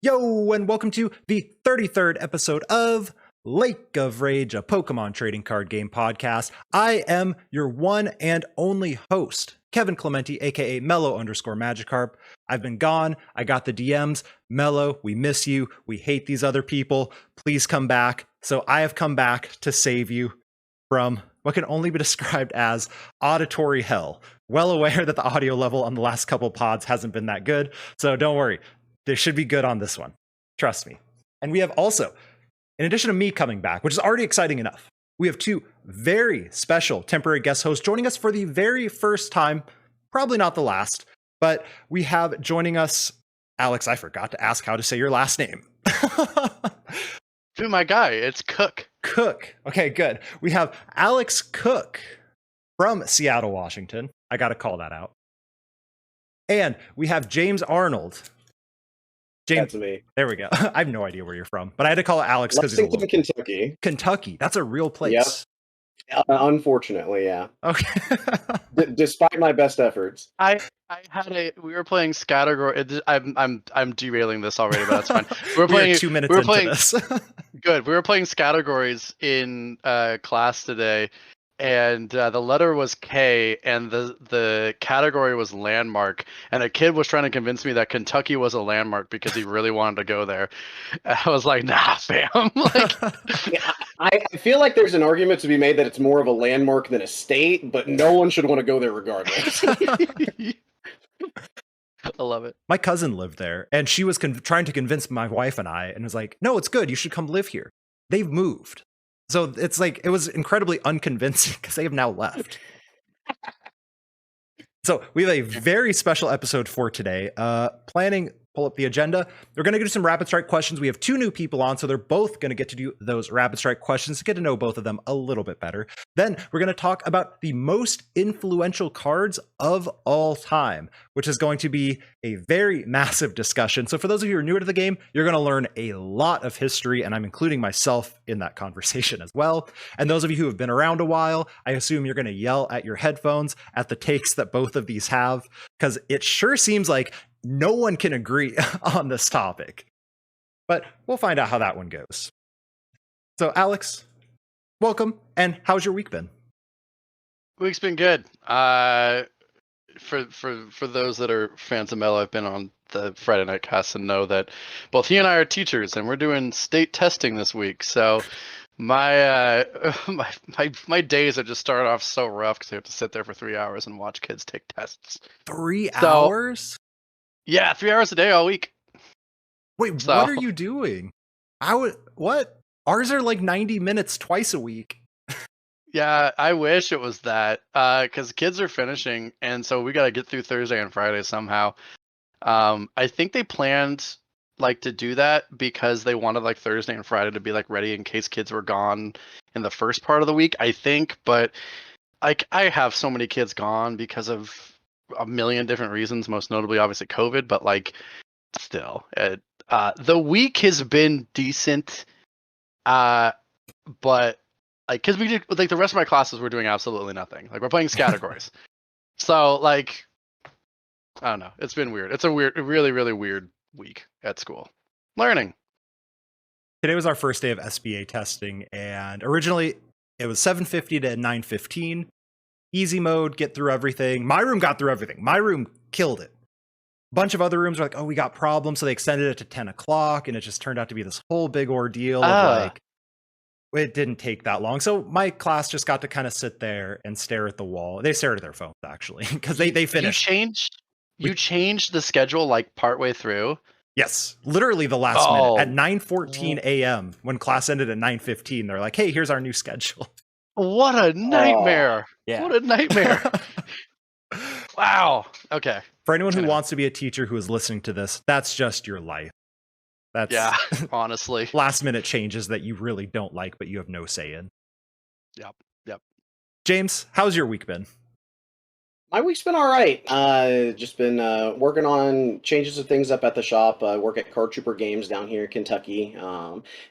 Yo, and welcome to the 33rd episode of Lake of Rage, a Pokemon trading card game podcast. I am your one and only host, Kevin Clementi, aka Mellow_Magikarp. I've been gone. I got the DMs. Mellow, we miss you. We hate these other people. Please come back. So I have come back to save you from what can only be described as auditory hell. Well aware that the audio level on the last couple pods hasn't been that good, so don't worry. They should be good on this one. Trust me. And we have also, in addition to me coming back, which is already exciting enough, we have two very special temporary guest hosts joining us for the very first time, probably not the last, but we have joining us, Alex, I forgot to ask how to say your last name. Dude, my guy, it's Cook. Cook. Okay, good. We have Alex Cook from Seattle, Washington. I got to call that out. And we have James Arnold. James, that's me. There we go. I have no idea where you're from, but I had to call it Alex because he's Lexington, Kentucky. Kentucky. That's a real place. Yep. Unfortunately, yeah. Okay. Despite my best efforts. We were playing Scattergory. I'm derailing this already, but that's fine. We're playing 2 minutes into this. Good. We were playing Scattergories in class today, and the letter was K, and the category was landmark, and a kid was trying to convince me that Kentucky was a landmark because he really wanted to go there. I was like, nah, fam. Yeah, I feel like there's an argument to be made that it's more of a landmark than a state, but no one should want to go there regardless. I love it. My cousin lived there, and she was trying to convince my wife and I, and was like, no, it's good. You should come live here. They've moved. So it's like, it was incredibly unconvincing because they have now left. So we have a very special episode for today. Pull up the agenda. We're going to do some rapid strike questions. We have two new people on, so they're both going to get to do those rapid strike questions to get to know both of them a little bit better. Then we're going to talk about the most influential cards of all time, which is going to be a very massive discussion. So for those of you who are newer to the game, you're going to learn a lot of history, and I'm including myself in that conversation as well. And those of you who have been around a while, I assume you're going to yell at your headphones at the takes that both of these have, because it sure seems like no one can agree on this topic, but we'll find out how that one goes. So, Alex, welcome, and how's your week been? Week's been good. For those that are fans of Mello, I've been on the Friday night cast and know that both he and I are teachers, and we're doing state testing this week. So my days have just started off so rough because I have to sit there for 3 hours and watch kids take tests. 3 hours? Yeah, 3 hours a day all week. Wait, what are you doing? What? Ours are like 90 minutes twice a week. Yeah, I wish it was that. Because kids are finishing, and so we got to get through Thursday and Friday somehow. I think they planned to do that because they wanted Thursday and Friday to be ready in case kids were gone in the first part of the week, I think. But I have so many kids gone because of a million different reasons, most notably obviously COVID, but still the week has been decent, but because we did the rest of my classes were doing absolutely nothing. We're playing categories. So I don't know, it's been weird. It's a really weird week at school learning. Today was our first day of SBA testing, and originally it was 7:50 to 9:15. Easy mode, get through everything. My room got through everything. My room killed it. A bunch of other rooms were like, oh, we got problems. So they extended it to 10 o'clock, and it just turned out to be this whole big ordeal of it didn't take that long. So my class just got to kind of sit there and stare at the wall. They stared at their phones, actually, because they finished. You changed the schedule partway through? Yes, literally the last minute. At 9:14 a.m., when class ended at 9:15, they're like, hey, here's our new schedule. What a nightmare. Yeah. What a nightmare. Wow. Okay. For anyone who wants to be a teacher who is listening to this, that's just your life. That's honestly. Last minute changes that you really don't like, but you have no say in. Yep. James, how's your week been? My week's been all right. Just been working on changes of things up at the shop. I work at Card Trooper Games down here in Kentucky,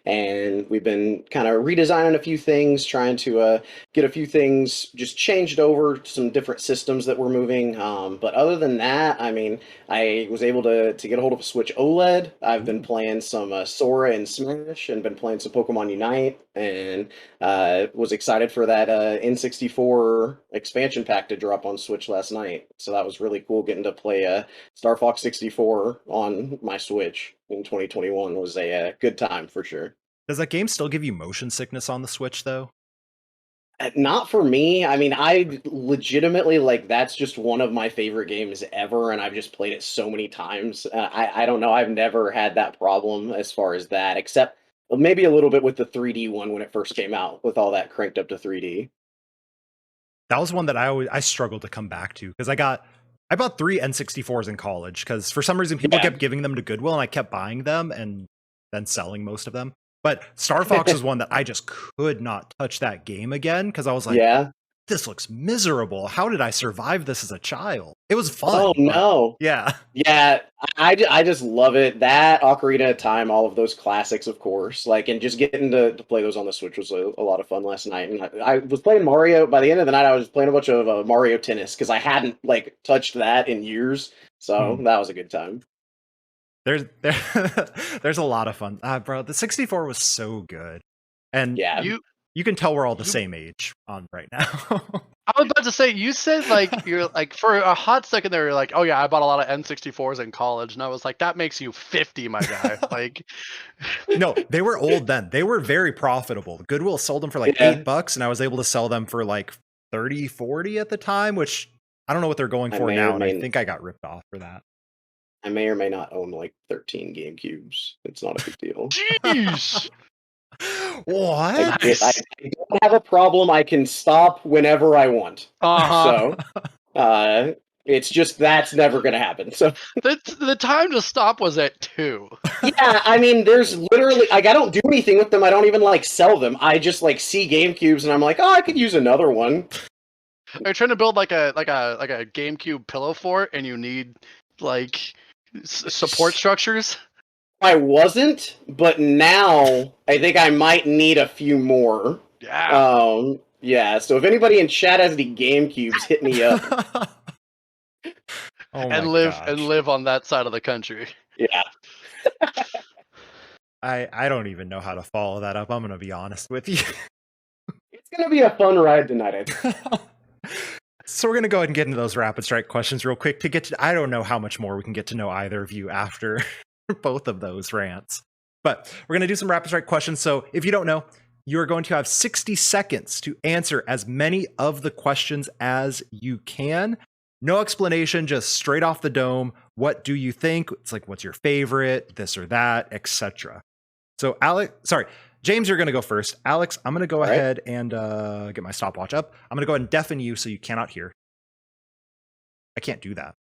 and we've been kind of redesigning a few things, trying to get a few things just changed over to some different systems that we're moving. But other than that, I mean, I was able to get a hold of a Switch OLED. I've been playing some Sora and Smash, and been playing some Pokemon Unite, and was excited for that N64 expansion pack to drop on Switch last night. So that was really cool getting to play Star Fox 64 on my Switch in 2021 was a good time for sure. Does that game still give you motion sickness on the Switch, though? Not for me. I mean, I legitimately like that's just one of my favorite games ever, and I've just played it so many times. I don't know. I've never had that problem as far as that, except maybe a little bit with the 3D one when it first came out, with all that cranked up to 3D. That was one that I struggled to come back to because I bought 3 N64s in college because for some reason people kept giving them to Goodwill and I kept buying them and then selling most of them. But Star Fox is one that I just could not touch that game again because I was like, this looks miserable. How did I survive this as a child? It was fun. Oh, no. Yeah. Yeah, I just love it. That Ocarina of Time, all of those classics, of course. Like, and just getting to play those on the Switch was a lot of fun last night. And I was playing Mario. By the end of the night, I was playing a bunch of Mario Tennis because I hadn't, like, touched that in years. So that was a good time. There's a lot of fun. Bro, the 64 was so good. And yeah, you can tell we're all the same age on right now. I was about to say, you said like you're like for a hot second there, you're like, oh yeah, I bought a lot of N64s in college, and I was like, that makes you 50, my guy. Like, no, they were old then. They were very profitable. Goodwill sold them for like $8, and I was able to sell them for like 30, 40 at the time, which I don't know what they're going for now, and I think I got ripped off for that. I may or may not own like 13 GameCubes. It's not a big deal. Jeez. What? I don't have a problem. I can stop whenever I want. So, it's just that's never going to happen. So the time to stop was at 2. Yeah, I mean, there's literally like I don't do anything with them. I don't even like sell them. I just like see GameCubes and I'm like, oh, I could use another one. Are you trying to build like a GameCube pillow fort, and you need like support structures? I wasn't, but now I think I might need a few more. Yeah. Yeah. So if anybody in chat has any GameCubes, hit me up. And live on that side of the country. Yeah. I don't even know how to follow that up. I'm gonna be honest with you. It's gonna be a fun ride tonight, I think. So we're gonna go ahead and get into those rapid strike questions real quick to get to. I don't know how much more we can get to know either of you after both of those rants, but we're going to do some rapid strike questions. So if you don't know, you are going to have 60 seconds to answer as many of the questions as you can. No explanation, just straight off the dome. What do you think? It's like, what's your favorite, this or that, etc. So James, you're going to go first. Alex, I'm going to go ahead and get my stopwatch up. I'm going to go ahead and deafen you so you cannot hear. I can't do that.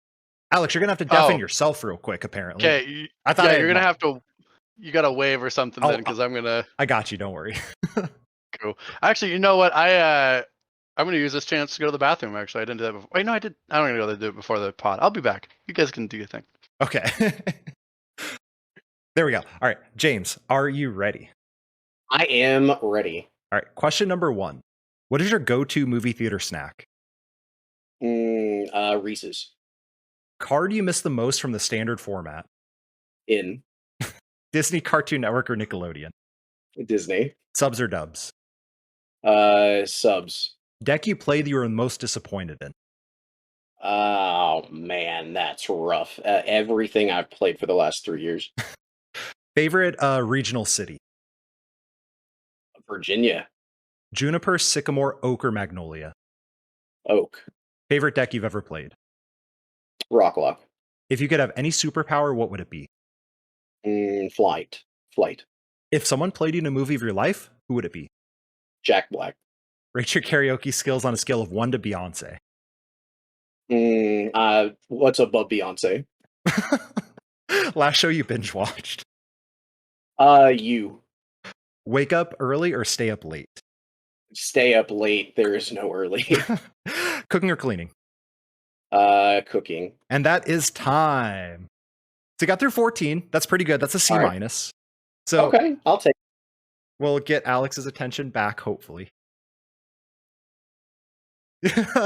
Alex, you're gonna have to deafen yourself real quick. Apparently, okay. I thought you're gonna have to. You gotta wave or something then, because I'm gonna. I got you. Don't worry. Cool. Actually, you know what? I'm gonna use this chance to go to the bathroom. Actually, I didn't do that before. Wait, no, I did. I'm gonna go do it before the pod. I'll be back. You guys can do your thing. Okay. There we go. All right, James, are you ready? I am ready. All right. Question number 1: what is your go-to movie theater snack? Reese's. Card you miss the most from the standard format? In Disney, Cartoon Network, or Nickelodeon? Disney. Subs or dubs? Subs. Deck you play that you were most disappointed in? Oh man, that's rough. Everything I've played for the last 3 years. Favorite regional city? Virginia. Juniper, Sycamore, Oak, or Magnolia? Oak. Favorite deck you've ever played? Rocklock. If you could have any superpower, what would it be? Flight. If someone played you in a movie of your life, who would it be? Jack Black. Rate your karaoke skills on a scale of 1 to Beyonce. What's above Beyonce? Last show you binge watched? You. Wake up early or stay up late? Stay up late. There is no early. Cooking or cleaning? Cooking. And that is time. So you got through 14. That's pretty good. That's a C minus. So okay, I'll take. We'll get Alex's attention back, hopefully.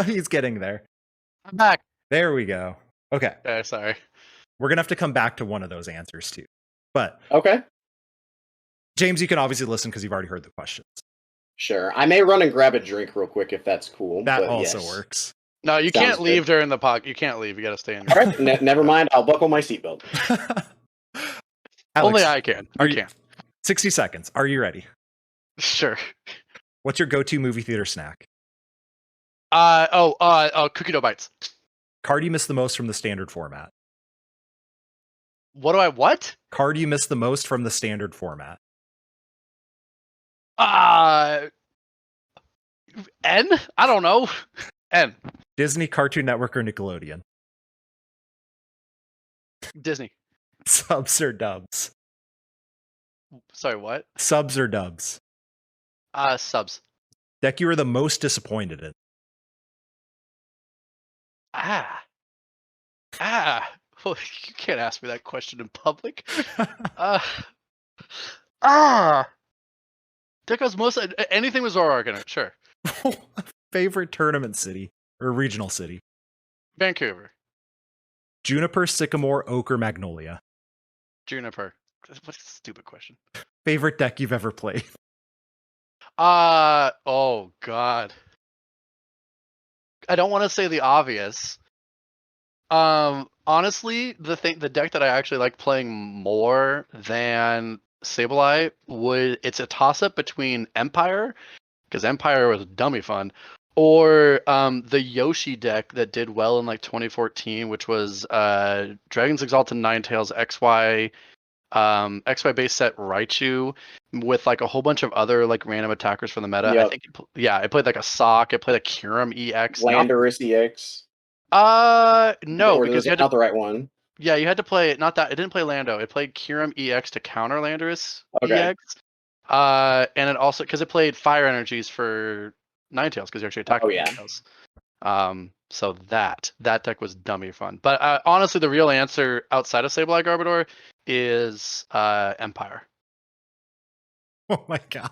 He's getting there. I'm back. There we go. Okay. Sorry. We're gonna have to come back to one of those answers too. But okay, James, you can obviously listen because you've already heard the questions. Sure. I may run and grab a drink real quick if that's cool. That also works. No, you Sounds can't leave good. during the pod. You can't leave. You got to stay in. All right, never mind. I'll buckle my seatbelt. Only I can. Are you? 60 seconds. Are you ready? Sure. What's your go-to movie theater snack? Cookie dough bites. Card you miss the most from the standard format. What? Card you miss the most from the standard format. N? I don't know. N. Disney, Cartoon Network, or Nickelodeon? Disney. Subs or dubs? Sorry, what? Subs or dubs? Subs. Deck you were the most disappointed in? Well, you can't ask me that question in public. Deck was most anything with Zoroark in it. Sure. Favorite tournament city or regional city? Vancouver. Juniper, Sycamore, Oak, or Magnolia? Juniper. What a stupid question. Favorite deck you've ever played? Oh god. I don't want to say the obvious. Honestly, the deck that I actually like playing more than Sableye it's a toss up between Empire, because Empire was dummy fun, or the Yoshi deck that did well in like 2014, which was Dragon's Exalted Ninetales XY XY base set Raichu with like a whole bunch of other like random attackers from the meta. Yep. I think it played like a Sock, it played a Kyurem EX. Landorus EX. No, or because you had not the right one. Yeah, you had to play not that. It didn't play Lando. It played Kyurem EX to counter Landorus EX. And it also because it played Fire Energies for Ninetales because you actually attacked Ninetales. So that deck was dummy fun. But honestly, the real answer outside of Sableye Gardevoir is Empire. Oh my god.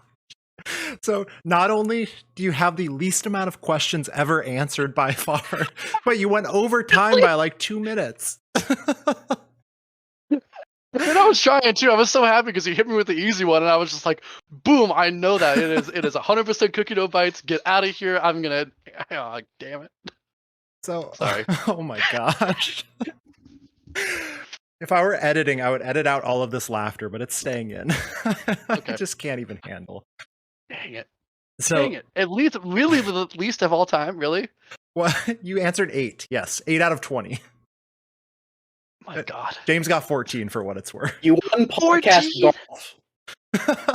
So not only do you have the least amount of questions ever answered by far, but you went over time by like 2 minutes. And I was trying too. I was so happy because you hit me with the easy one, and I was just like, "Boom! I know that it is 100% cookie dough bites. Get out of here! I'm gonna." Oh, damn it! So sorry. Oh my gosh. If I were editing, I would edit out all of this laughter, but it's staying in. Okay. I just can't even handle. Dang it! So, Dang it! At least, really, the least of all time, really. Well, you answered 8. Yes, 8 out of 20. My God. James got 14 for what it's worth. You won podcast golf.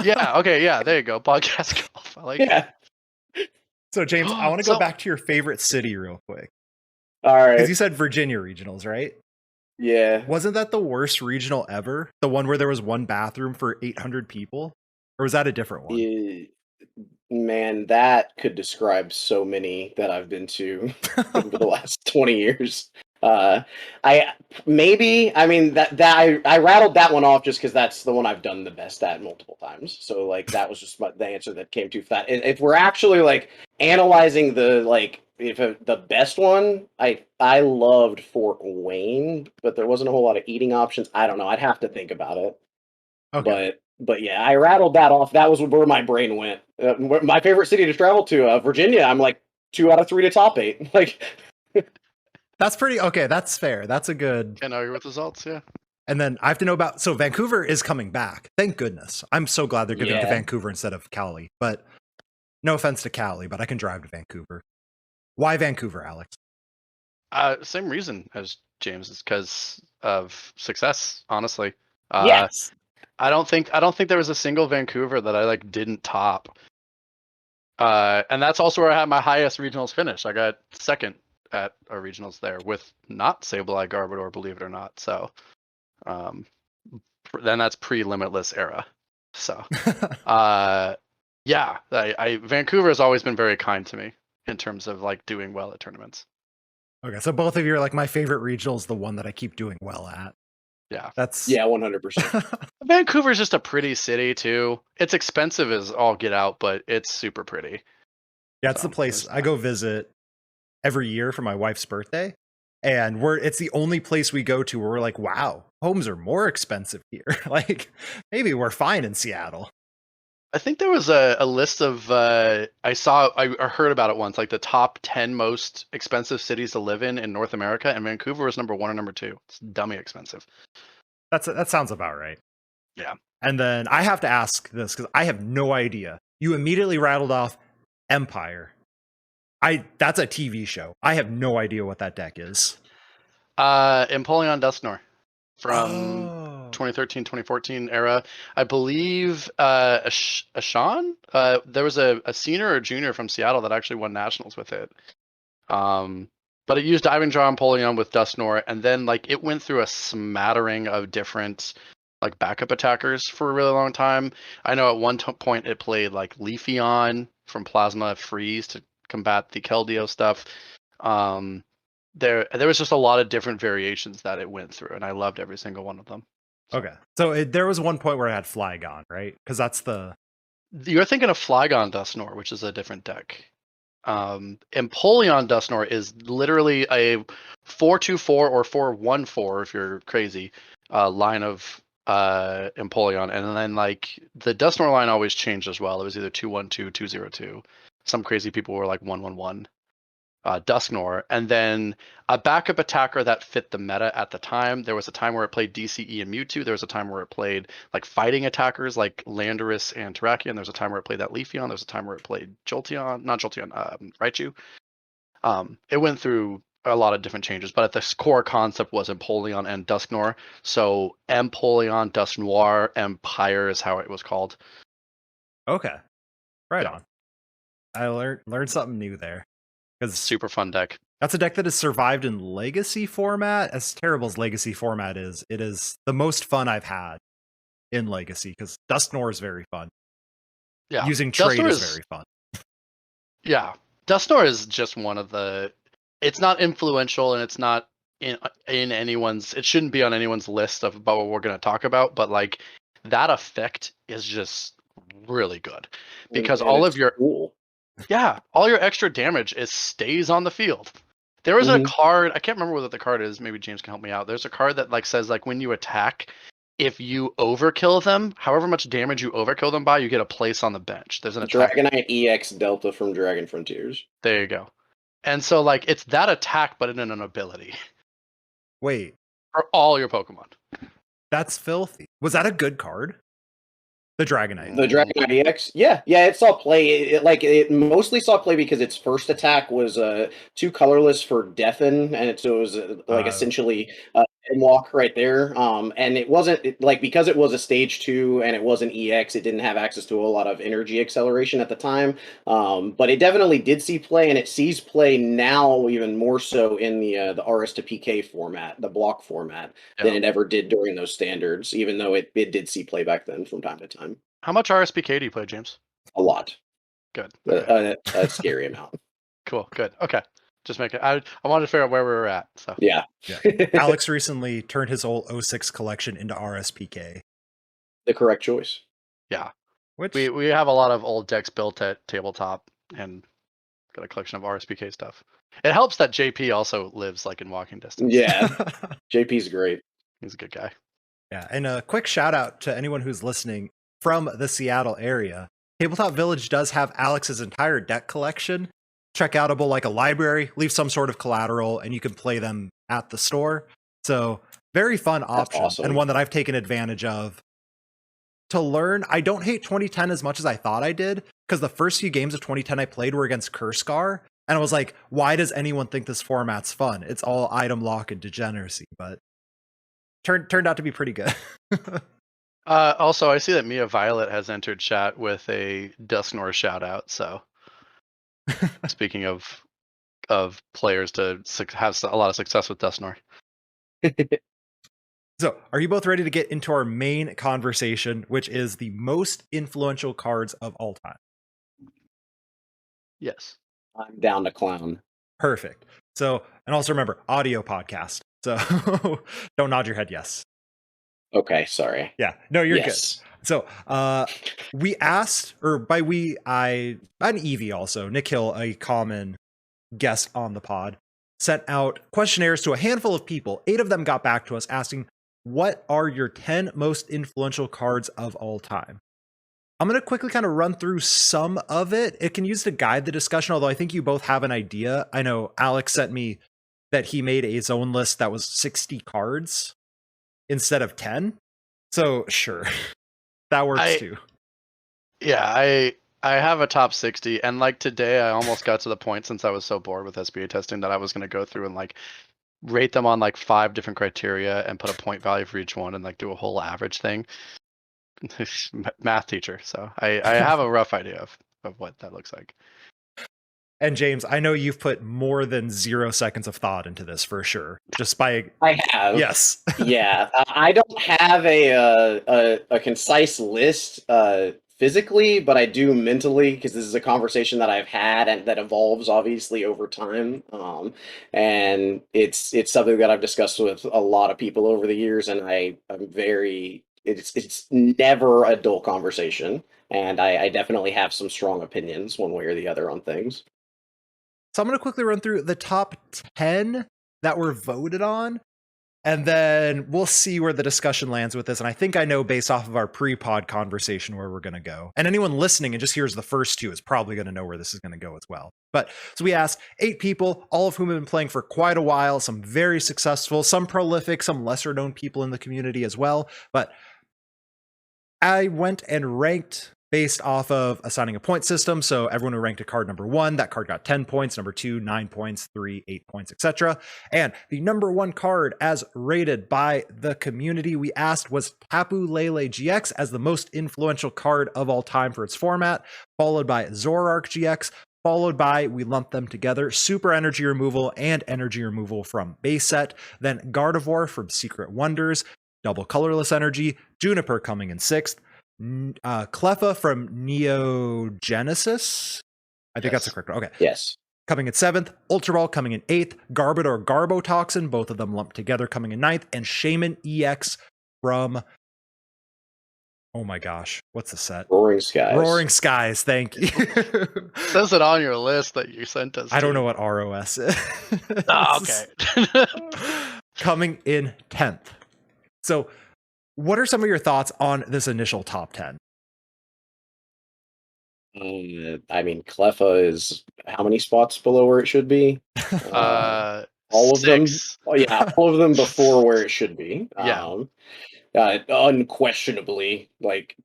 Yeah. Okay. Yeah. There you go. Podcast golf. I like it. So James, I want to go back to your favorite city real quick. All right. Because you said Virginia regionals, right? Yeah. Wasn't that the worst regional ever? The one where there was one bathroom for 800 people? Or was that a different one? Yeah. Man, that could describe so many that I've been to over the last 20 years. I rattled that one off just because that's the one I've done the best at multiple times. So like that was just the answer that came to for that. If we're actually like analyzing the best one, I loved Fort Wayne, but there wasn't a whole lot of eating options. I don't know. I'd have to think about it. Okay. But yeah, I rattled that off. That was where my brain went. My favorite city to travel to, Virginia. I'm like 2 out of 3 to top 8. Like, that's pretty okay. That's fair. That's a good. Can't argue with results. Yeah. And then I have to know about. So Vancouver is coming back. Thank goodness. I'm so glad they're giving it to Vancouver instead of Cali. But no offense to Cali, but I can drive to Vancouver. Why Vancouver, Alex? Same reason as James, is because of success. Honestly. yes. I don't think there was a single Vancouver that I like didn't top. And that's also where I had my highest regionals finish. I got second at our regionals there with not Sableye Gardevoir, believe it or not. So then that's pre-Limitless era. So yeah, Vancouver has always been very kind to me in terms of like doing well at tournaments. Okay, so both of you are like, my favorite regional is the one that I keep doing well at. Yeah. That's 100%. Vancouver's just a pretty city too. It's expensive as all get out, but it's super pretty. Yeah, it's So, the place there's I that. go visit every year for my wife's birthday. And it's the only place we go to where we're like, wow, homes are more expensive here. Like, maybe we're fine in Seattle. I think there was a list of I heard about it once, like the top 10 most expensive cities to live in North America, and Vancouver was number 1 and number 2. It's dummy expensive. That sounds about right. Yeah. And then I have to ask this because I have no idea. You immediately rattled off Empire. That's a TV show. I have no idea what that deck is. Empoleon Dusknoir from Oh. 2013, 2014 era. I believe Ashan, there was a senior or junior from Seattle that actually won nationals with it. But it used Diving Draw Empoleon with Dusknoir, and then like it went through a smattering of different like backup attackers for a really long time. I know at one point it played like Leafeon from Plasma Freeze to combat the Keldeo stuff. There was just a lot of different variations that it went through, and I loved every single one of them. Okay. So there was one point where I had Flygon, right? Because that's the... You're thinking of Flygon Dusknoir, which is a different deck. Empoleon Dusknoir is literally a 4/2/4 or 4/1/4 if you're crazy line of Empoleon, and then like the Dusknoir line always changed as well. It was either 2/1/2, 2/0/2. Some crazy people were like 1/1/1. Dusknoir, and then a backup attacker that fit the meta at the time. There was a time where it played DCE and Mewtwo. There was a time where it played like fighting attackers like Landorus and Terrakion. There was a time where it played that Leafeon. There was a time where it played Raichu. It went through a lot of different changes, but at the core concept was Empoleon and Dusknoir. So Empoleon, Dusknoir, Empire is how it was called. Okay. Right Yeah. on. I learned something new there. Super fun deck. That's a deck that has survived in Legacy format. As terrible as Legacy format is, it is the most fun I've had in Legacy because Dusknoir is very fun. Yeah, Using trade Dusknoir is very fun. Yeah, Dusknoir is just one of the. It's not influential, and it's not in anyone's. It shouldn't be on anyone's list of about what we're going to talk about. But like that effect is just really good because all of your cool. all your extra damage stays on the field. There was a card, I can't remember what the card is, maybe James can help me out. There's a card that like says like when you attack, if you overkill them, however much damage you overkill them by, you get a place on the bench. There's an attack. Dragonite EX Delta from Dragon Frontiers. There you go. And so like it's that attack but in an ability. Wait. For all your Pokemon. That's filthy. Was that a good card? The Dragonite. The Dragonite EX? Yeah, it saw play. It mostly saw play because its first attack was 2 colorless for Deafen, and so it was essentially walk right there. And it wasn't because it was a stage 2 and it was an EX, it didn't have access to a lot of energy acceleration at the time. But it definitely did see play, and it sees play now even more so in the RS to PK format, the block format, than it ever did during those standards, even though it did see play back then from time to time. How much RSPK do you play, James? A lot. Good. A scary amount. Cool. Good. Okay. Just make it. I wanted to figure out where we were at. So yeah. Alex recently turned his old 06 collection into RSPK. The correct choice. Yeah. Which we have a lot of old decks built at tabletop and got a collection of RSPK stuff. It helps that JP also lives like in walking distance. Yeah. JP's great. He's a good guy. Yeah. And a quick shout out to anyone who's listening from the Seattle area. Tabletop Village does have Alex's entire deck collection checkoutable like a library, leave some sort of collateral, and you can play them at the store. So very fun option. Awesome. And one that I've taken advantage of to learn. I don't hate 2010 as much as I thought I did, because the first few games of 2010 I played were against Kurskar, and I was like, why does anyone think this format's fun? It's all item lock and degeneracy, but turned out to be pretty good. Also, I see that Mia Violet has entered chat with a Dusknoir shout out. So, speaking of players to have a lot of success with Dusknoir. So, are you both ready to get into our main conversation, which is the most influential cards of all time? Yes. I'm down to clown. Perfect. So, and also remember, audio podcast. So don't nod your head yes. Okay, sorry. Yeah, no, you're Yes. good. So we asked, or by we, and Evie also, Nick Hill, a common guest on the pod, sent out questionnaires to a handful of people. 8 of them got back to us asking, what are your 10 most influential cards of all time? I'm going to quickly kind of run through some of it. It can use to guide the discussion, although I think you both have an idea. I know Alex sent me that he made his own list that was 60 cards instead of 10. So sure, that works too. Yeah, I have a top 60, and like today I almost got to the point, since I was so bored with SBA testing, that I was going to go through and like rate them on like 5 different criteria and put a point value for each one and like do a whole average thing. Math teacher, so I have a rough idea of what that looks like. And James, I know you've put more than 0 seconds of thought into this for sure. Just by I have. Yes. Yeah, I don't have a concise list physically, but I do mentally, because this is a conversation that I've had and that evolves obviously over time. And it's something that I've discussed with a lot of people over the years, and I'm very it's never a dull conversation, and I definitely have some strong opinions one way or the other on things. So I'm going to quickly run through the top 10 that were voted on, and then we'll see where the discussion lands with this. And I think I know, based off of our pre-pod conversation, where we're going to go. And anyone listening and just hears the first 2 is probably going to know where this is going to go as well. But so we asked 8 people, all of whom have been playing for quite a while, some very successful, some prolific, some lesser known people in the community as well. But I went and ranked based off of assigning a point system. So everyone who ranked a card number 1, that card got 10 points, number 2, 9 points, 3, 8 points, etc. And the number 1 card as rated by the community we asked was Tapu Lele Gx as the most influential card of all time for its format, followed by Zoroark GX, followed by, we lumped them together, Super Energy Removal and Energy Removal from base set, then Gardevoir from Secret Wonders, Double Colorless Energy, Juniper coming in 6th, Cleffa from Neogenesis. I think that's the correct one. Okay. Yes. Coming in 7th, Ultra Ball coming in 8th, Garbodor or Garbotoxin, both of them lumped together, coming in 9th, and Shaman EX from, oh my gosh, what's the set? Roaring Skies. Roaring Skies, thank you. Says it on your list that you sent us. I don't know what ROS is. Oh, okay. Coming in 10th. So, what are some of your thoughts on this initial top 10? I mean, Cleffa is how many spots below where it should be? All of 6. them. Oh, yeah, all of them before where it should be. Yeah. Unquestionably, like,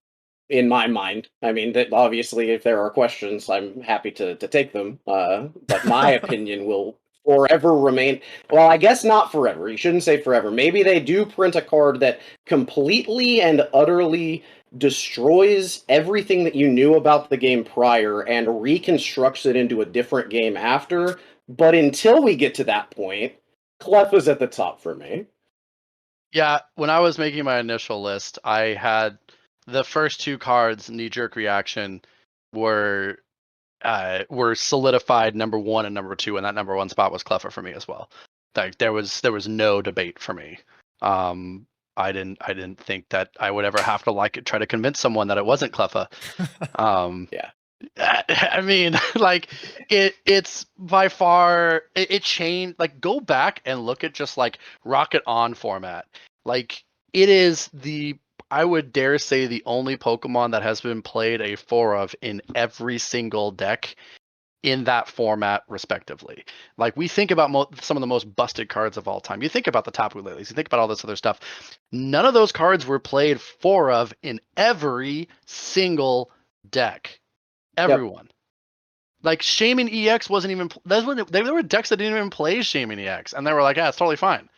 in my mind. I mean, that obviously, if there are questions, I'm happy to take them. But my opinion will forever remain. Well, I guess not forever. You shouldn't say forever. Maybe they do print a card that completely and utterly destroys everything that you knew about the game prior and reconstructs it into a different game after. But until we get to that point, Cleffa's at the top for me. Yeah, when I was making my initial list, I had the first 2 cards, knee-jerk reaction, were solidified number 1 and number 2, and that number 1 spot was Cleffa for me as well. Like there was no debate for me. I didn't think that I would ever have to try to convince someone that it wasn't Cleffa. Yeah. I mean, like it's by far it changed. Like, go back and look at just like Rocket On format. Like, it is I would dare say the only Pokemon that has been played a 4 of in every single deck in that format, respectively. Like, we think about some of the most busted cards of all time. You think about the Tapu Leles, you think about all this other stuff. None of those cards were played 4 of in every single deck. Everyone. Yep. Like, Shaman EX wasn't even. There were decks that didn't even play Shaman EX, and they were like, "Yeah, it's totally fine."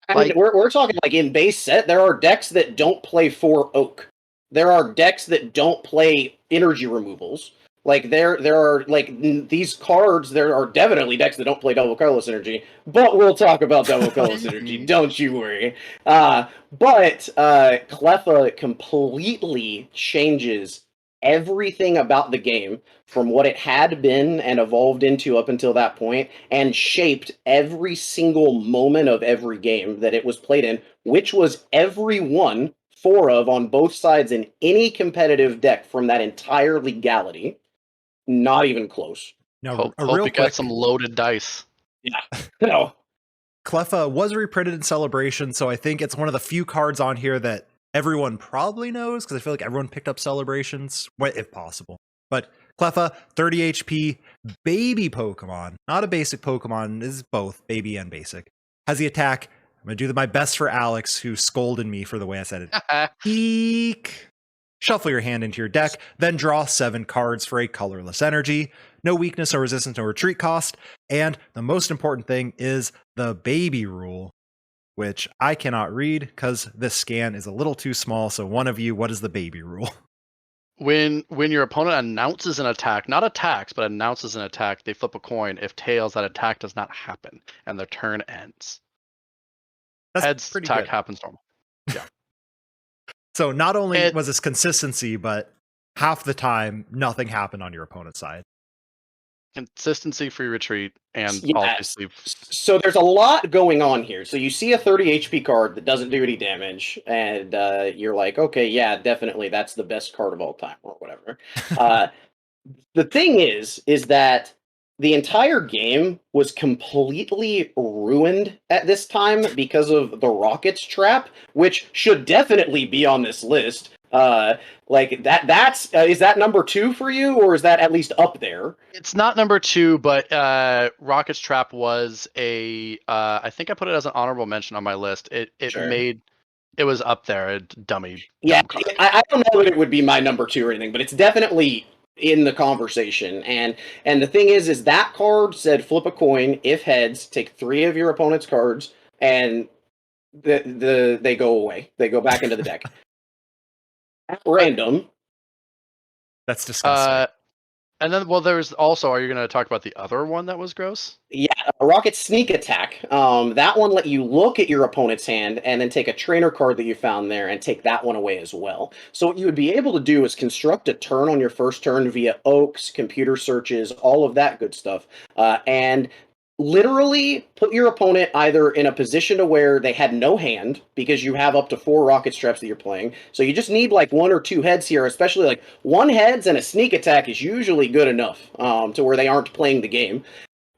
I mean, we're talking like in base set. There are decks that don't play 4 Oak. There are decks that don't play energy removals. Like there are like these cards. There are definitely decks that don't play Double Colorless Energy. But we'll talk about Double Colorless Energy. Don't you worry. But Cleffa completely changes everything about the game from what it had been and evolved into up until that point, and shaped every single moment of every game that it was played in, which was every one, 4 of on both sides in any competitive deck from that entire legality. Not even close. Now, Hope real we quick, got some loaded dice. Yeah. No. Cleffa was reprinted in Celebration, so I think it's one of the few cards on here that everyone probably knows, because I feel like everyone picked up Celebrations, if possible. But Cleffa, 30 HP, baby Pokemon, not a basic Pokemon, this is both baby and basic. Has the attack. I'm going to do my best for Alex, who scolded me for the way I said it. Eek. Shuffle your hand into your deck, then draw 7 cards for a colorless energy. No weakness or resistance or retreat cost. And the most important thing is the baby rule, which I cannot read because this scan is a little too small. So one of you, what is the baby rule? When your opponent announces an attack, not attacks, but announces an attack, they flip a coin. If tails, that attack does not happen, and their turn ends. That's Heads, pretty attack good. happens normal. So not only was this consistency, but half the time, nothing happened on your opponent's side. Consistency, free retreat, and Yeah. obviously. So there's a lot going on here. So you see a 30 HP card that doesn't do any damage, and you're like, okay, yeah, definitely, that's the best card of all time, or whatever. The thing is that the entire game was completely ruined at this time because of the Rockets trap, which should definitely be on this list. Like that's is that number 2 for you, or is that at least up there? It's not number 2, but Rocket's Trap was a. I think I put it as an honorable mention on my list. It Sure. it was up there. A dummy. Yeah, dumb card. I don't know that it would be my number 2 or anything, but it's definitely in the conversation. And the thing is that card said flip a coin. If heads, take 3 of your opponent's cards, and they go away. They go back into the deck at random. That's disgusting. And then, well, there's also. Are you going to talk about the other one that was gross? Yeah, a Rocket Sneak Attack. That one let you look at your opponent's hand and then take a trainer card that you found there and take that one away as well. So what you would be able to do is construct a turn on your first turn via oaks, computer searches, all of that good stuff, and literally put your opponent either in a position to where they had no hand, because you have up to 4 rocket straps that you're playing. So you just need like 1 or 2 heads here, especially like 1 heads and a sneak attack is usually good enough to where they aren't playing the game,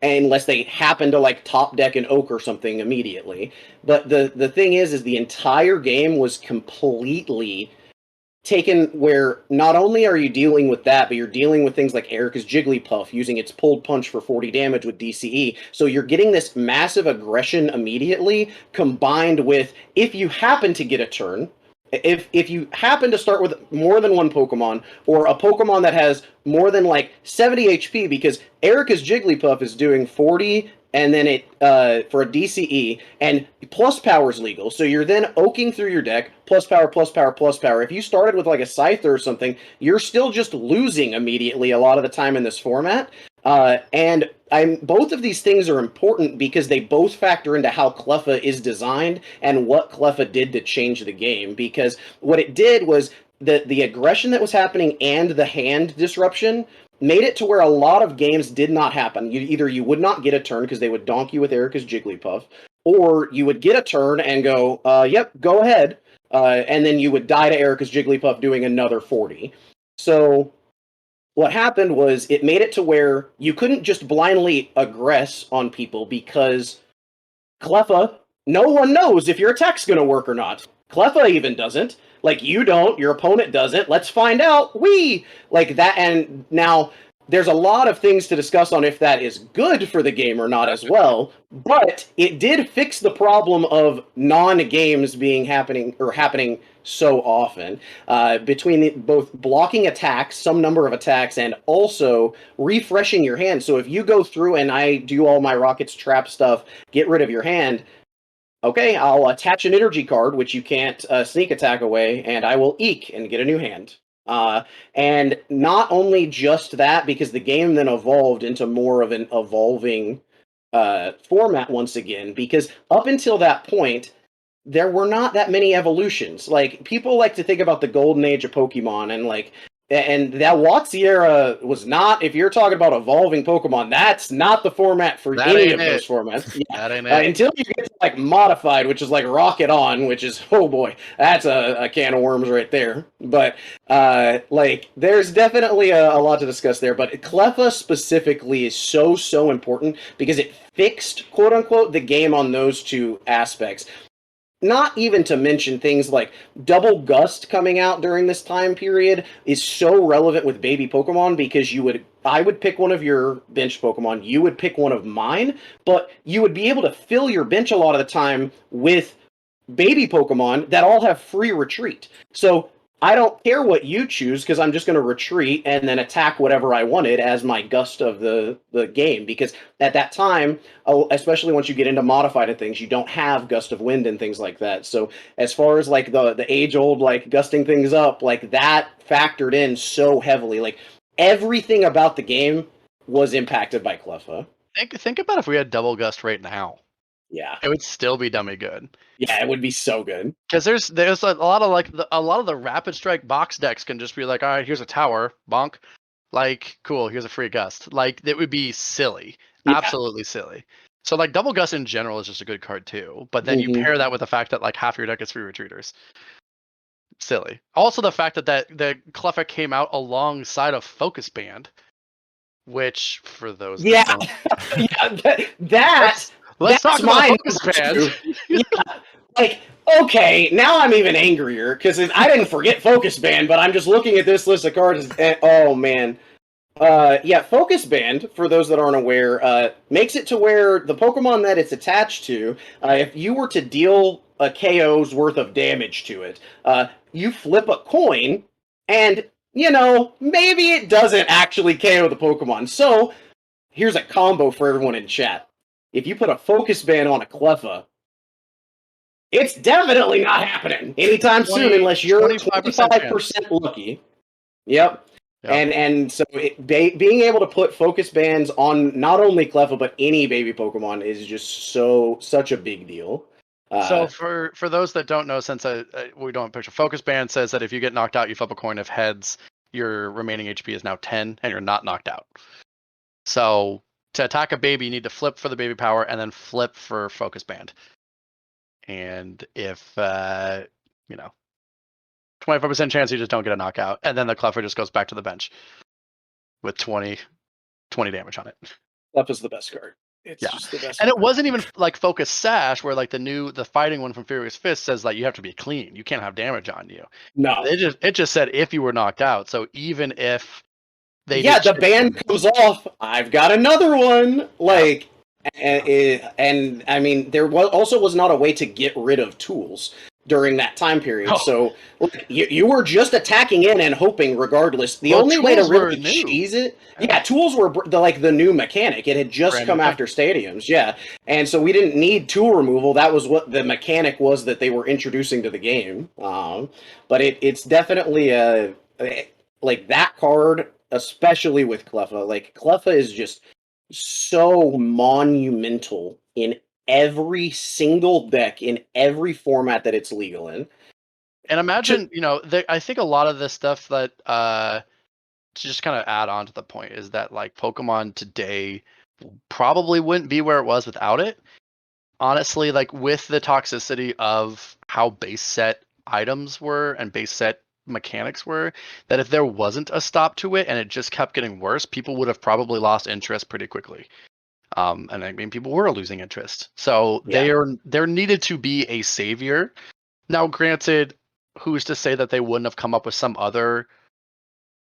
unless they happen to like top deck an oak or something immediately. But the thing is the entire game was completely taken where not only are you dealing with that, but you're dealing with things like Erica's Jigglypuff using its pulled punch for 40 damage with DCE. So you're getting this massive aggression immediately, combined with, if you happen to get a turn, if you happen to start with more than 1 Pokemon, or a Pokemon that has more than like 70 HP, because Erica's Jigglypuff is doing 40, and then it for a DCE, and plus power is legal. So you're then oaking through your deck, plus power, plus power, plus power. If you started with like a Scyther or something, you're still just losing immediately a lot of the time in this format. And both of these things are important because they both factor into how Cleffa is designed and what Cleffa did to change the game. Because what it did was the aggression that was happening and the hand disruption made it to where a lot of games did not happen. Either you would not get a turn because they would donk you with Erica's Jigglypuff, or you would get a turn and go, yep, go ahead, and then you would die to Erica's Jigglypuff doing another 40. So what happened was it made it to where you couldn't just blindly aggress on people, because Cleffa, no one knows if your attack's going to work or not. Cleffa even doesn't. Like, you don't, your opponent doesn't. Let's find out. Like that. And now there's a lot of things to discuss on if that is good for the game or not as well. But it did fix the problem of non-games happening so often, between both blocking attacks, some number of attacks, and also refreshing your hand. So if you go through and I do all my Rockets trap stuff, get rid of your hand, okay, I'll attach an energy card, which you can't sneak attack away, and I will eek and get a new hand. And not only just that, because the game then evolved into more of an evolving format once again, because up until that point, there were not that many evolutions. Like, people like to think about the golden age of Pokemon, and like, And that WotC era was not, if you're talking about evolving Pokemon, that's not the format for That any ain't of those it. formats. Yeah. That ain't it. Until you get to like modified, which is like Rocket On, which is, oh boy, that's a can of worms right there. But like there's definitely a lot to discuss there. But Cleffa specifically is so important because it fixed, quote unquote, the game on those two aspects. Not even to mention things like Double Gust coming out during this time period is so relevant with baby Pokemon because I would pick one of your bench Pokemon, you would pick one of mine, but you would be able to fill your bench a lot of the time with baby Pokemon that all have free retreat. So I don't care what you choose because I'm just going to retreat and then attack whatever I wanted as my gust of the game. Because at that time, especially once you get into modified and things, you don't have gust of wind and things like that. So as far as like the age old like gusting things up, like that factored in so heavily. Like everything about the game was impacted by Cleffa. Think about if we had Double Gust right now. Yeah, It would still be dummy good. yeah, it would be so good. Because there's a lot of like a lot of the Rapid Strike box decks can just be like, all right, here's a tower, bonk, like cool, here's a free gust. Like it would be silly, Yeah. absolutely silly. So like Double Gust in general is just a good card too. But then you Mhm. pair that with the fact that like half your deck is free retreaters. Silly. Also the fact that the Cleffa came out alongside of Focus Band, which for those that Yeah, don't, yeah, let's talk that's about mine. Focus Band. Yeah, like okay, now I'm even angrier because I didn't forget Focus Band, but I'm just looking at this list of cards. And, oh man, yeah, Focus Band. For those that aren't aware, makes it to where the Pokemon that it's attached to, if you were to deal a KO's worth of damage to it, you flip a coin, and you know maybe it doesn't actually KO the Pokemon. So here's a combo for everyone in chat. If you put a Focus Band on a Cleffa, it's definitely not happening anytime soon unless you're 25% lucky. Yep. And so being able to put Focus Bands on not only Cleffa but any baby Pokemon is just such a big deal. So for those that don't know, since we don't picture, Focus Band says that if you get knocked out, you flip a coin. If heads, your remaining HP is now 10, and you're not knocked out. So to attack a baby, you need to flip for the baby power and then flip for Focus Band. And if 25% chance you just don't get a knockout, and then the Cleffa just goes back to the bench with 20 damage on it. Cleffa's the best card. It's just the best. And it wasn't even like Focus Sash, where like the fighting one from Furious Fist says that you have to be clean. You can't have damage on you. No. It just said if you were knocked out. So even if the band comes off, I've got another one. Like, and I mean, there was not a way to get rid of tools during that time period. Oh. So you were just attacking in and hoping regardless. The only way to really cheese it, tools were the new mechanic. It had just come after stadiums, and so we didn't need tool removal. That was what the mechanic was that they were introducing to the game. But it's definitely like that card, especially with Cleffa. Like Cleffa is just so monumental in every single deck in every format that it's legal in. And imagine, I think a lot of this stuff that to just kind of add on to the point is that like Pokemon today probably wouldn't be where it was without it. Honestly, like with the toxicity of how base set items were and base set mechanics were, that if there wasn't a stop to it and it just kept getting worse, people would have probably lost interest pretty quickly. And I mean, people were losing interest. So there needed to be a savior. Now, granted, who's to say that they wouldn't have come up with some other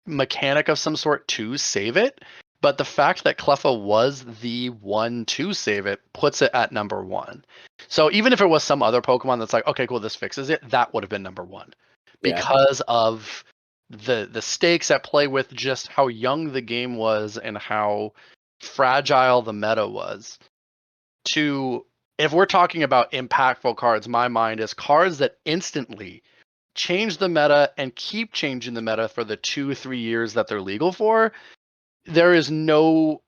mechanic of some sort to save it? But the fact that Cleffa was the one to save it puts it at number one. So even if it was some other Pokemon that's like, okay, cool, this fixes it, that would have been number one. Because of the stakes at play with just how young the game was and how fragile the meta was. If we're talking about impactful cards, my mind is cards that instantly change the meta and keep changing the meta for the 2-3 years that they're legal for. There is no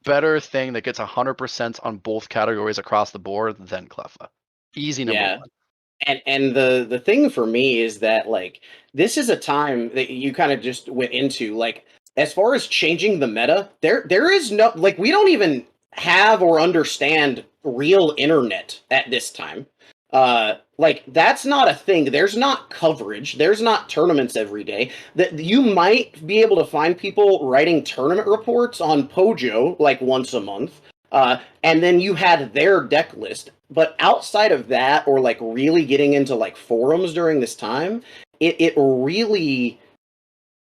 better thing that gets 100% on both categories across the board than Cleffa. Easy number one. And the thing for me is that like this is a time that you kind of just went into, like, as far as changing the meta, there is no, like, we don't even have or understand real internet at this time. Like, that's not a thing. There's not coverage. There's not tournaments every day. That you might be able to find people writing tournament reports on Pojo like once a month. And then you had their deck list. But outside of that, or like really getting into like forums during this time, it really,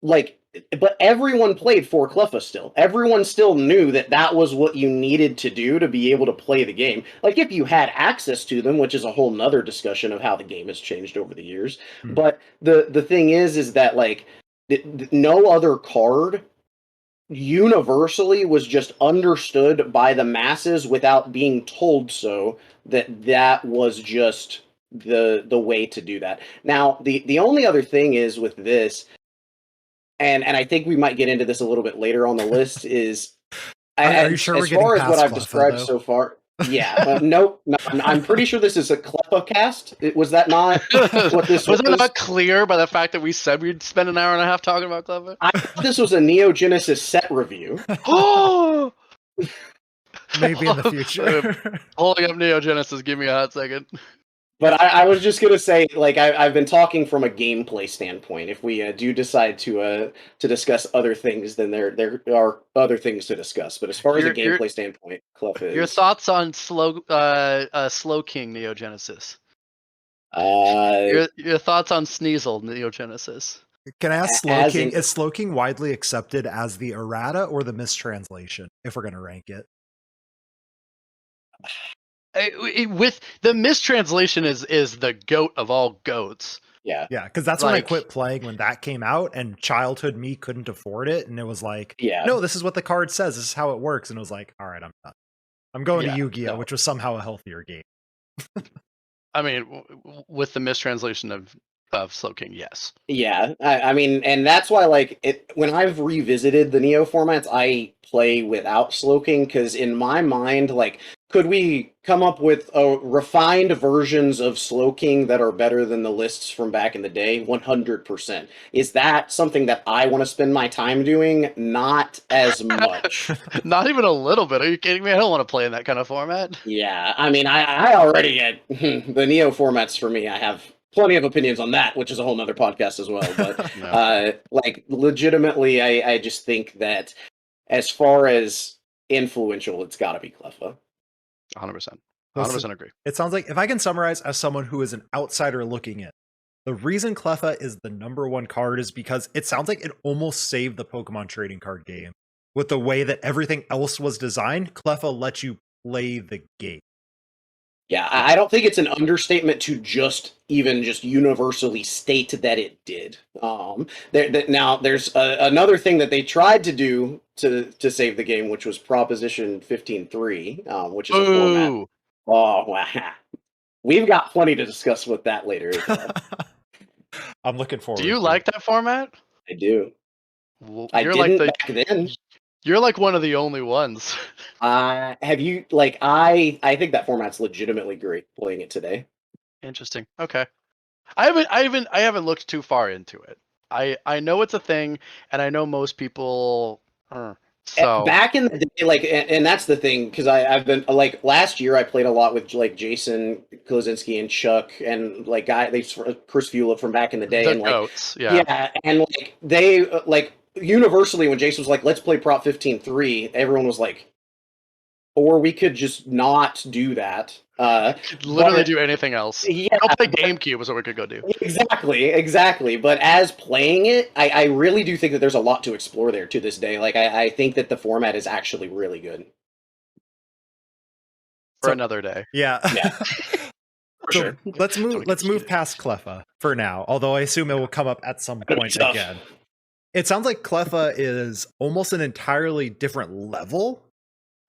like, but everyone played for Cleffa still. Everyone still knew that that was what you needed to do to be able to play the game. Like, if you had access to them, which is a whole nother discussion of how the game has changed over the years. But the thing is that, like, no other card universally was just understood by the masses without being told so, that was just the way to do that. Now, the only other thing is with this, and I think we might get into this a little bit later on the list, is Are you sure as we're getting far as what past I've Cleffa, described though? so far. Yeah, no, I'm pretty sure this is a Cleffa cast. Was that not what this was? Was it not clear by the fact that we said we'd spend an hour and a half talking about Clever? I thought this was a Neo Genesis set review. Oh, Maybe in the future. holding up Neo Genesis. Give me a hot second. But I was just gonna say, like, I've been talking from a gameplay standpoint. If we do decide to discuss other things, then there are other things to discuss. But as far as a gameplay standpoint, Clef is. Your thoughts on Slow King Neo Genesis? Your thoughts on Sneasel Neo Genesis? Can I ask Slow King, is Slow King widely accepted as the errata or the mistranslation, if we're going to rank it? With the mistranslation is the goat of all goats. Yeah, because that's when I quit playing when that came out, and childhood me couldn't afford it, and it was like, no, this is what the card says, this is how it works, and it was like, all right, I'm done. I'm going to Yu-Gi-Oh, which was somehow a healthier game. I mean, with the mistranslation of Slow King, yes. Yeah, I mean, and that's why, like, when I've revisited the Neo formats, I play without Slow King, because in my mind, like, could we come up with refined versions of Slow King that are better than the lists from back in the day? 100%. Is that something that I want to spend my time doing? Not as much. Not even a little bit. Are you kidding me? I don't want to play in that kind of format. Yeah, I mean, I already get the Neo formats for me. I have plenty of opinions on that, which is a whole nother podcast as well. But like, legitimately, I just think that as far as influential, it's got to be Cleffa. 100%. 100% agree. It sounds like, if I can summarize as someone who is an outsider looking in, the reason Cleffa is the #1 card is because it sounds like it almost saved the Pokemon trading card game. With the way that everything else was designed, Cleffa lets you play the game. Yeah, I don't think it's an understatement to just universally state that it did. Now, there's another thing that they tried to do to save the game, which was Proposition 15.3, which is a format. Oh, wow. We've got plenty to discuss with that later. I'm looking forward. Do you like that format? I do. Well, I didn't back then. You're like one of the only ones. Have you, like, I think that format's legitimately great playing it today. Interesting. Okay. I haven't looked too far into it. I know it's a thing, and I know most people so back in the day, like, and that's the thing, because I've been, like, last year I played a lot with, like, Jason Klozinski and Chuck and, like, Chris Fula from back in the day, the and like goats, yeah, and like they like universally, when Jason was like, let's play Prop 15.3, everyone was like, or we could just not do that. Literally do anything else. Yeah, I'll play GameCube is what we could go do. Exactly. But as playing it, I really do think that there's a lot to explore there to this day. Like, I think that the format is actually really good. For another day. Yeah. For sure. Let's move past Cleffa for now, although I assume it will come up at some point again. It sounds like Cleffa is almost an entirely different level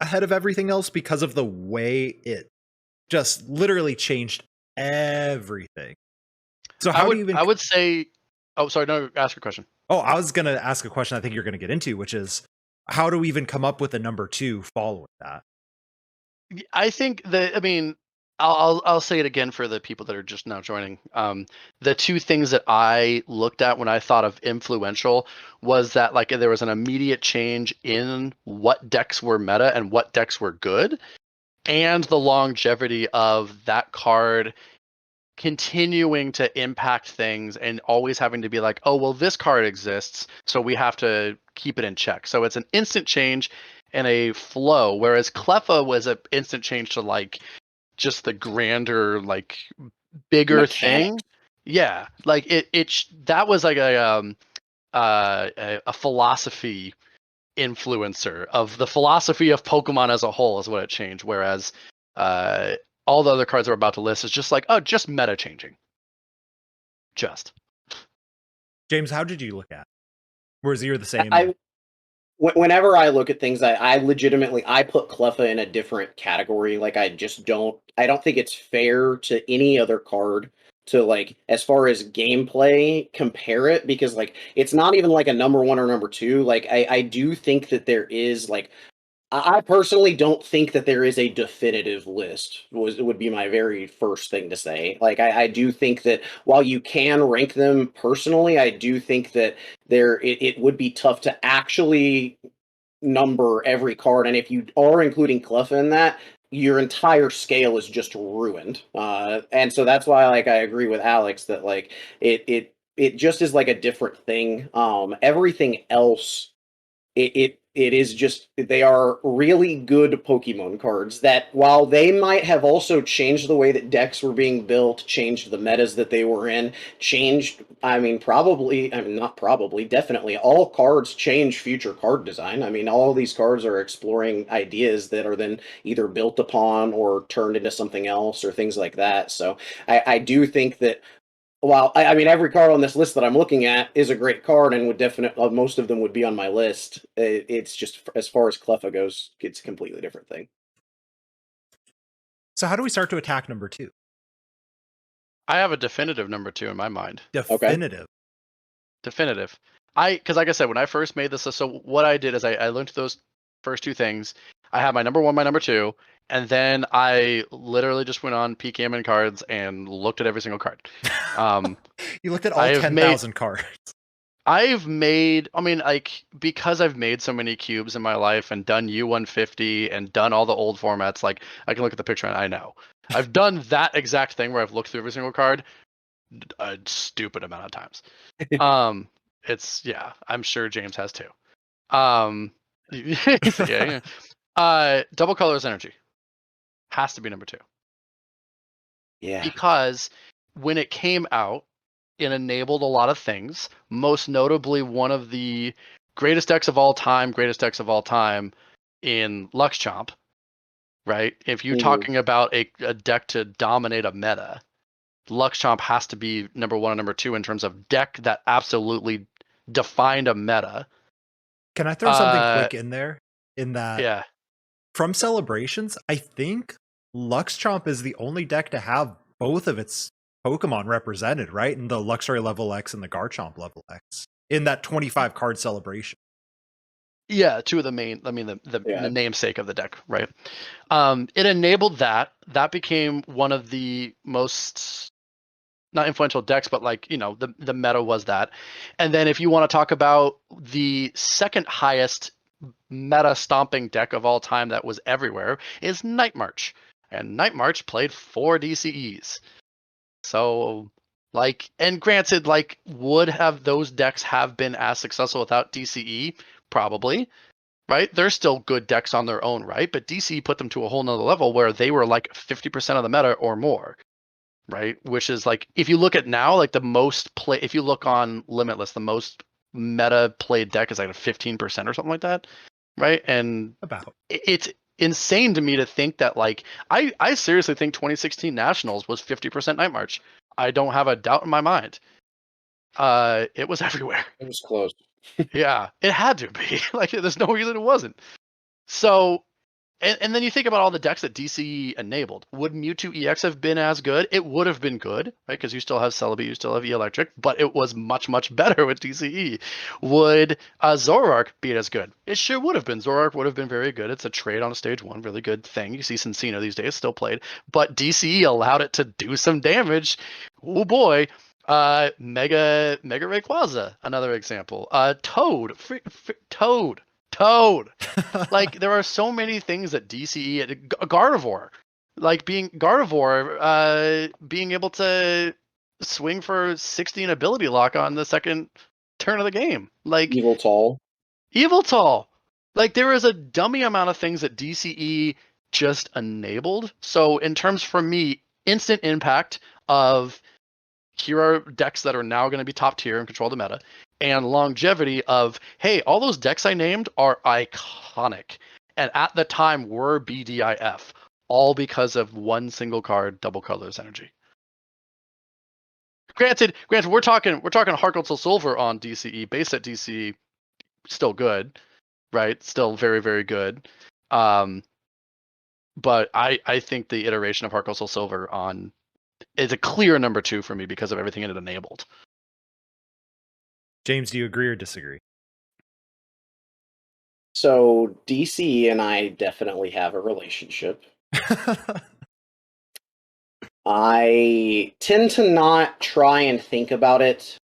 ahead of everything else because of the way it just literally changed everything. So how do you even... I would say... Oh, sorry, no, ask your question. Oh, I was going to ask a question I think you're going to get into, which is, how do we even come up with a #2 following that? I think that, I mean, I'll say it again for the people that are just now joining. The two things that I looked at when I thought of influential was that like there was an immediate change in what decks were meta and what decks were good, and the longevity of that card continuing to impact things and always having to be like, oh well, this card exists, so we have to keep it in check. So it's an instant change and a flow, whereas Cleffa was an instant change to like just the grander, like bigger Mechanic. thing. Yeah, like that was like a philosophy influencer of the philosophy of Pokemon as a whole is what it changed. Whereas all the other cards we're about to list is just like, oh, just meta changing. Just. James, how did you look at it? Whereas you're the same. Whenever I look at things, I legitimately I put Cleffa in a different category. Like I don't think it's fair to any other card to like as far as gameplay compare it, because like it's not even like a number one or number two. Like I do think that there is like I personally don't think that there is a definitive list. Would be my very first thing to say. Like I do think that while you can rank them personally, I do think that it would be tough to actually number every card. And if you are including Cleffa in that, your entire scale is just ruined. And so that's why like I agree with Alex that like it just is like a different thing. Everything else it is just they are really good Pokemon cards that while they might have also changed the way that decks were being built, changed the metas that they were in, changed not probably, definitely all cards change future card design. I mean, all of these cards are exploring ideas that are then either built upon or turned into something else or things like that. So I do think that well, I mean, every card on this list that I'm looking at is a great card, and would definitely most of them would be on my list. It's just as far as Cleffa goes, it's a completely different thing. So how do we start to attack number 2? I have a definitive number 2 in my mind. Definitive. Okay. Definitive. Because like I said, when I first made this, so what I did is I looked at those first two things. I had my number 1, my number 2, and then I literally just went on PKMN cards and looked at every single card. You looked at all 10,000 cards. I've made, I mean, like, because I've made so many cubes in my life and done U150 and done all the old formats, like, I can look at the picture and I know. I've done that exact thing where I've looked through every single card a stupid amount of times. Yeah, I'm sure James has too. Yeah. Double Colors Energy has to be number 2. Yeah. Because when it came out, it enabled a lot of things, most notably one of the greatest decks of all time in Luxchamp, right? If you're talking about a deck to dominate a meta, Luxchamp has to be number 1 and number 2 in terms of deck that absolutely defined a meta. Can I throw something quick in there? In that, yeah, from Celebrations, I think Luxchamp is the only deck to have both of its Pokemon represented, right? In the Luxray level X and the Garchomp level X in that 25 card celebration. Yeah, 2 of the main, I mean, the namesake of the deck, right? It enabled that. That became one of the most, not influential decks, but like, you know, the meta was that. And then if you want to talk about the second highest meta stomping deck of all time that was everywhere is Night March. And Night March played 4 DCEs. So, like, and granted, like, would have those decks have been as successful without DCE? Probably, right? They're still good decks on their own, right? But DCE put them to a whole nother level where they were like 50% of the meta or more, right? Which is like, if you look at now, like the most play, if you look on Limitless, the most meta played deck is like a 15% or something like that, right? And it's insane to me to think that like I seriously think 2016 Nationals was 50% Night March. I don't have a doubt in my mind. It was everywhere. It was close. Yeah, it had to be. Like, there's no reason it wasn't. So, and then you think about all the decks that DCE enabled. Would Mewtwo EX have been as good? It would have been good, right? Because you still have Celebi, you still have E-Electric, but it was much, much better with DCE. Would Zoroark be as good? It sure would have been. Zoroark would have been very good. It's a trade on a stage 1, really good thing. You see Cincino these days, still played. But DCE allowed it to do some damage. Oh boy. Mega Rayquaza, another example. Toad. Toad. Like, there are so many things that DCE, Gardevoir, like being able to swing for 60 and ability lock on the second turn of the game. Like Eviltal. Like, there is a dummy amount of things that DCE just enabled. So in terms, for me, instant impact of here are decks that are now going to be top tier and control the meta, and longevity of, hey, all those decks I named are iconic, and at the time were BDIF, all because of one single card, Double Colorless Energy. Granted, we're talking Heart Gold Soul Silver on DCE, base set DCE, still good, right? Still very, very good. But I think the iteration of Heart Gold Soul Silver on is a clear number 2 for me because of everything it enabled. James, do you agree or disagree? So DC and I definitely have a relationship. I tend to not try and think about it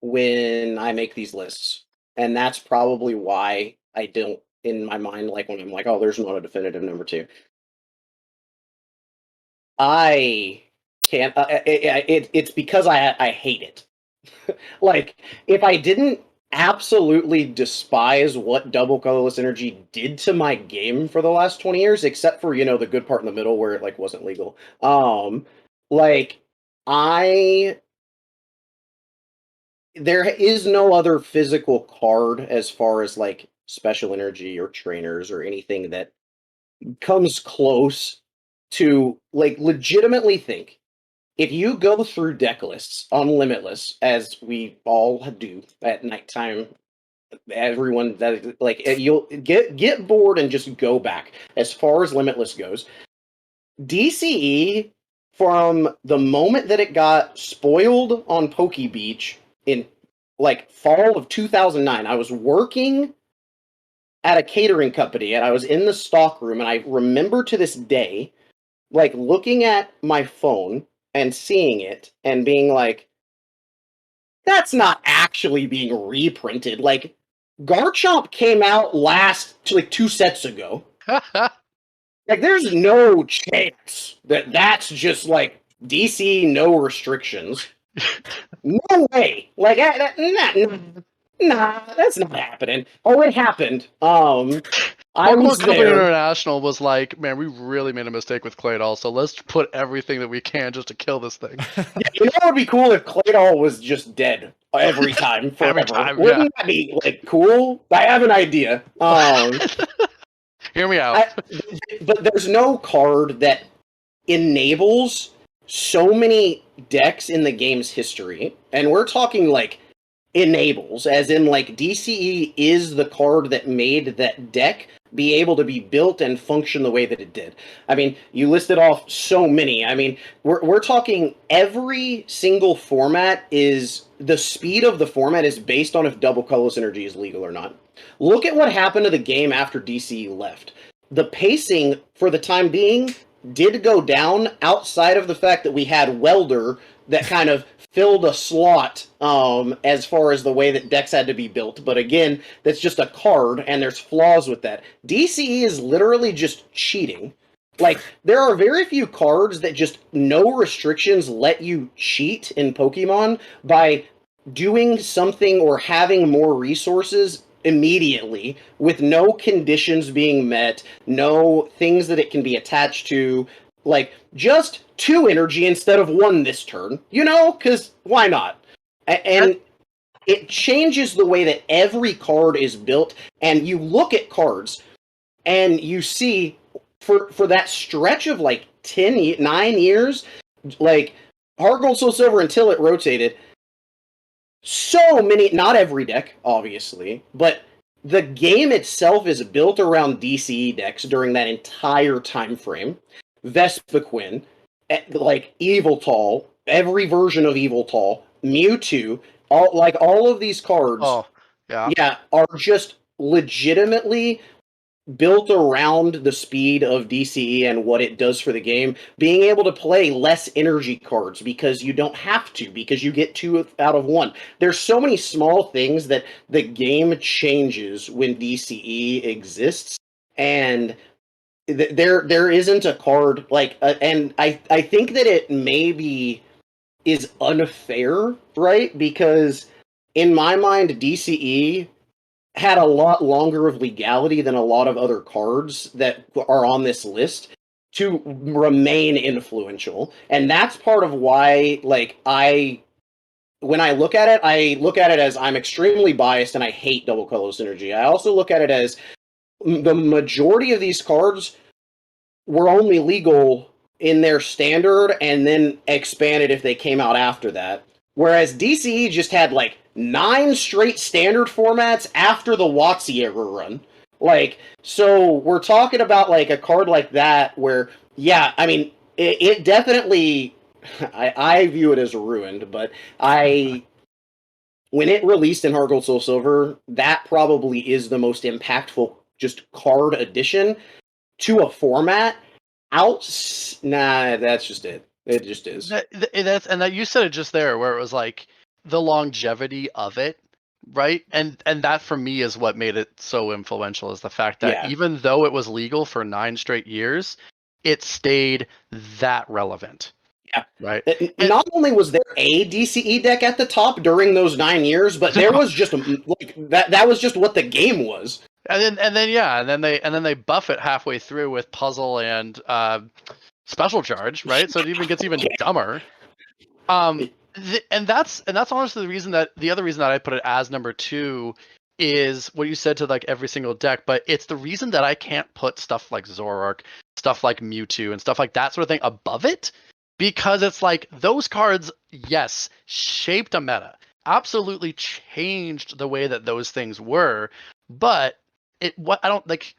when I make these lists. And that's probably why I don't, in my mind, like when I'm like, oh, there's not a definitive number 2. I can't, it's because I hate it. Like, if I didn't absolutely despise what Double Colorless Energy did to my game for the last 20 years, except for, the good part in the middle where it, like, wasn't legal. There is no other physical card as far as, like, special energy or trainers or anything that comes close to, like, legitimately think, if you go through deck lists on Limitless, as we all do at nighttime, everyone that, like, you'll get bored and just go back. As far as Limitless goes, DCE, from the moment that it got spoiled on Poke Beach in, like, fall of 2009, I was working at a catering company and I was in the stock room, and I remember to this day, like, looking at my phone and seeing it and being like, that's not actually being reprinted. Like, Garchomp came out like 2 sets ago. Like, there's no chance that that's just, like, DC, no restrictions. No way. Like, nah, that's not happening. Oh, it happened. I was Pokemon Company there. International was like, man, we really made a mistake with Claydol, so let's put everything that we can just to kill this thing. Yeah, you know what would be cool if Claydol was just dead every time, forever. Every time, Wouldn't that be, like, cool? I have an idea. Hear me out. But there's no card that enables so many decks in the game's history, and we're talking, like, enables, as in, like, DCE is the card that made that deck be able to be built and function the way that it did. I mean, you listed off so many. I mean, we're talking every single format is, the speed of the format is based on if Double Colorless Energy is legal or not. Look at what happened to the game after DCE left. The pacing, for the time being, did go down, outside of the fact that we had Welder that kind of filled a slot as far as the way that decks had to be built. But again, that's just a card, and there's flaws with that. DCE is literally just cheating. Like, there are very few cards that just, no restrictions, let you cheat in Pokemon by doing something or having more resources immediately with no conditions being met, no things that it can be attached to, like, just 2 energy instead of 1 this turn, because why not? And it changes the way that every card is built, and you look at cards and you see, for that stretch of, like, 9 years, like, Heart Gold Soul Silver, until it rotated, so many, not every deck, obviously, but the game itself is built around DCE decks during that entire time frame. Vespiquen, like Eviltal, every version of Eviltal, Mewtwo, all of these cards, Oh, yeah. yeah, are just legitimately built around the speed of DCE and what it does for the game, being able to play less energy cards because you don't have to, because you get 2 out of 1. There's so many small things that the game changes when DCE exists, and there isn't a card like, and I think that it maybe is unfair, right? Because in my mind, DCE had a lot longer of legality than a lot of other cards that are on this list to remain influential. And that's part of why, like, when I look at it as I'm extremely biased and I hate double color synergy. I also look at it as the majority of these cards were only legal in their standard and then expanded if they came out after that. Whereas DCE just had like 9 straight standard formats after the WotC era run. Like, so we're talking about like a card like that where, yeah, I mean, it definitely, I view it as ruined, but when it released in Heart Gold Soul Silver, that probably is the most impactful just card addition to a format. Nah, that's just it. It just is. That you said it just there, where it was like the longevity of it, right? And that for me is what made it so influential, is the fact that even though it was legal for 9 straight years, it stayed that relevant. Yeah. Right. Not only was there a DCE deck at the top during those 9 years, but there was just like that was just what the game was. And then they buff it halfway through with puzzle and special charge, right? So it even gets even dumber. And that's honestly the other reason that I put it as number 2 is what you said to like every single deck, but it's the reason that I can't put stuff like Zoroark, stuff like Mewtwo, and stuff like that sort of thing above it, because it's like those cards, yes, shaped a meta, absolutely changed the way that those things were, but I don't like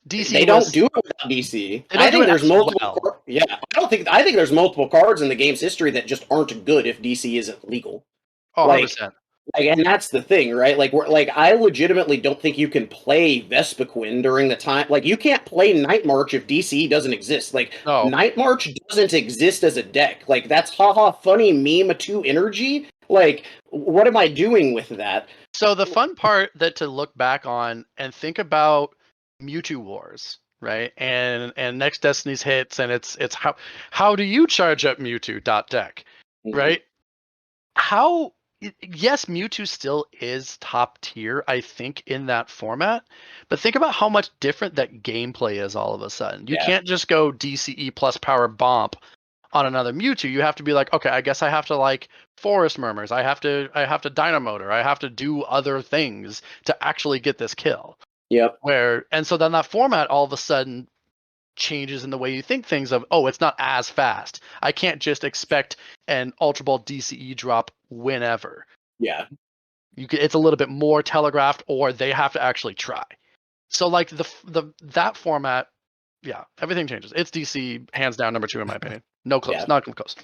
DC. They don't do it without DC. I think there's multiple. Yeah, I think there's multiple cards in the game's history that just aren't good if DC isn't legal. Oh, 100%. And that's the thing, right? I legitimately don't think you can play Vespiquen during the time. Like, you can't play Night March if DCE doesn't exist. Like, Night March doesn't exist as a deck. Like, that's funny meme 2 energy. Like, what am I doing with that? So the fun part to look back on and think about Mewtwo Wars, right? And next Destiny's hits, and it's how do you charge up Mewtwo deck, right? Yes, Mewtwo still is top tier, I think, in that format, but think about how much different that gameplay is all of a sudden. You can't just go DCE plus power bomb on another Mewtwo. You have to be like, okay, I guess I have to like Forest Murmurs. I have to Dynamotor. I have to do other things to actually get this kill. Yep. And so then that format all of a sudden changes in the way you think things of, it's not as fast. I can't just expect an Ultra Ball DCE drop whenever. Yeah. It's a little bit more telegraphed, or they have to actually try. So like that format, yeah, everything changes. It's DC hands down number 2 in my opinion. No close, not even close.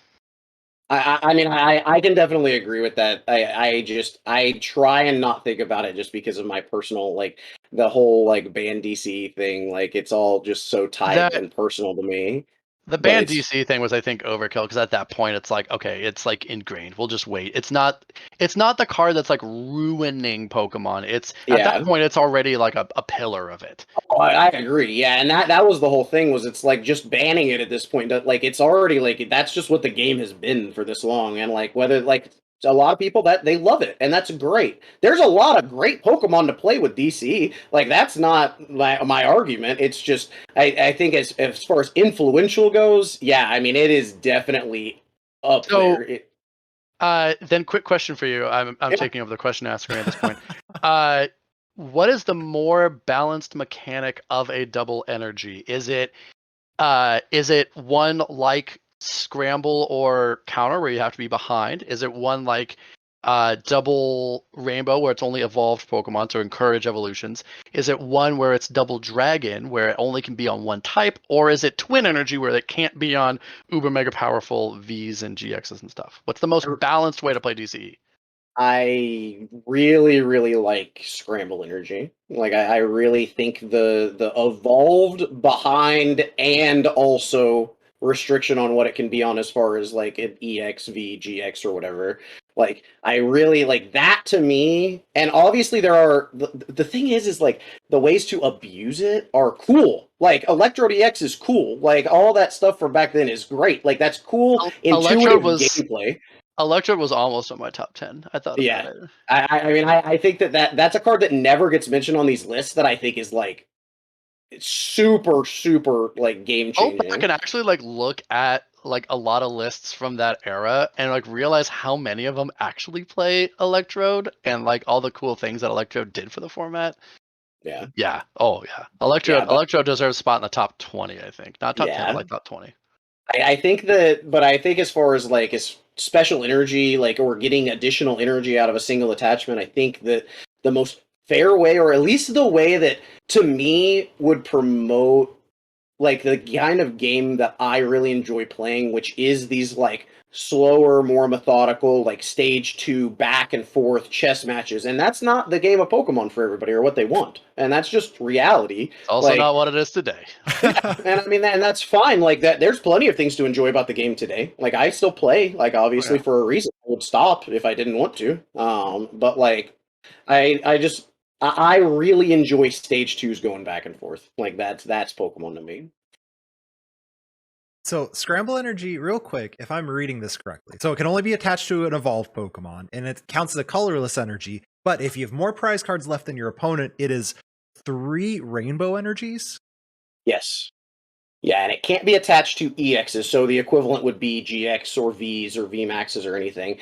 I mean, I can definitely agree with that. I try and not think about it just because of my personal, like, the whole like ban DC thing. Like, it's all just so tight and personal to me. The ban DC thing was, I think, overkill, because at that point it's like, okay, it's like ingrained. We'll just wait. It's not the card that's like ruining Pokemon. At that point it's already like a pillar of it. Oh, I agree. Yeah, and that was the whole thing, was it's like just banning it at this point. Like, it's already like, that's just what the game has been for this long, and like whether like a lot of people that they love it, and that's great. There's a lot of great Pokemon to play with DC. Like, that's not my argument. It's just I think as far as influential goes, yeah, I mean, it is definitely up there. Then quick question for you. I'm taking over the question asking at this point. What is the more balanced mechanic of a double energy? Is it one like Scramble or Counter, where you have to be behind? Is it one like double rainbow where it's only evolved Pokemon to encourage evolutions? Is it one where it's double dragon where it only can be on one type? Or is it twin energy where it can't be on uber mega powerful Vs and GXs and stuff? What's the most balanced way to play DCE? I really, really like Scramble Energy. Like I really think the evolved behind and also restriction on what it can be on as far as like an EXV, GX or whatever. Like I really like that to me. And obviously there are the thing is like the ways to abuse it are cool. Like Electrode EX is cool. Like all that stuff from back then is great. Like that's cool intuitive gameplay. Electrode was almost on my top 10. I thought about it. I mean, I think that's a card that never gets mentioned on these lists that I think is like super, super like game changing. I can actually like look at like a lot of lists from that era and like realize how many of them actually play Electrode and like all the cool things that Electrode did for the format. Yeah. Yeah. Oh yeah. Electrode deserves a spot in the top 20, I think. Not top 10, but like top 20. I think that, but I think as far as like as special energy, like or getting additional energy out of a single attachment, I think that the most fair way, or at least the way that to me would promote like the kind of game that I really enjoy playing, which is these like slower, more methodical, like stage 2 back and forth chess matches. And that's not the game of Pokemon for everybody or what they want. And that's just reality. It's also like, not what it is today. And I mean, and that's fine. Like that, there's plenty of things to enjoy about the game today. Like I still play, like obviously for a reason. I would stop if I didn't want to. But like, I really enjoy stage 2s going back and forth. Like that's Pokemon to me. So Scramble Energy, real quick, if I'm reading this correctly. So it can only be attached to an evolved Pokemon, and it counts as a colorless energy. But if you have more prize cards left than your opponent, it is 3 rainbow energies? Yes. Yeah, and it can't be attached to EXs, so the equivalent would be GX or Vs or VMAXs or anything.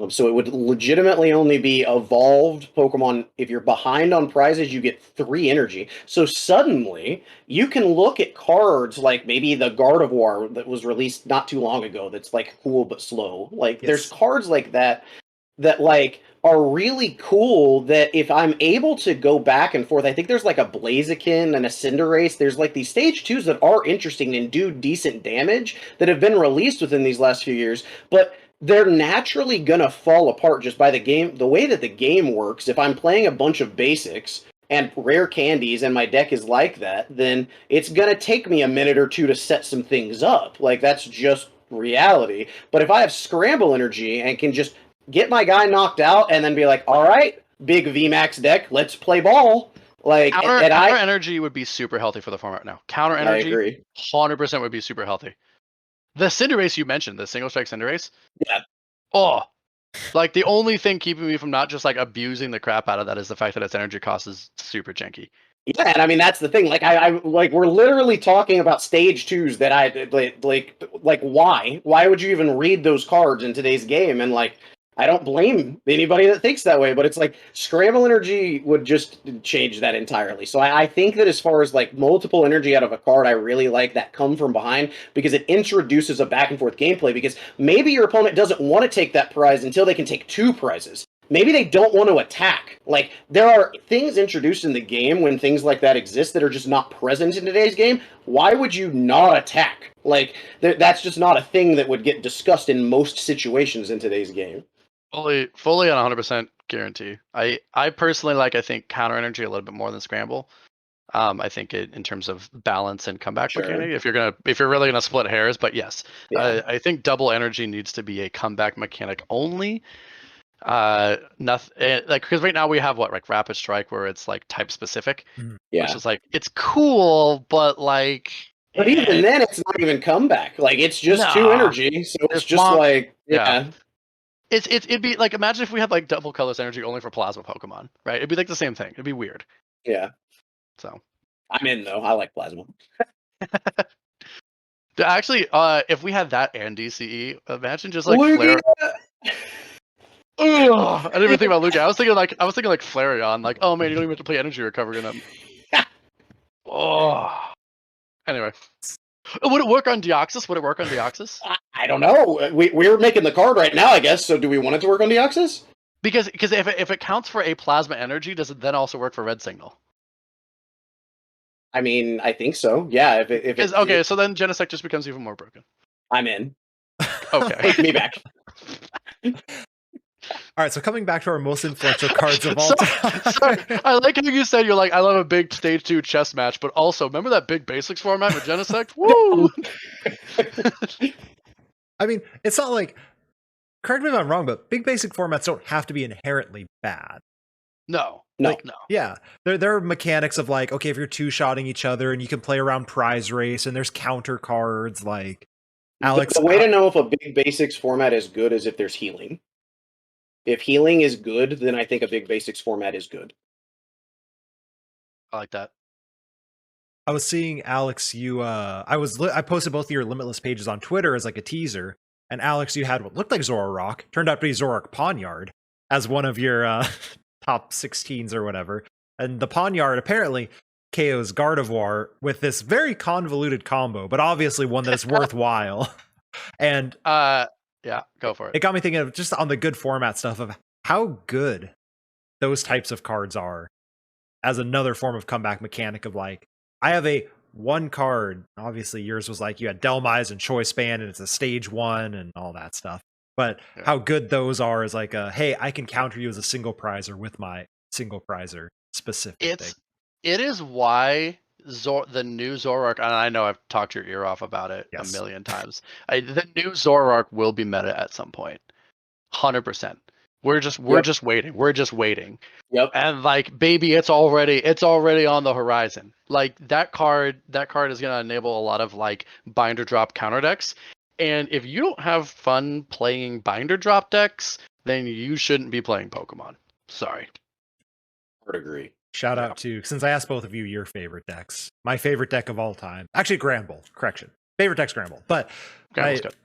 So it would legitimately only be evolved Pokemon. If you're behind on prizes, you get 3 energy. So suddenly, you can look at cards like maybe the Gardevoir that was released not too long ago that's like cool but slow. Like there's cards like that like are really cool that if I'm able to go back and forth, I think there's like a Blaziken and a Cinderace. There's like these stage 2s that are interesting and do decent damage that have been released within these last few years, but they're naturally gonna fall apart just by the way that the game works. If I'm playing a bunch of basics and rare candies and my deck is like that, then it's gonna take me a minute or two to set some things up. Like that's just reality. But if I have Scramble Energy and can just get my guy knocked out and then be like, all right, big VMAX deck, let's play ball. Like counter energy would be super healthy for the format now. Counter energy, I agree. 100% would be super healthy. The Cinderace you mentioned, the single strike Cinderace. Yeah. Oh, like the only thing keeping me from not just like abusing the crap out of that is the fact that its energy cost is super janky. Yeah, and I mean that's the thing. Like I like we're literally talking about stage 2s that I like why? Why would you even read those cards in today's game? And like I don't blame anybody that thinks that way, but it's like Scramble Energy would just change that entirely. So I think that as far as like multiple energy out of a card, I really like that come from behind because it introduces a back and forth gameplay because maybe your opponent doesn't want to take that prize until they can take 2 prizes. Maybe they don't want to attack. Like, there are things introduced in the game when things like that exist that are just not present in today's game. Why would you not attack? Like, that's just not a thing that would get discussed in most situations in today's game. Fully on 100% guarantee. I personally I think counter energy a little bit more than Scramble. I think in terms of balance and comeback mechanic, if you're really gonna split hairs, but yes, I think double energy needs to be a comeback mechanic only. Nothing like because right now we have like Rapid Strike where it's like type specific, which is like it's cool, but like. But even then, it's not even comeback. Like it's just 2 energy, so it's just like yeah. It'd be like imagine if we had like double colors energy only for plasma Pokemon, right? It'd be like the same thing. It'd be weird. Yeah. So I'm in though. I like plasma. Actually, if we had that and DCE, imagine just like Flare. I didn't even think about Lugia. I was thinking like Flareon. Like, oh man, you don't even have to play energy recovery in them. Anyway. Would it work on Deoxys? I don't know. We're making the card right now, I guess. So do we want it to work on Deoxys? Because if it counts for a plasma energy, does it then also work for red signal? I mean, I think so. Yeah. If it Okay, so then Genesect just becomes even more broken. I'm in. Okay. Take me back. All right, so coming back to our most influential cards of all time. Sorry, I like how you said you're like, I love a big stage 2 chess match, but also remember that big basics format with Genesect? Woo! I mean, it's not like, correct me if I'm wrong, but big basic formats don't have to be inherently bad. No. No. Yeah, there are mechanics of like, okay, if you're two-shotting each other and you can play around prize race and there's counter cards like Alex. The way to know if a big basics format is good is if there's healing. If healing is good, then I think a big basics format is good. I like that. I was seeing Alex, I posted both of your Limitless pages on Twitter as like a teaser, and Alex, you had what looked like Zoroark, turned out to be Zoroark Pawniard as one of your top 16s or whatever. And the Pawniard apparently KO's Gardevoir with this very convoluted combo, but obviously one that's worthwhile. And yeah, go for it. It got me thinking of just on the good format stuff of how good those types of cards are as another form of comeback mechanic of like, I have a one card. Obviously, yours was like you had Delmise and Choice Band, and it's a stage 1 and all that stuff. But how good those are is like, hey, I can counter you as a single prizer with my single prizer specific thing. It is why the new Zoroark, and I know I've talked your ear off about it a million times. The new Zoroark will be meta at some point, 100%. We're just waiting. We're just waiting. Yep. And like, baby, it's already on the horizon. Like that card is gonna enable a lot of like binder drop counter decks. And if you don't have fun playing binder drop decks, then you shouldn't be playing Pokemon. Sorry. I would agree. Shout out to, since I asked both of you your favorite decks, my favorite deck of all time, actually Gramble, correction. Favorite deck Scramble, but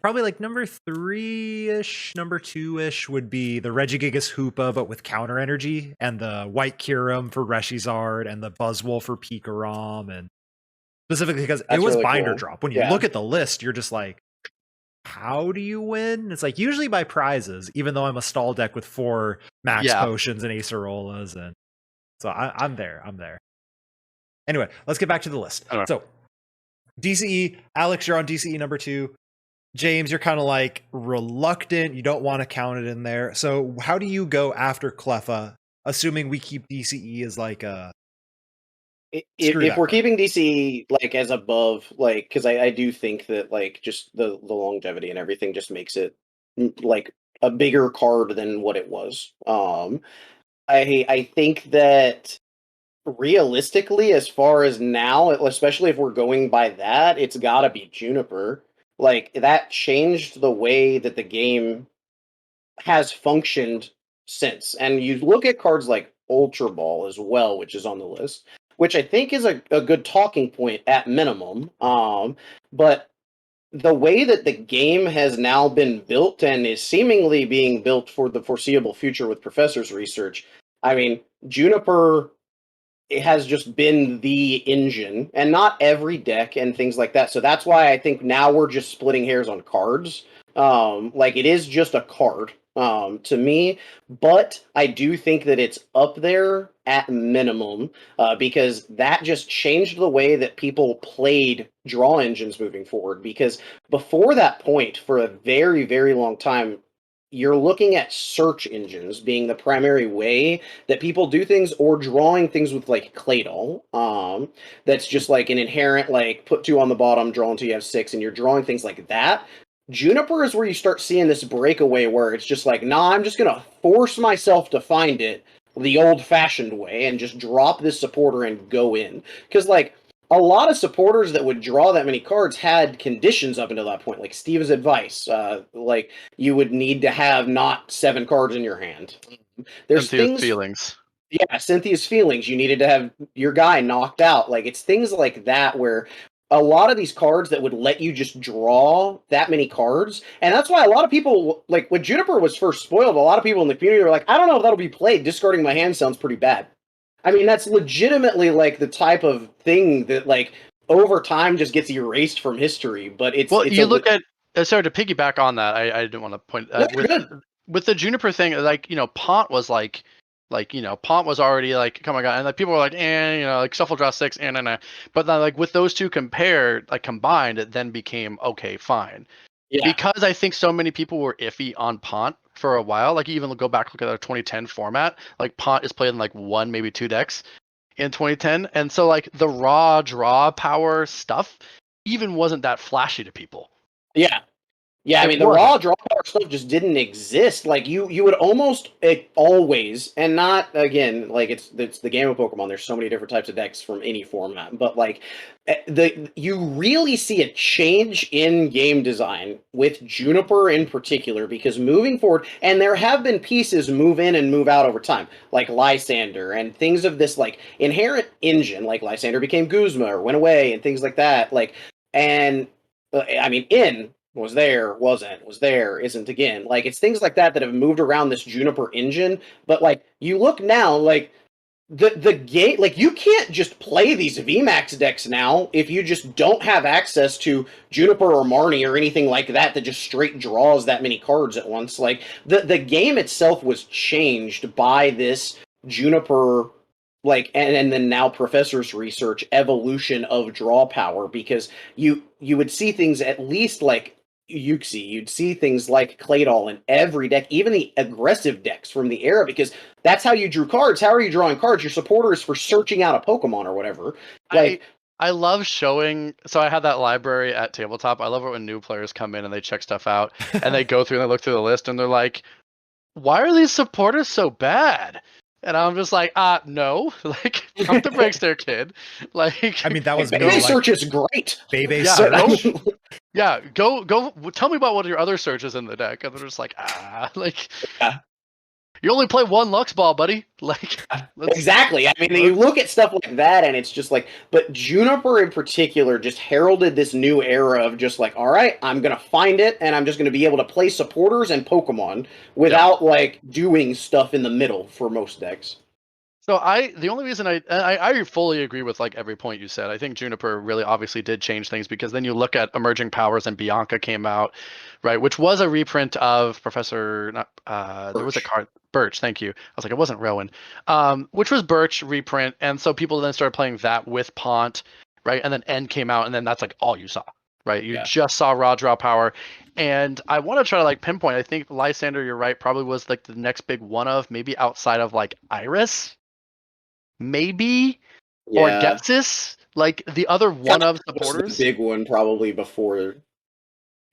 probably like number 3-ish, number 2-ish would be the Regigigas Hoopa, but with counter energy, and the White Kyurem for Reshizard, and the Buzzwole for Pikarom, and specifically because it was really binder drop. When you look at the list, you're just like, how do you win? It's like usually by prizes, even though I'm a stall deck with 4 max potions and Acerolas, and so I'm there. Anyway, let's get back to the list. So DCE, Alex, you're on DCE number 2. James, you're kind of like reluctant. You don't want to count it in there. So how do you go after Cleffa, assuming we keep DCE as like a... If we're keeping DCE like as above, like, because I do think that like just the longevity and everything just makes it like a bigger card than what it was. I think that realistically, as far as now, especially if we're going by that, it's got to be Juniper. Like, that changed the way that the game has functioned since. And you look at cards like Ultra Ball as well, which is on the list, which I think is a good talking point at minimum. But the way that the game has now been built and is seemingly being built for the foreseeable future with Professor's research, I mean, Juniper, it has just been the engine, and not every deck and things like that. So that's why I think now we're just splitting hairs on cards. Like, it is just a card to me, but I do think that it's up there at minimum because that just changed the way that people played draw engines moving forward. Because before that point, for a very, very long time, you're looking at search engines being the primary way that people do things, or drawing things with like Claydol. That's just like an inherent, like, put 2 on the bottom, draw until you have 6, and you're drawing things like that. Juniper is where you start seeing this breakaway where it's just like, nah, I'm just going to force myself to find it the old-fashioned way and just drop this supporter and go in. Because, like, a lot of supporters that would draw that many cards had conditions up until that point, like Steve's advice. Like, you would need to have not 7 cards in your hand. There's Cynthia's feelings. Yeah, Cynthia's feelings. You needed to have your guy knocked out. Like, it's things like that where a lot of these cards that would let you just draw that many cards. And that's why a lot of people, like, when Juniper was first spoiled, a lot of people in the community were like, I don't know if that'll be played. Discarding my hand sounds pretty bad. I mean, that's legitimately, like, the type of thing that, like, over time just gets erased from history. But it's... Well, you look at... sorry, to piggyback on that, I didn't want to point... with the Juniper thing, like, Pont was Pont was already like, oh my god, and like people were like, like shuffle draw 6, and but then like with those two combined, it then became okay, fine. Yeah. Because I think so many people were iffy on Pont for a while. Like, you even go back, look at our 2010 format. Like, Pont is played in like 1, maybe 2 decks in 2010, and so like the raw draw power stuff even wasn't that flashy to people. Yeah. Yeah, I mean, the raw draw power stuff just didn't exist. Like, you would almost always, and not, again, like, it's the game of Pokemon. There's so many different types of decks from any format. But, like, you really see a change in game design with Juniper in particular, because moving forward, and there have been pieces move in and move out over time, like Lysander, and things of this, like, inherent engine, like Lysander became Guzma or went away, and things like that. Like, and, I mean, was there, wasn't, was there, isn't again. Like, it's things like that have moved around this Juniper engine. But, like, you look now, like, the game, like, you can't just play these VMAX decks now if you just don't have access to Juniper or Marnie or anything like that just straight draws that many cards at once. Like, the game itself was changed by this Juniper, like, and then now Professor's research evolution of draw power, because you would see things at least like Yuxi, you'd see things like Claydol in every deck, even the aggressive decks from the era, because that's how you drew cards. How are you drawing cards? Your supporters for searching out a Pokemon or whatever. Like, I love showing. So I had that library at Tabletop. I love it when new players come in and they check stuff out and they go through and they look through the list and they're like, "Why are these supporters so bad?" And I'm just like, no, like, pump the brakes there, kid. Like, I mean, that was Bebe search is great. Bebe search. Go. Tell me about what your other searches in the deck. And they're just like, like, you only play 1 Lux Ball, buddy. Like, exactly. I mean, you look at stuff like that, and it's just like, but Juniper in particular just heralded this new era of just like, all right, I'm gonna find it, and I'm just gonna be able to play supporters and Pokemon without like doing stuff in the middle for most decks. So the only reason I fully agree with like every point you said. I think Juniper really obviously did change things, because then you look at Emerging Powers and Bianca came out, right, which was a reprint of Professor there was a card Birch, thank you. I was like, it wasn't Rowan. Which was Birch reprint, and so people then started playing that with Pont, right? And then N came out, and then that's like all you saw, right? You just saw raw draw power. And I want to try to like pinpoint, I think Lysander, you're right, probably was like the next big one of, maybe outside of like Iris. Maybe, or Gexis, like the other one of supporters. The big one probably before.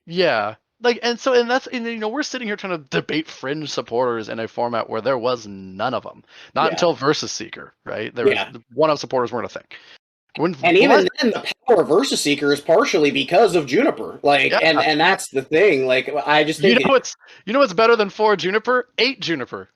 Yeah, like, and that's, and we're sitting here trying to debate fringe supporters in a format where there was none of them, not until Versus Seeker, right? There was one of supporters weren't a thing. Even then, the power of Versus Seeker is partially because of Juniper. Like, and that's the thing. Like, I just think what's better than 4 Juniper? 8 Juniper.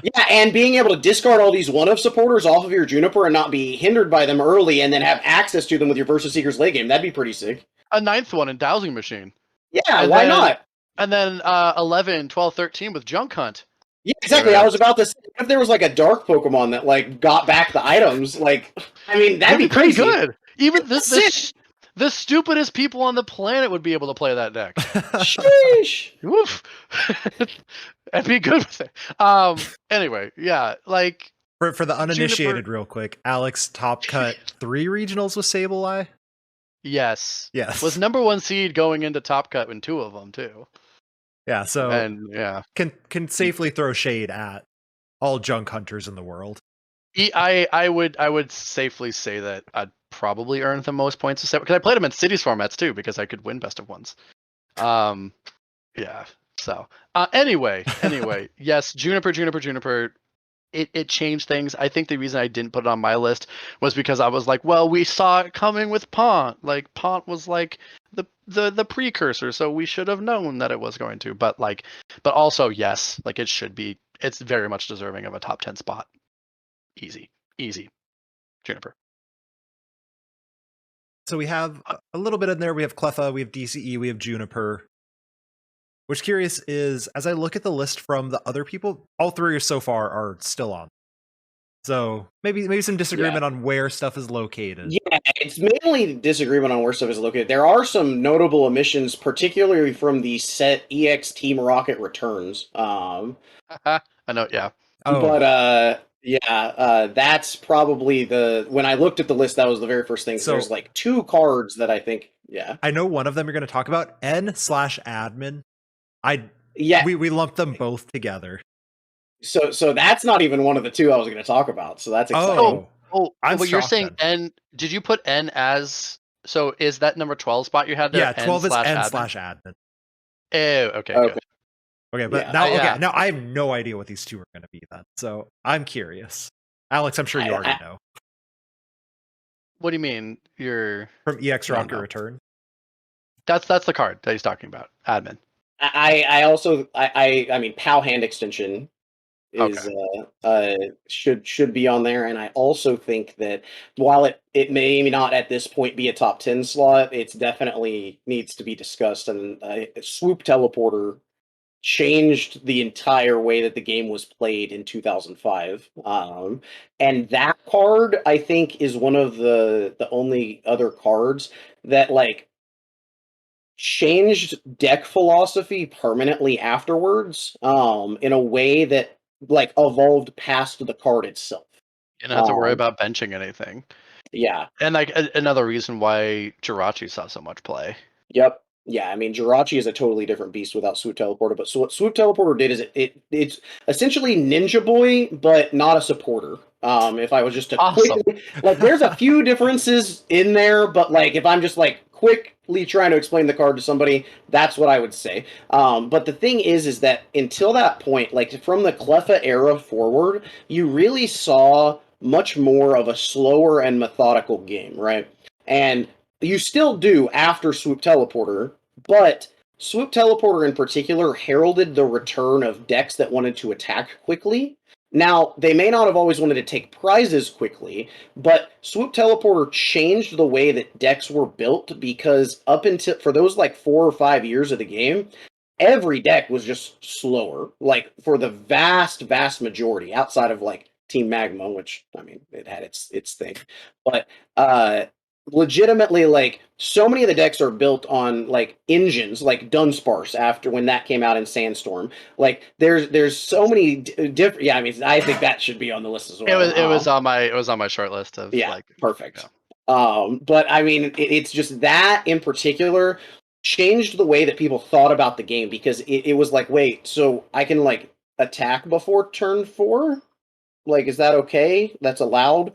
Yeah, and being able to discard all these one-of supporters off of your Juniper and not be hindered by them early, and then have access to them with your Versus Seeker's late game, that'd be pretty sick. A 9th one in Dowsing Machine. Yeah, why not? And then 11, 12, 13 with Junk Hunt. Yeah, exactly. I was about to say, if there was like a dark Pokemon that like got back the items, like, I mean, that'd be pretty crazy. Good. Even the stupidest people on the planet would be able to play that deck. Sheesh. Woof. I'd be good with it. Anyway, yeah, like for the uninitiated, real quick, Alex top cut 3 regionals with Sableye. Yes. Yes. Was number 1 seed going into top cut in 2 of them too. Yeah. So can safely throw shade at all junk hunters in the world. I would safely say that I'd probably earn the most points of set, because I played them in cities formats too, because I could win best of ones. Yeah. So anyway, yes, Juniper. It changed things. I think the reason I didn't put it on my list was because I was like, well, we saw it coming with Pont. Like, Pont was like the precursor, so we should have known that it was going to. But also, yes, like, it should be. It's very much deserving of a top 10 spot. Easy, Juniper. So we have a little bit in there. We have Cleffa, we have DCE, we have Juniper. What's curious is, as I look at the list from the other people, all 3 so far are still on. So maybe some disagreement on where stuff is located. Yeah, it's mainly disagreement on where stuff is located. There are some notable omissions, particularly from the set EX Team Rocket Returns. I know, yeah. Oh, But that's probably when I looked at the list, that was the very first thing. So- There's like 2 cards that I think, I know one of them you're going to talk about. N/admin. yeah. We lumped them both together. So that's not even one of the 2 I was going to talk about. So that's exciting. I'm but you're shocked saying then. N? Did you put N as? So is that number 12 spot you had there? Yeah, 12 is N/admin? N/admin. Oh, okay. Okay. Good. Okay, but Yeah. now I have no idea what these 2 are going to be then. So I'm curious. Alex, I'm sure you already know. What do you mean? You're From EX Rocket no. Return. That's the card that he's talking about. Admin. I also mean POW hand extension is should be on there, and I also think that while it may not at this point be a top 10 slot, it's definitely needs to be discussed. And Swoop Teleporter changed the entire way that the game was played in 2005, and that card I think is one of the only other cards that like changed deck philosophy permanently afterwards, in a way that like evolved past the card itself. You don't have to worry about benching anything. Yeah. And like another reason why Jirachi saw so much play. Yep. Yeah, I mean Jirachi is a totally different beast without Swoop Teleporter. But so what Swoop Teleporter did is it's essentially Ninja Boy, but not a supporter. If I was just to quickly, like, there's a few differences in there, but like if I'm just like quickly trying to explain the card to somebody, that's what I would say. But the thing is that until that point, like from the Cleffa era forward, you really saw much more of a slower and methodical game, right? And you still do after Swoop Teleporter, but Swoop Teleporter in particular heralded the return of decks that wanted to attack quickly. Now, they may not have always wanted to take prizes quickly, but Swoop Teleporter changed the way that decks were built, because up until for those like 4 or 5 years of the game, every deck was just slower, like for the vast majority, outside of like Team Magma, which I mean it had its thing. But legitimately, like, so many of the decks are built on like engines like Dunsparce after when that came out in Sandstorm. Like there's so many different. Yeah, I mean I think that should be on the list as well. It was on my short list of perfect. Yeah. But I mean it's just that in particular changed the way that people thought about the game, because it was like, wait, so I can like attack before turn 4? Like, is that okay? That's allowed?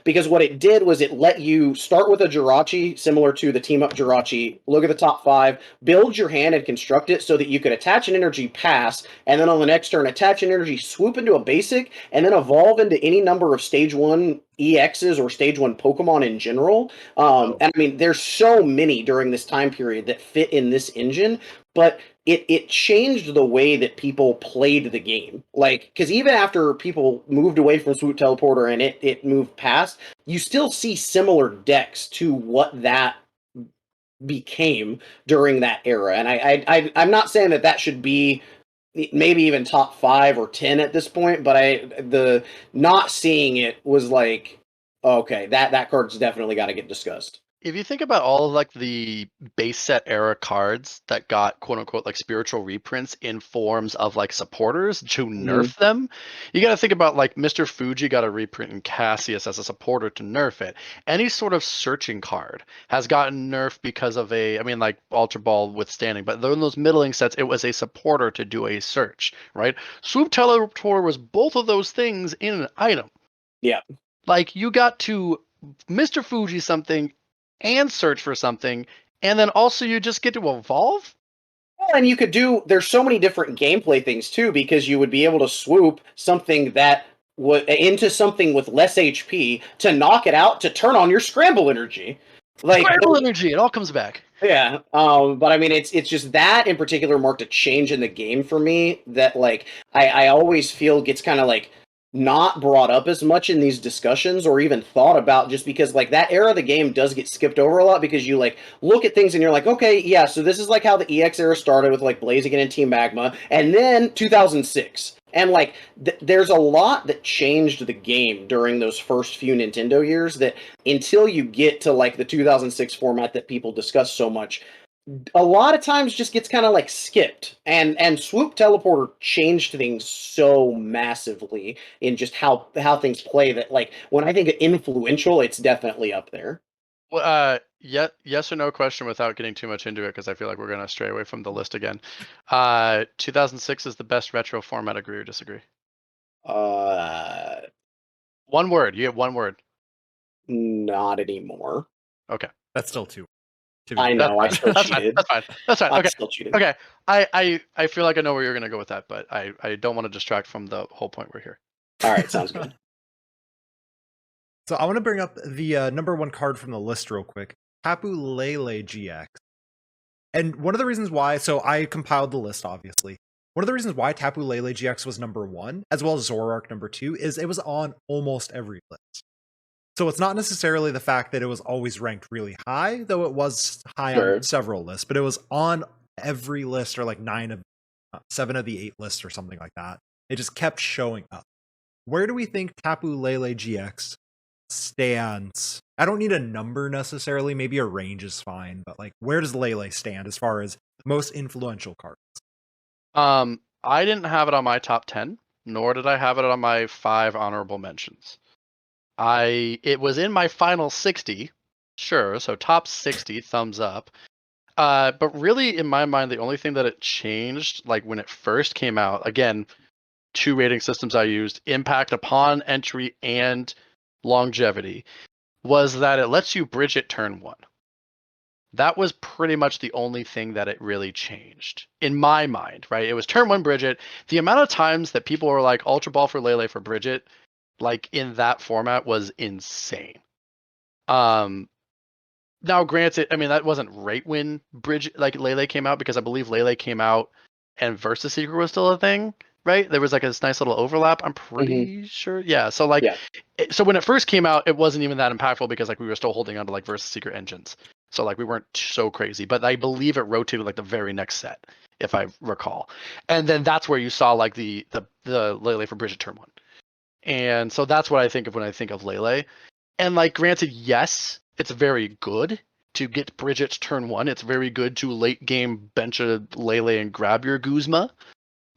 Because what it did was it let you start with a Jirachi, similar to the Team Up Jirachi, look at the top 5, build your hand and construct it so that you could attach an energy, pass, and then on the next turn, attach an energy, swoop into a basic, and then evolve into any number of Stage 1 EXs or Stage 1 Pokemon in general. And I mean, there's so many during this time period that fit in this engine, but it changed the way that people played the game. Like, because even after people moved away from Swoop Teleporter and it moved past, you still see similar decks to what that became during that era. And I'm not saying that should be maybe even top 5 or 10 at this point, but the not seeing it was like, okay, that card's definitely got to get discussed. If you think about all of like the base set era cards that got quote unquote like spiritual reprints in forms of like supporters to nerf them, you got to think about like Mr. Fuji got a reprint in Cassius as a supporter to nerf it. Any sort of searching card has gotten nerfed because of like Ultra Ball withstanding, but in those middling sets, it was a supporter to do a search, right? Swoop Teleporter was both of those things in an item. Yeah. Like you got to Mr. Fuji something and search for something, and then also you just get to evolve? Well, and you could there's so many different gameplay things too, because you would be able to swoop something that into something with less HP to knock it out to turn on your Scramble Energy. Like Scramble Energy, it all comes back. Yeah, but I mean, it's just that in particular marked a change in the game for me that like I always feel gets kind of like not brought up as much in these discussions or even thought about, just because like that era of the game does get skipped over a lot, because you like look at things and you're like, okay, yeah, so this is like how the EX era started with like Blaziken and Team Magma, and then 2006. And like there's a lot that changed the game during those first few Nintendo years that until you get to like the 2006 format that people discuss so much, a lot of times just gets kind of like skipped. And Swoop Teleporter changed things so massively in just how things play, that like when I think of influential, it's definitely up there. Well, yes or no question without getting too much into it, because I feel like we're gonna stray away from the list again. 2006 is the best retro format. Agree or disagree? Uh, One word. You have one word. Not anymore. Okay. That's still two. I know. I still That's cheated. fine. That's fine. I Okay. still cheated. Okay. I feel like I know where you're gonna go with that, but I don't want to distract from the whole point we're here. All right, sounds good. So I want to bring up the number one card from the list real quick, Tapu Lele Gx. And one of the reasons why, so I compiled the list, obviously. One of the reasons why Tapu Lele GX was number one, as well as Zoroark number two, is it was on almost every list. So it's not necessarily the fact that it was always ranked really high, though it was high on several lists, but it was on every list, or like 7 of the 8 lists or something like that. It just kept showing up. Where do we think Tapu Lele GX stands? I don't need a number necessarily, maybe a range is fine, but like where does Lele stand as far as most influential cards? I didn't have it on my top 10, nor did I have it on my 5 honorable mentions. It was in my final 60, sure, so top 60, thumbs up. But really, in my mind, the only thing that it changed, like when it first came out, again, 2 rating systems I used, impact upon entry and longevity, was that it lets you bridge it turn 1. That was pretty much the only thing that it really changed in my mind, right? It was turn 1 Bridget. The amount of times that people were like Ultra Ball for Lele for Bridget, like in that format, was insane. Now granted, I mean that wasn't right when Lele came out, because I believe Lele came out and Versus Seeker was still a thing, right? There was like this nice little overlap, I'm pretty sure. Yeah. So like so when it first came out, it wasn't even that impactful, because like we were still holding on to like Versus Seeker engines. So like we weren't so crazy, but I believe it rotated like the very next set, if I recall. And then that's where you saw like the Lele for Bridget turn 1. And so that's what I think of when I think of Lele. And like granted, yes, it's very good to get Bridget's turn 1. It's very good to late game bench a Lele and grab your Guzma.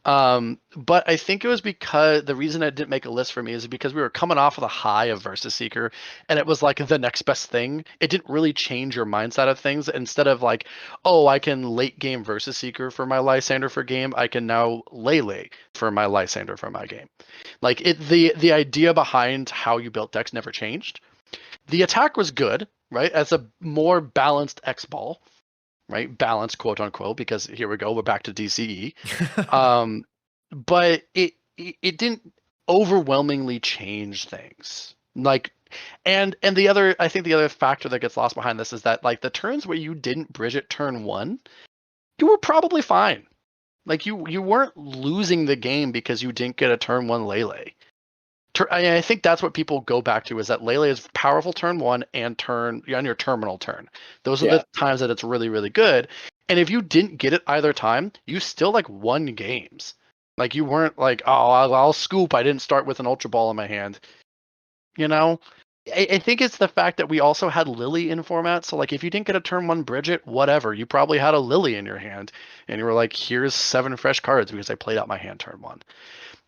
But I think it was because the reason it didn't make a list for me is because we were coming off of the high of Versus Seeker, and it was like the next best thing. It didn't really change your mindset of things. Instead of like, oh, I can late game Versus Seeker for my Lysander for game, I can now Lele for my Lysander for my game. Like the idea behind how you built decks never changed. The attack was good, right? As a more balanced X ball, right? Balanced, quote unquote, because here we go, we're back to DCE. But it didn't overwhelmingly change things. Like, and the other, I think the other factor that gets lost behind this is that like the turns where you didn't bridge it turn 1, you were probably fine. Like you weren't losing the game because you didn't get a turn 1 Lele. I think that's what people go back to, is that Lele is powerful turn 1 and on your terminal turn. Those are the times that it's really, really good. And if you didn't get it either time, you still like won games. Like you weren't like, oh, I'll scoop. I didn't start with an Ultra Ball in my hand. You know, I think it's the fact that we also had Lily in format. So like if you didn't get a turn 1 Bridget, whatever, you probably had a Lily in your hand, and you were like, here's 7 fresh cards because I played out my hand turn 1.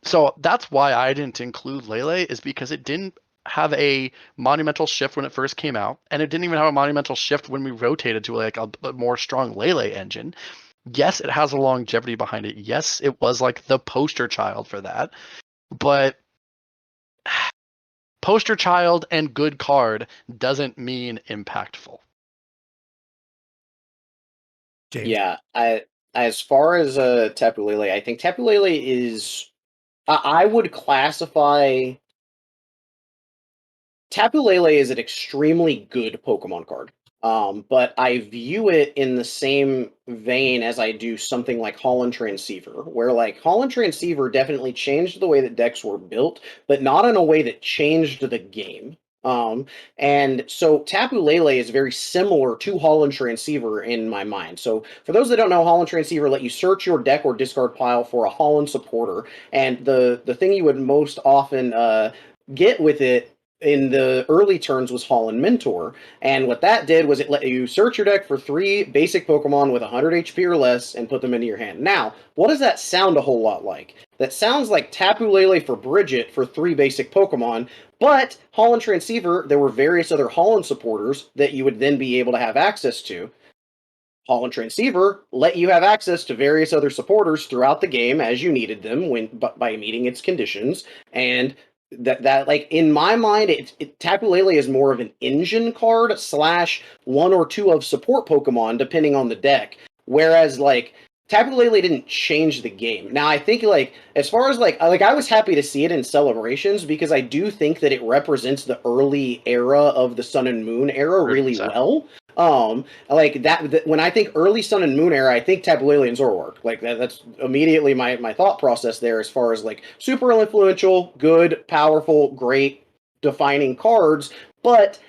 So that's why I didn't include Lele, is because it didn't have a monumental shift when it first came out, and it didn't even have a monumental shift when we rotated to like a more strong Lele engine. Yes, it has a longevity behind it. Yes, it was like the poster child for that, but poster child and good card doesn't mean impactful. James? Yeah, as far as Tapu Lele, I think Tapu Lele is. I would classify Tapu Lele as an extremely good Pokemon card. But I view it in the same vein as I do something like Holland Transceiver, where like Holland Transceiver definitely changed the way that decks were built, but not in a way that changed the game. And so Tapu Lele is very similar to Holland Transceiver in my mind. So for those that don't know, Holland Transceiver let you search your deck or discard pile for a Holland supporter, and the thing you would most often get with it in the early turns was Holland Mentor. And what that did was it let you search your deck for 3 basic Pokemon with 100 HP or less and put them into your hand. Now, what does that sound a whole lot like? That sounds like Tapu Lele for Bridget for 3 basic Pokemon, but Holland Transceiver, there were various other Holland supporters that you would then be able to have access to. Holland Transceiver let you have access to various other supporters throughout the game as you needed them by meeting its conditions, and that like in my mind, Tapu Lele is more of an engine card / 1 or 2 of support Pokemon depending on the deck, whereas like Tapu Lele didn't change the game. Now I think like as far as like I was happy to see it in celebrations because I do think that it represents the early era of the Sun and Moon era really 100%. well. Like that when I think early Sun and Moon era, I think Tapu Lele and Zoroark. Like that's immediately my thought process there as far as like super influential, good, powerful, great, defining cards, but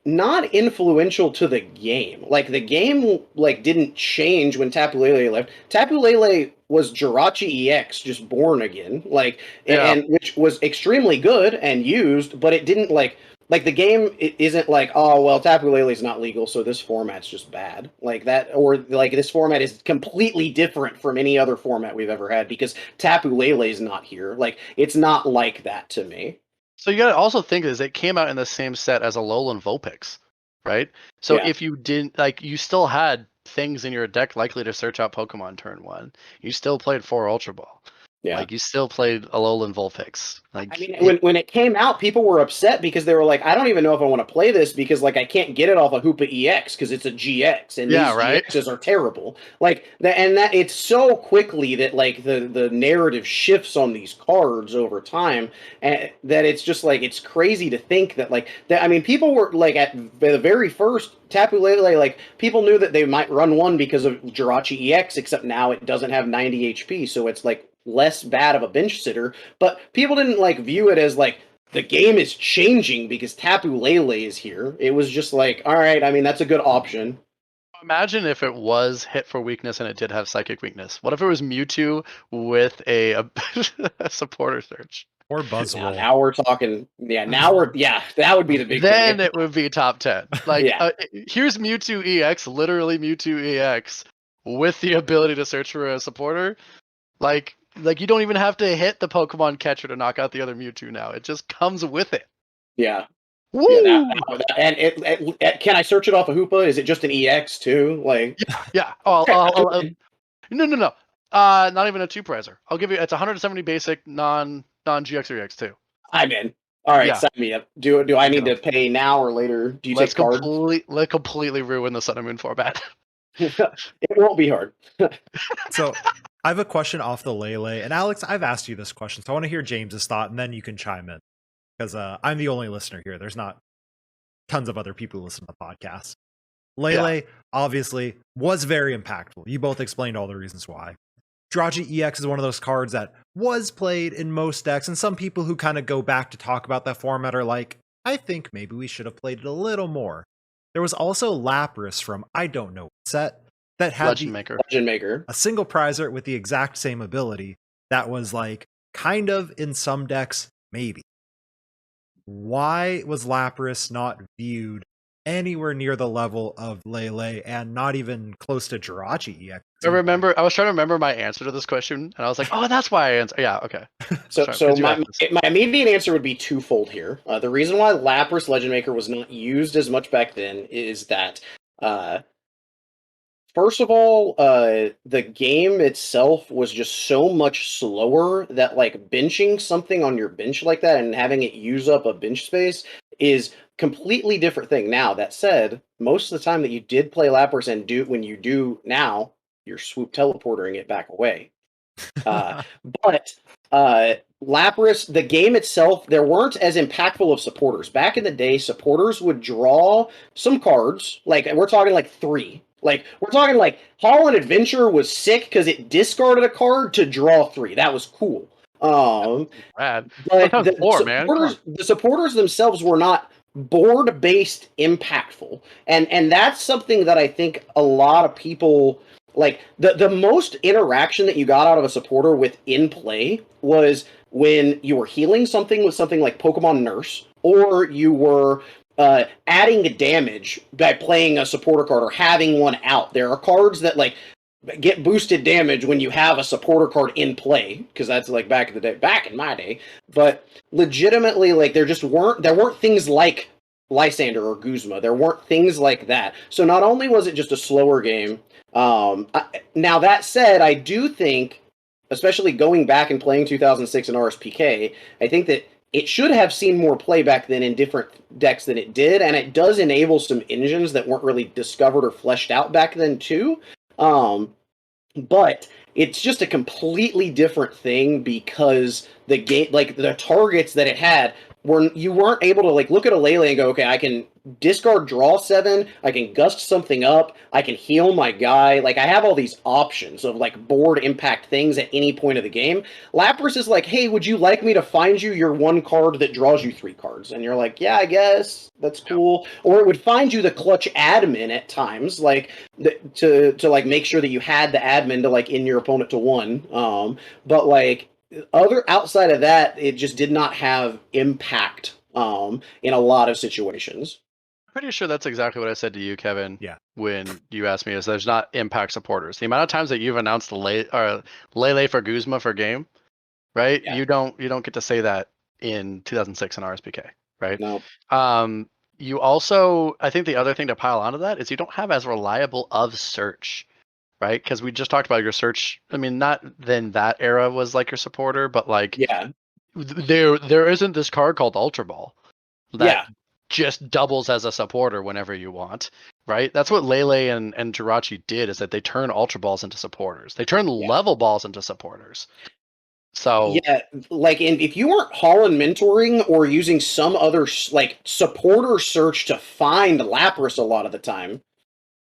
not influential to the game. Like the game like didn't change when Tapu Lele left. Tapu Lele was Jirachi EX just born again. Like and which was extremely good and used, but it didn't like the game it isn't like, oh well, Tapu Lele's not legal, so this format's just bad. Like that, or like this format is completely different from any other format we've ever had because Tapu Lele's not here. Like it's not like that to me. So you gotta also think is it came out in the same set as Alolan Vulpix, right? So Yeah. if you didn't like, you still had things in your deck likely to search out Pokemon turn 1. You still played 4 Ultra Ball. Yeah. Like you still played Alolan Vulpix. Like I mean, when it came out, people were upset because they were like, I don't even know if I want to play this because like I can't get it off of Hoopa EX because it's a GX and Yeah, these right? GXs are terrible. Like that it's so quickly that like the narrative shifts on these cards over time, and that it's just like it's crazy to think that like that. I mean, people were like at the very first Tapu Lele, like people knew that they might run one because of Jirachi EX, except now it doesn't have 90 HP, so it's like less bad of a bench sitter, but people didn't like view it as like the game is changing because Tapu Lele is here. It was just like, all right, I mean that's a good option. Imagine if it was hit for weakness and it did have psychic weakness. What if it was Mewtwo with a supporter search? Or Buzzwole. Now we're talking. Yeah, that would be the big Then thing. it would be top 10. Like Yeah. Here's Mewtwo EX, literally Mewtwo EX with the ability to search for a supporter. Like you don't even have to hit the Pokemon catcher to knock out the other Mewtwo now. It just comes with it. Yeah. Woo! Yeah, and can I search it off of Hoopa? Is it just an EX too? Like, yeah. No. Not even a 2-prizer. I'll give you. It's 170 basic, non GX or EX too. I'm in. All right, Yeah. sign me up. Do I need to pay now or later? Do you take cards? Let's completely ruin the Sun and Moon format. It won't be hard. So I have a question off the Lele, and Alex, I've asked you this question, so I want to hear James's thought, and then you can chime in because I'm the only listener here. There's not tons of other people who listen to the podcast. Lele obviously was very impactful. You both explained all the reasons why. Jirachi EX is one of those cards that was played in most decks, and some people who kind of go back to talk about that format are like, I think maybe we should have played it a little more. There was also Lapras from I don't know what set that had Legend Maker. a single prizer with the exact same ability that was like kind of in some decks, maybe. Why was Lapras not viewed anywhere near the level of Lele and not even close to Jirachi EX? I was trying to remember my answer to this question, and I was like, oh, that's why I answered. Yeah, okay. So my immediate answer would be twofold here. The reason why Lapras Legend Maker was not used as much back then is that first of all, the game itself was just so much slower that like benching something on your bench like that and having it use up a bench space is completely different thing. Now, that said, most of the time that you did play Lapras and when you do now, you're swoop teleportering it back away. But Lapras, the game itself, there weren't as impactful of supporters. Back in the day, supporters would draw some cards. Like, we're talking like 3. Like, we're talking like Holland Adventure was sick because it discarded a card to draw 3. That was cool. Rad. But Sometimes 4, man. the supporters themselves were not board-based impactful. And that's something that I think a lot of people like. The most interaction that you got out of a supporter within play was when you were healing something with something like Pokemon Nurse, or you were adding damage by playing a supporter card or having one out. There are cards that like get boosted damage when you have a supporter card in play, because that's like back in my day. But legitimately, like there weren't things like Lysander or Guzma. There weren't things like that. So not only was it just a slower game, now that said, I do think, especially going back and playing 2006 in RSPK, I think that it should have seen more play back then in different decks than it did, and it does enable some engines that weren't really discovered or fleshed out back then too. But it's just a completely different thing because the game, like the targets that it had, you weren't able to like look at a Lele and go, okay, I can discard draw 7, I can gust something up, I can heal my guy. Like I have all these options of like board impact things at any point of the game. Lapras is like, hey, would you like me to find you your 1 card that draws you 3 cards? And you're like, yeah, I guess that's cool. Or it would find you the clutch admin at times, like to like make sure that you had the admin to like in your opponent to 1. But like outside of that, it just did not have impact in a lot of situations. Pretty sure that's exactly what I said to you, Kevin. Yeah. When you asked me, is there's not impact supporters. The amount of times that you've announced Lele for Guzma for game, right? Yeah. You don't get to say that in 2006 in RSPK, right? No. You also, I think the other thing to pile onto that is you don't have as reliable of search, right? Because we just talked about your search. I mean, not then that era was like your supporter, but like Yeah. there isn't this card called Ultra Ball that Yeah. just doubles as a supporter whenever you want, right? That's what Lele and Jirachi did, is that they turn Ultra Balls into supporters. They turn level balls into supporters. So yeah, like if you weren't Holland mentoring or using some other like supporter search to find Lapras a lot of the time,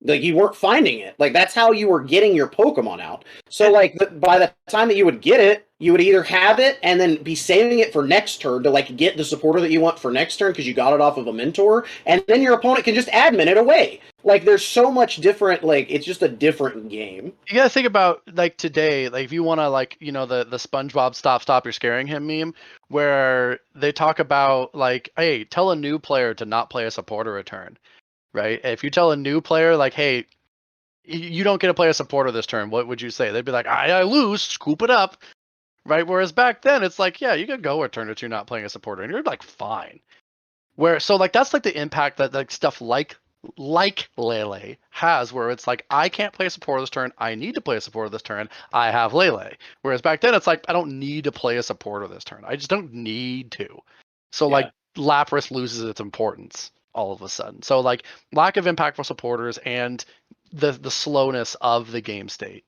like you weren't finding it. Like that's how you were getting your Pokemon out. So like by the time that you would get it, you would either have it and then be saving it for next turn to like get the supporter that you want for next turn because you got it off of a mentor, and then your opponent can just admin it away. Like there's so much different. Like it's just a different game. You gotta think about like today, like if you want to like the SpongeBob stop you're scaring him meme, where they talk about like, hey, tell a new player to not play a supporter return. Right? If you tell a new player, like, hey, you don't get to play a supporter this turn, what would you say? They'd be like, I lose, scoop it up. Right? Whereas back then, it's like, yeah, you could go a turn or two not playing a supporter, and you're like, fine. So like that's like the impact that like stuff like Lele has, where it's like, I can't play a supporter this turn, I need to play a supporter this turn, I have Lele. Whereas back then, it's like, I don't need to play a supporter this turn. I just don't need to. So like Lapras loses its importance all of a sudden. So like lack of impactful supporters and the slowness of the game state,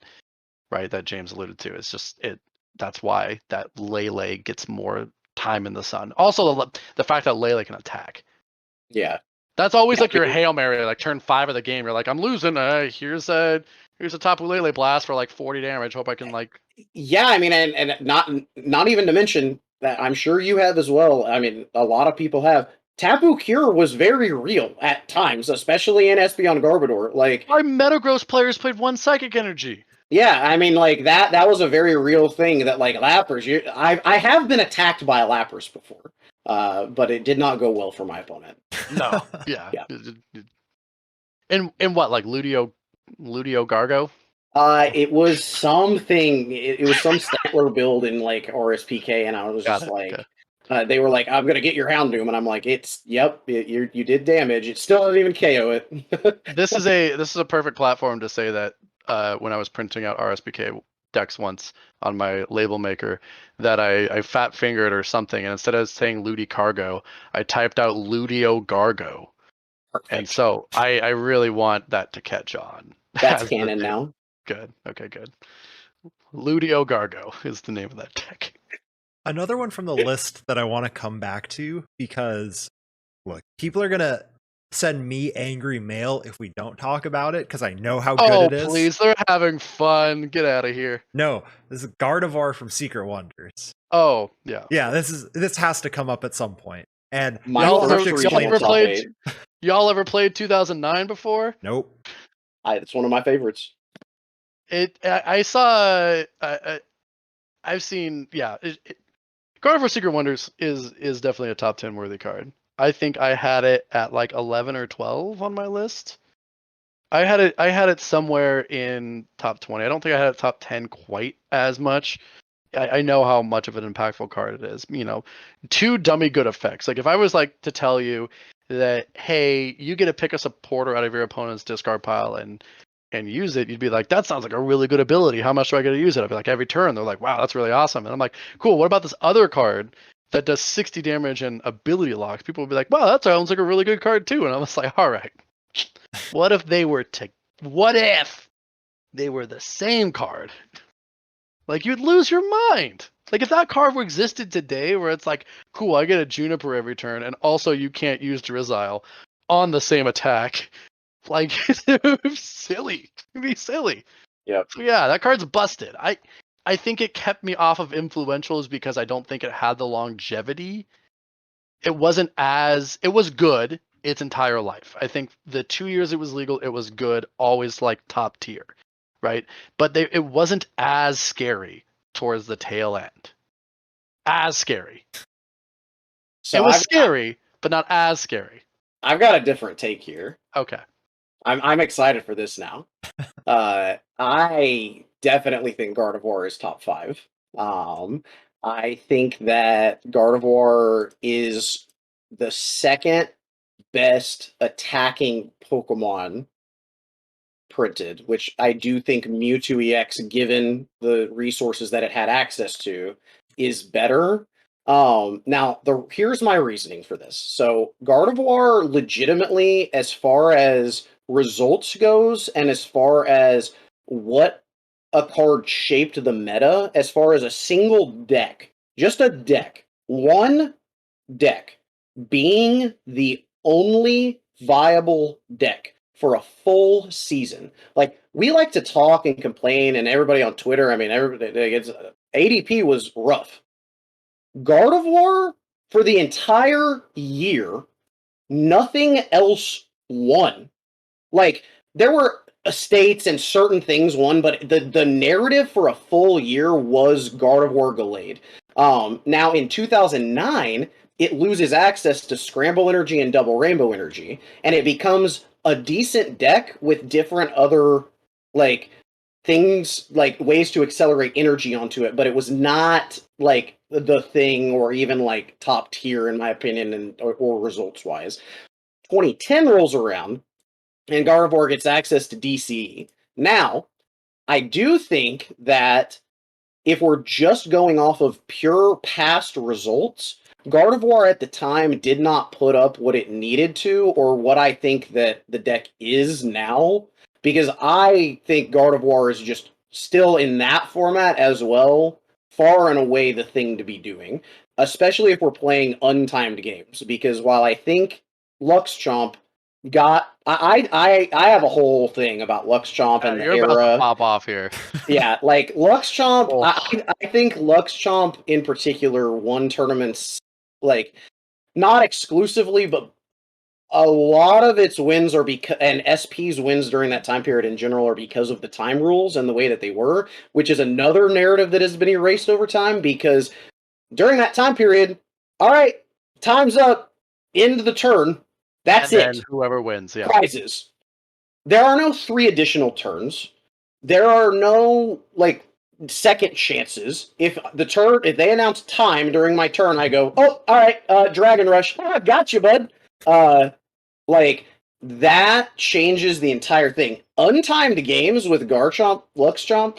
right, that James alluded to, is just it. That's why that Lele gets more time in the sun. Also the fact that Lele can attack. Yeah. That's always like your Hail Mary, like turn 5 of the game. You're like, I'm losing. Here's a Tapu Lele blast for like 40 damage. Hope I can like. Yeah, I mean, and not even to mention that I'm sure you have as well. I mean, a lot of people have. Tapu Cure was very real at times, especially in Espeon Garbodor. Like our Metagross players played 1 Psychic Energy. Yeah, I mean, like that was a very real thing that like Lapras. I have been attacked by a Lapras before, but it did not go well for my opponent. No, yeah. And what, like Ludio Gargo? It was something. It was some Statler build in like RSPK, and I was just like, they were like, "I'm gonna get your Houndoom," and I'm like, you did damage. It still doesn't even KO it." This is a perfect platform to say that when I was printing out RSPK decks once on my label maker, that I fat fingered or something, and instead of saying Ludi Cargo, I typed out Ludio Gargo. Perfect. And so I really want that to catch on. That's canon now. Good. Okay, good. Ludio Gargo is the name of that deck. Another one from the list that I want to come back to, because look, people are gonna send me angry mail if we don't talk about it, because I know how good it is. Please, they're having fun. Get out of here. No, this is Gardevoir from Secret Wonders. Oh, yeah. Yeah, this has to come up at some point. And Y'all ever played 2009 before? Nope. It's one of my favorites. I've seen, Gardevoir Secret Wonders is definitely a top 10 worthy card. I think I had it at like 11 or 12 on my list. I had it somewhere in top 20. I don't think I had it top 10 quite as much. I know how much of an impactful card it is. You know, 2 dummy good effects. Like if I was like to tell you that, hey, you get to pick a supporter out of your opponent's discard pile and use it, you'd be like, that sounds like a really good ability. How much do I get to use it? I'd be like, every turn. They're like, wow, that's really awesome. And I'm like, cool. What about this other card that does 60 damage and ability locks? People would be like, wow, that sounds like a really good card too. And I was like, all right, what if they were the same card? Like, you'd lose your mind. Like, if that card existed today where it's like, cool, I get a Juniper every turn, and also you can't use Drizzile on the same attack, like, it would be silly. It'd be silly. Yep. So, yeah, that card's busted. I think it kept me off of influentials because I don't think it had the longevity. It was good its entire life. I think the 2 years it was legal, it was good, always like top tier. Right, but it wasn't as scary towards the tail end. As scary. So it was scary, but not as scary. I've got a different take here. Okay, I'm excited for this now. I definitely think Gardevoir is top 5. I think that Gardevoir is the second best attacking Pokemon printed, which I do think Mewtwo EX, given the resources that it had access to, is better. Now, here's my reasoning for this. So Gardevoir legitimately, as far as results goes, and as far as what a card shaped the meta, as far as a single deck, just a deck, one deck being the only viable deck for a full season. Like, we like to talk and complain, and everybody on Twitter, I mean, ADP was rough. Gardevoir, for the entire year, nothing else won. Like, there were estates and certain things won, but the narrative for a full year was Gardevoir Gallade. Now, in 2009, it loses access to Scramble Energy and Double Rainbow Energy, and it becomes a decent deck with different other, like, things, like ways to accelerate energy onto it, but it was not like the thing, or even like top tier in my opinion, or results wise. 2010 rolls around and Gardevoir gets access to DCE. Now, I do think that if we're just going off of pure past results, Gardevoir at the time did not put up what it needed to, or what I think that the deck is now, because I think Gardevoir is just still in that format as well, far and away the thing to be doing, especially if we're playing untimed games, because while I think Luxchomp got... I have a whole thing about Luxchomp and the era. You're about to pop off here. Yeah, like Luxchomp, I think Luxchomp in particular won tournaments, like, not exclusively, but a lot of its wins are because, and SP's wins during that time period in general, are because of the time rules and the way that they were, which is another narrative that has been erased over time, because during that time period, all right, time's up, end of the turn, that's and it. Then whoever wins, yeah. Prizes. There are no 3 additional turns. There are no, like, second chances. If they announce time during my turn, I go, oh, all right, Dragon Rush, got you, bud. Like, that changes the entire thing. Untimed games with Luxchomp,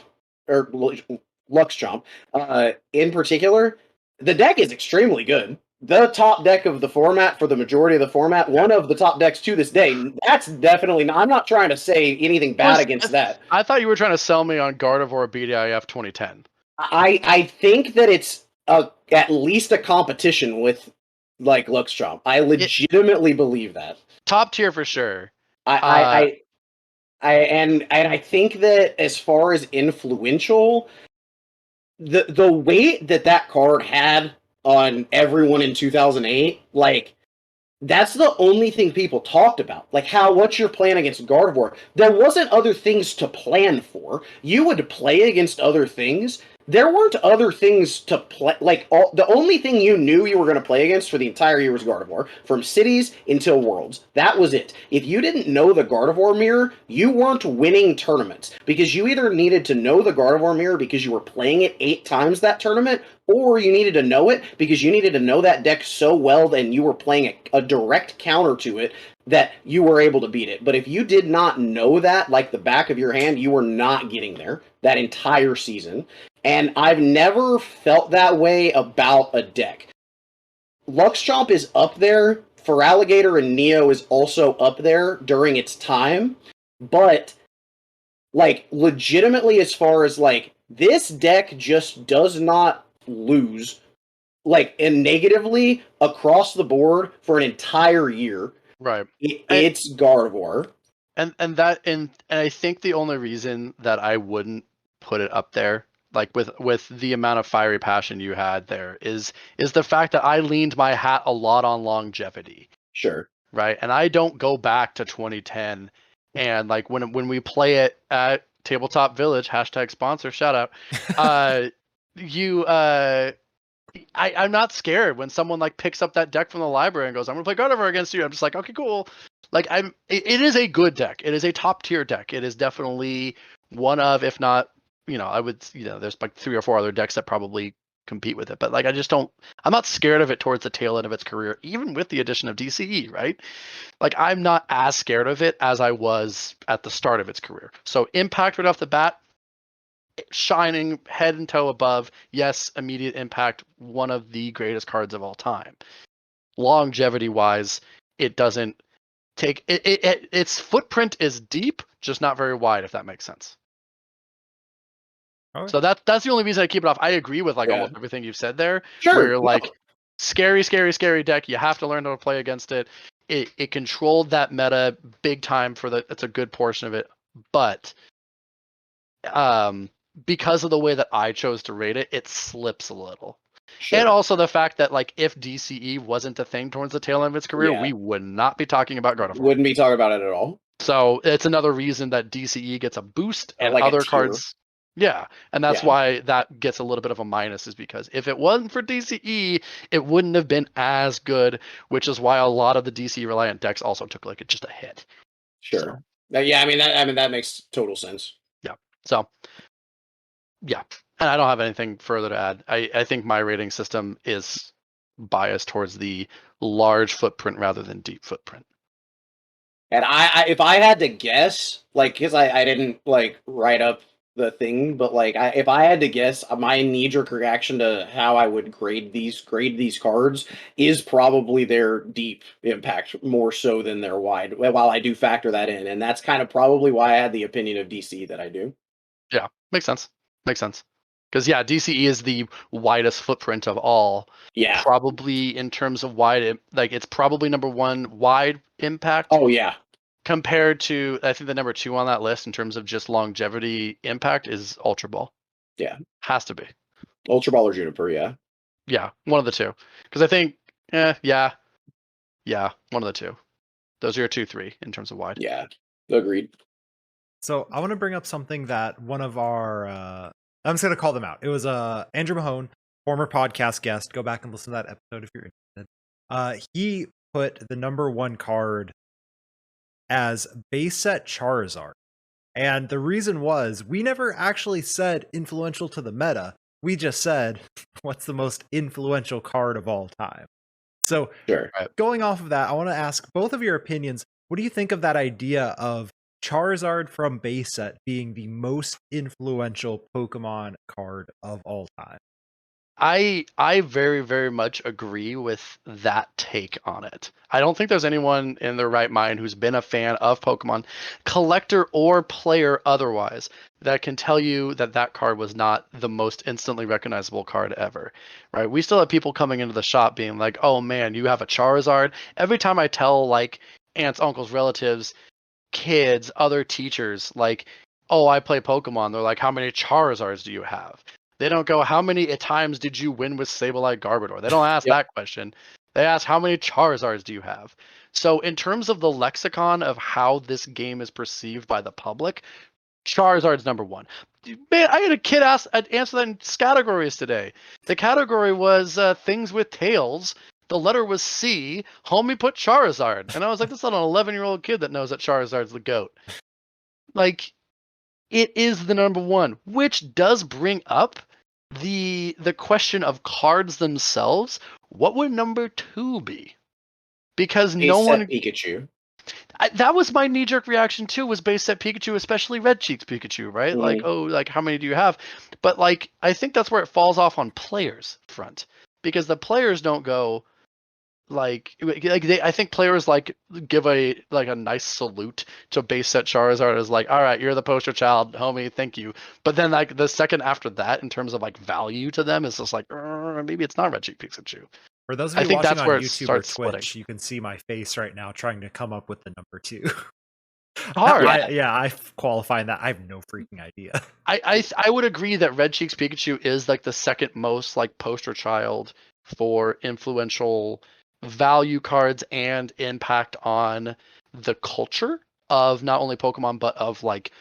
in particular, the deck is extremely good. The top deck of the format for the majority of the format, one of the top decks to this day. That's definitely not, I'm not trying to say anything bad against that. I thought you were trying to sell me on Gardevoir BDIF 2010. I think that it's at least a competition with like Luxchomp. I legitimately believe that. Top tier for sure. And I think that as far as influential, the weight that card had on everyone in 2008, like, that's the only thing people talked about. Like, what's your plan against Gardevoir? There wasn't other things to plan for. You would play against other things. There weren't other things to play. Like, the only thing you knew you were going to play against for the entire year was Gardevoir, from cities until Worlds. That was it. If you didn't know the Gardevoir mirror, you weren't winning tournaments, because you either needed to know the Gardevoir mirror because you were playing it 8 times that tournament, or you needed to know it because you needed to know that deck so well and you were playing a direct counter to it that you were able to beat it. But if you did not know that like the back of your hand, you were not getting there that entire season. And I've never felt that way about a deck. Luxchomp is up there. Feraligatr and Neo is also up there during its time. But, like, legitimately, as far as, like, this deck just does not lose, like, and negatively across the board for an entire year. Right. It's Gardevoir. And I think the only reason that I wouldn't put it up there, like with the amount of fiery passion you had there, is the fact that I leaned my hat a lot on longevity. Sure. Right. And I don't go back to 2010 and like when we play it at Tabletop Village, #sponsor, shout out. I'm not scared when someone like picks up that deck from the library and goes, I'm gonna play Gardevoir against you. I'm just like, okay, cool. Like it is a good deck. It is a top tier deck. It is definitely one of, if not, I would, there's like 3 or 4 other decks that probably compete with it. But like, I'm not scared of it towards the tail end of its career, even with the addition of DCE, right? Like, I'm not as scared of it as I was at the start of its career. So impact right off the bat, shining head and toe above. Yes, immediate impact, one of the greatest cards of all time. Longevity wise, it doesn't take its footprint is deep, just not very wide, if that makes sense. Okay. So that's the only reason I keep it off. I agree with like almost everything you've said there. Sure. Where you're like, scary deck. You have to learn how to play against it. It controlled that meta big time it's a good portion of it. But because of the way that I chose to rate it, it slips a little. Sure. And also the fact that, like, if DCE wasn't a thing towards the tail end of its career, we would not be talking about Gardevoir. Wouldn't be talking about it at all. So it's another reason that DCE gets a boost and like other cards. Yeah, and that's why that gets a little bit of a minus, is because if it wasn't for DCE, it wouldn't have been as good, which is why a lot of the DCE reliant decks also took like just a hit. Sure. So, yeah, I mean that makes total sense. Yeah. So yeah. And I don't have anything further to add. I think my rating system is biased towards the large footprint rather than deep footprint. And if I had to guess, like, because I didn't like write up the thing, but like if I had to guess, my knee-jerk reaction to how I would grade these cards is probably their deep impact more so than their wide. While I do factor that in, and that's kind of probably why I had the opinion of DC that I do. Yeah, makes sense. Because DCE is the widest footprint of all. Yeah. Probably in terms of wide, like it's probably number 1 wide impact. Oh yeah. Compared to, I think the number 2 on that list in terms of just longevity impact is Ultra Ball. Yeah. Has to be. Ultra Ball or Juniper, yeah. Yeah, one of the two. Because I think, yeah, one of the two. Those are your 2-3 in terms of wide. Yeah, agreed. So I want to bring up something that one of our, I'm just going to call them out. It was Andrew Mahone, former podcast guest. Go back and listen to that episode if you're interested. He put the number 1 card as base set Charizard. And the reason was, we never actually said influential to the meta. We just said, what's the most influential card of all time? So sure. Going off of that, I want to ask both of your opinions. What do you think of that idea of Charizard from base set being the most influential Pokemon card of all time? I very, very much agree with that take on it. I don't think there's anyone in their right mind who's been a fan of Pokemon, collector or player otherwise, that can tell you that that card was not the most instantly recognizable card ever, right? We still have people coming into the shop being like, "Oh man, you have a Charizard." Every time I tell like aunts, uncles, relatives, kids, other teachers, like, "Oh, I play Pokemon," they're like, "How many Charizards do you have?" They don't go, "How many times did you win with Sableye Garbodor?" They don't ask Yep. that question. They ask, "How many Charizards do you have?" So, in terms of the lexicon of how this game is perceived by the public, Charizard's number one. Man, I had a kid answer that in categories today. The category was things with tails. The letter was C. Homie put Charizard. And I was like, this is not an 11-year-old kid that knows that Charizard's the GOAT. Like, it is the number one, which does bring up the question of cards themselves. What would number two be? Because Base no set one. Pikachu. That was my knee-jerk reaction too, was base set Pikachu, especially Red Cheeks Pikachu, right? Like, oh, like how many do you have? But like, I think that's where it falls off on players front, because the players don't go like they. I think players like give a nice salute to base set Charizard as like, all right, you're the poster child, homie, thank you. But then like the second after that, in terms of like value to them, is just like, maybe it's not Red Cheek Pikachu. For those of I you think watching that's on where it YouTube or starts Twitch, splitting. you can see my face right now trying to come up with the number two. Hard. I qualify that. I have no freaking idea. I would agree that Red Cheeks Pikachu is like the second most like poster child for influential value cards and impact on the culture of not only Pokemon but of like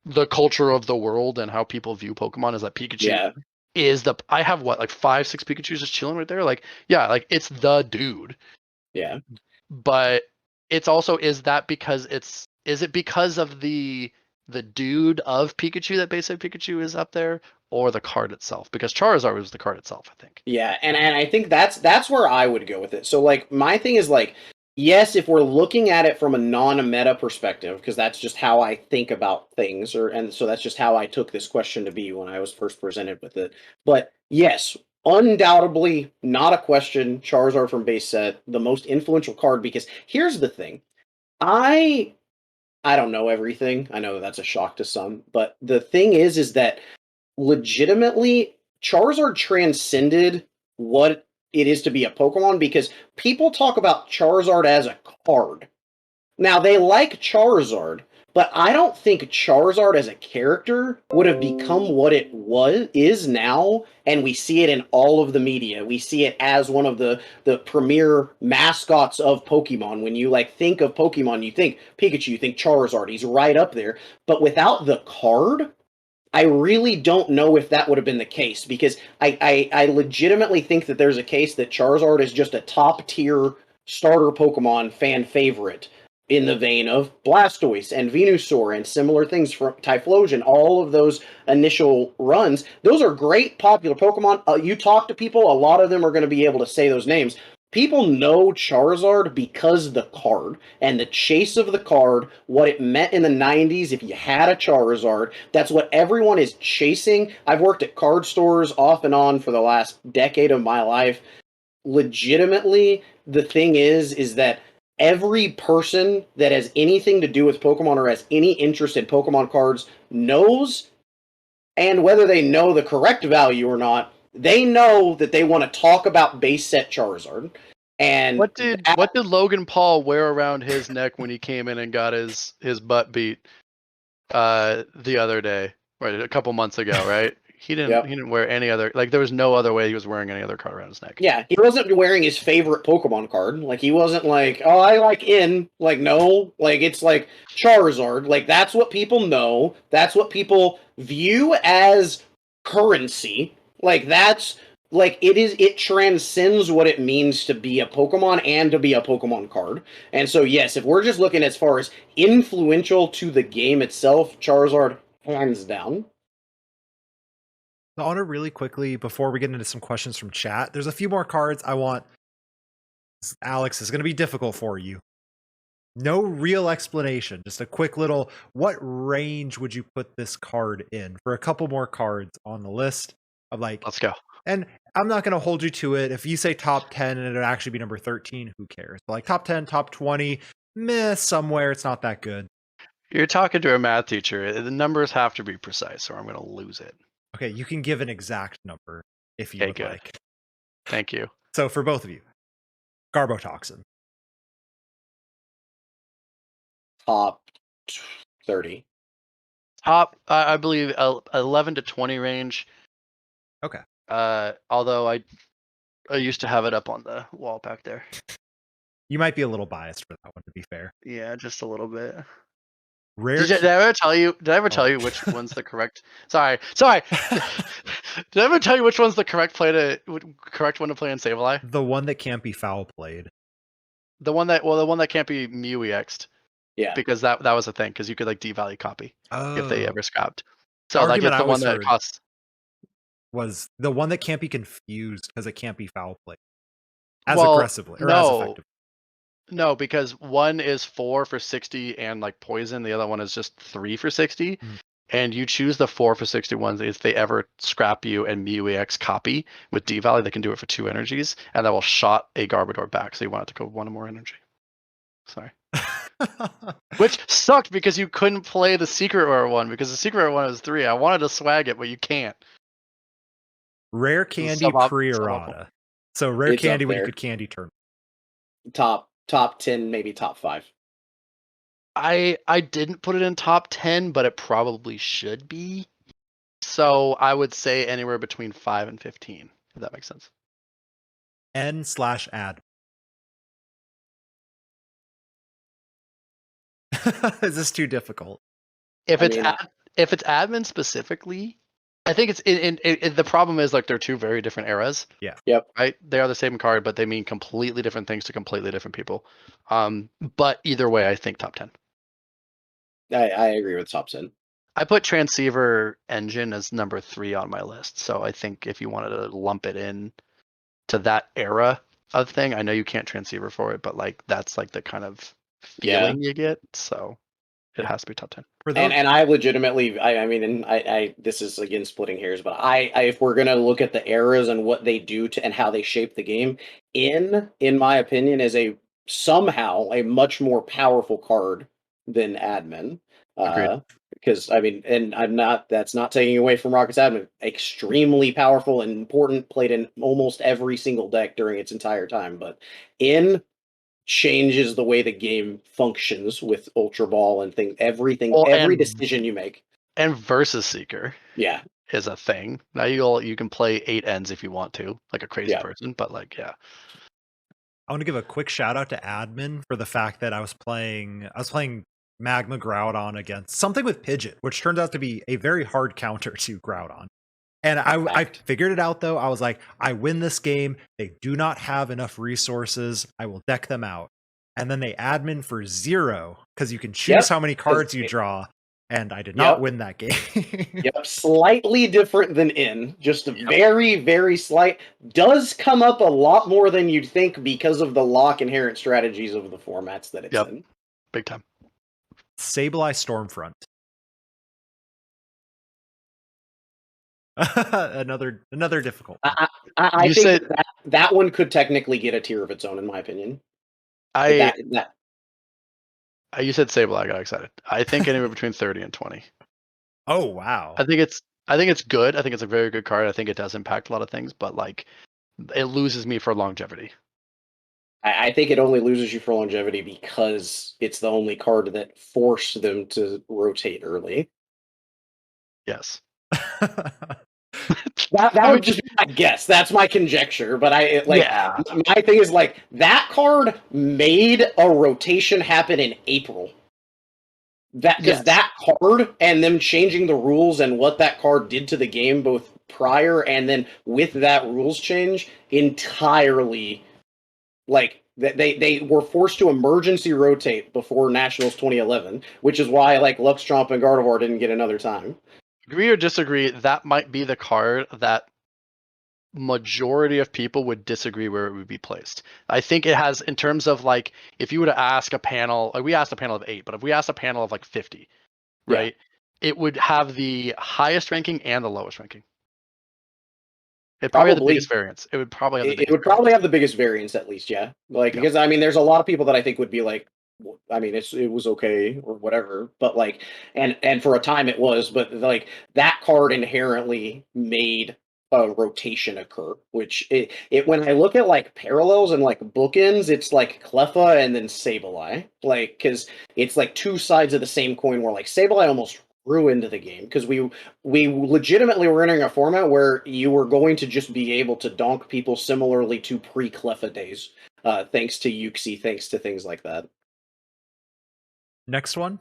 the culture of the world and how people view Pokemon. Is that Pikachu is the I have what, like 5-6 Pikachus just chilling right there, like, yeah, like it's the dude. Yeah. But it's also, is it because of the dude of Pikachu that base set Pikachu is up there, or the card itself? Because Charizard was the card itself, I think. Yeah, and I think that's where I would go with it. So like my thing is like, yes, if we're looking at it from a non-meta perspective, because that's just how I think about things, and so that's just how I took this question to be when I was first presented with it. But yes, undoubtedly not a question. Charizard from base set, the most influential card, because here's the thing. I don't know everything. I know that's a shock to some, but the thing is that legitimately Charizard transcended what it is to be a Pokemon, because people talk about Charizard as a card. Now, they like Charizard, but I don't think Charizard as a character would have become what it is now, and we see it in all of the media. We see it as one of the premier mascots of Pokemon. When you like think of Pokemon, you think Pikachu, you think Charizard. He's right up there. But without the card, I really don't know if that would have been the case, because I legitimately think that there's a case that Charizard is just a top tier starter Pokemon fan favorite, in the vein of Blastoise and Venusaur and similar things from Typhlosion. All of those initial runs, those are great popular Pokemon. You talk to people, a lot of them are going to be able to say those names. People know Charizard because the card and the chase of the card, what it meant in the 90s if you had a Charizard. That's what everyone is chasing. I've worked at card stores off and on for the last decade of my life. Legitimately, the thing is that every person that has anything to do with Pokemon or has any interest in Pokemon cards knows, and whether they know the correct value or not, they know that they want to talk about base set Charizard. And what did Logan Paul wear around his neck when he came in and got his butt beat the other day, right, a couple months ago, right? He didn't wear any other, like, there was no other way he was wearing any other card around his neck. Yeah, he wasn't wearing his favorite Pokemon card. Like, he wasn't like, oh, I like In. Like, no. Like, it's like Charizard. Like, that's what people know. That's what people view as currency. Like, that's, like, it transcends what it means to be a Pokemon and to be a Pokemon card. And so, yes, if we're just looking as far as influential to the game itself, Charizard, hands down. I want to really quickly, before we get into some questions from chat, there's a few more cards I want. Alex, is going to be difficult for you. No real explanation, just a quick little, what range would you put this card in? For a couple more cards on the list of like, Let's go. And I'm not going to hold you to it. If you say top 10 and it'll actually be number 13, who cares? But like top 10, top 20, meh, somewhere, it's not that good. You're talking to a math teacher. The numbers have to be precise, or I'm going to lose it. Okay, you can give an exact number if you Okay, would good. like. Thank you. So for both of you, Garbotoxin. Top 30. Top, I believe, 11 to 20 range. Okay. Although I used to have it up on the wall back there. You might be a little biased for that one, to be fair. Yeah, just a little bit. Rare. Did I ever tell you? Did I ever tell you which one's the correct? Sorry. Did I ever tell you which one's the correct one to play in Sableye? The one that can't be foul played. The one that can't be Mew EX'd. Yeah. Because that was a thing, because you could like devalue copy if they ever scrapped. So The like it's argument the I one always that heard costs. was the one that can't be confused because it can't be foul played as Well, aggressively or as effectively. No, because one is 4 for 60 and like poison. The other one is just 3 for 60. And you choose the 4 for 60 ones. If they ever scrap you and Mew EX copy with devalue, they can do it for 2 energies, and that will shot a Gardevoir back. So you want it to go 1 more energy. Sorry. Which sucked because you couldn't play the secret rare one because the secret rare one is 3. I wanted to swag it, but you can't. Rare candy pre-errata. So rare It's candy up when you there. could candy turn. Top 10, maybe top 5. I didn't put it in top 10, but it probably should be. So I would say anywhere between 5 and 15, if that makes sense. N/ad. Is this too difficult? If it's admin specifically, I think it's the problem is like they're 2 very different eras. Yeah. Yep. Right? They are the same card, but they mean completely different things to completely different people. But either way, I think top 10. I agree with top 10. I put Transceiver Engine as number 3 on my list. So I think if you wanted to lump it in to that era of thing, I know you can't Transceiver for it, but like that's like the kind of feeling you get. So it has to be top 10. And I legitimately, I mean, and I this is again splitting hairs, but I if we're gonna look at the eras and what they do to and how they shape the game, in my opinion, is somehow a much more powerful card than admin. Agreed. Because I mean, and that's not taking away from Rocket's admin. Extremely powerful and important, played in almost every single deck during its entire time. But in changes the way the game functions with Ultra Ball and things, everything, every decision you make. And Versus Seeker, is a thing. Now you can play 8 ends if you want to, like a crazy person. But like, I want to give a quick shout out to admin for the fact that I was playing Magma Groudon against something with Pidgeot, which turns out to be a very hard counter to Groudon. And I figured it out though. I was like, I win this game. They do not have enough resources. I will deck them out. And then they admin for 0 because you can choose how many cards you draw. And I did not win that game. Slightly different than in. Just a very, very slight. Does come up a lot more than you'd think because of the lock inherent strategies of the formats that it's in. Big time. Sableye Stormfront. another difficult one. I think that one could technically get a tier of its own, in my opinion. You said Sableye, I got excited. I think anywhere between 30 and 20. Oh wow. I think it's good. I think it's a very good card. I think it does impact a lot of things, but like it loses me for longevity. I think it only loses you for longevity because it's the only card that forced them to rotate early. Yes. that would just be my guess. That's my conjecture. But my thing is like that card made a rotation happen in April. That card and them changing the rules and what that card did to the game both prior and then with that rules change entirely, like they were forced to emergency rotate before Nationals 2011, which is why like Luxtromp and Gardevoir didn't get another time. Agree or disagree, that might be the card that majority of people would disagree where it would be placed. I think it has, in terms of like, if you were to ask a panel, like we asked a panel of 8, but if we asked a panel of like 50, right, it would have the highest ranking and the lowest ranking. It probably had the Probably. biggest variance. It would probably have the It biggest would probably have the biggest variance, at least, yeah. Like, Yeah. because I mean, there's a lot of people that I think would be like, I mean, it was okay or whatever, but like, and for a time it was, but like that card inherently made a rotation occur, which it when I look at like parallels and like bookends, it's like Cleffa and then Sableye, like because it's like two sides of the same coin where like Sableye almost ruined the game because we legitimately were entering a format where you were going to just be able to donk people similarly to pre-Cleffa days, thanks to Yuxi, thanks to things like that. Next one,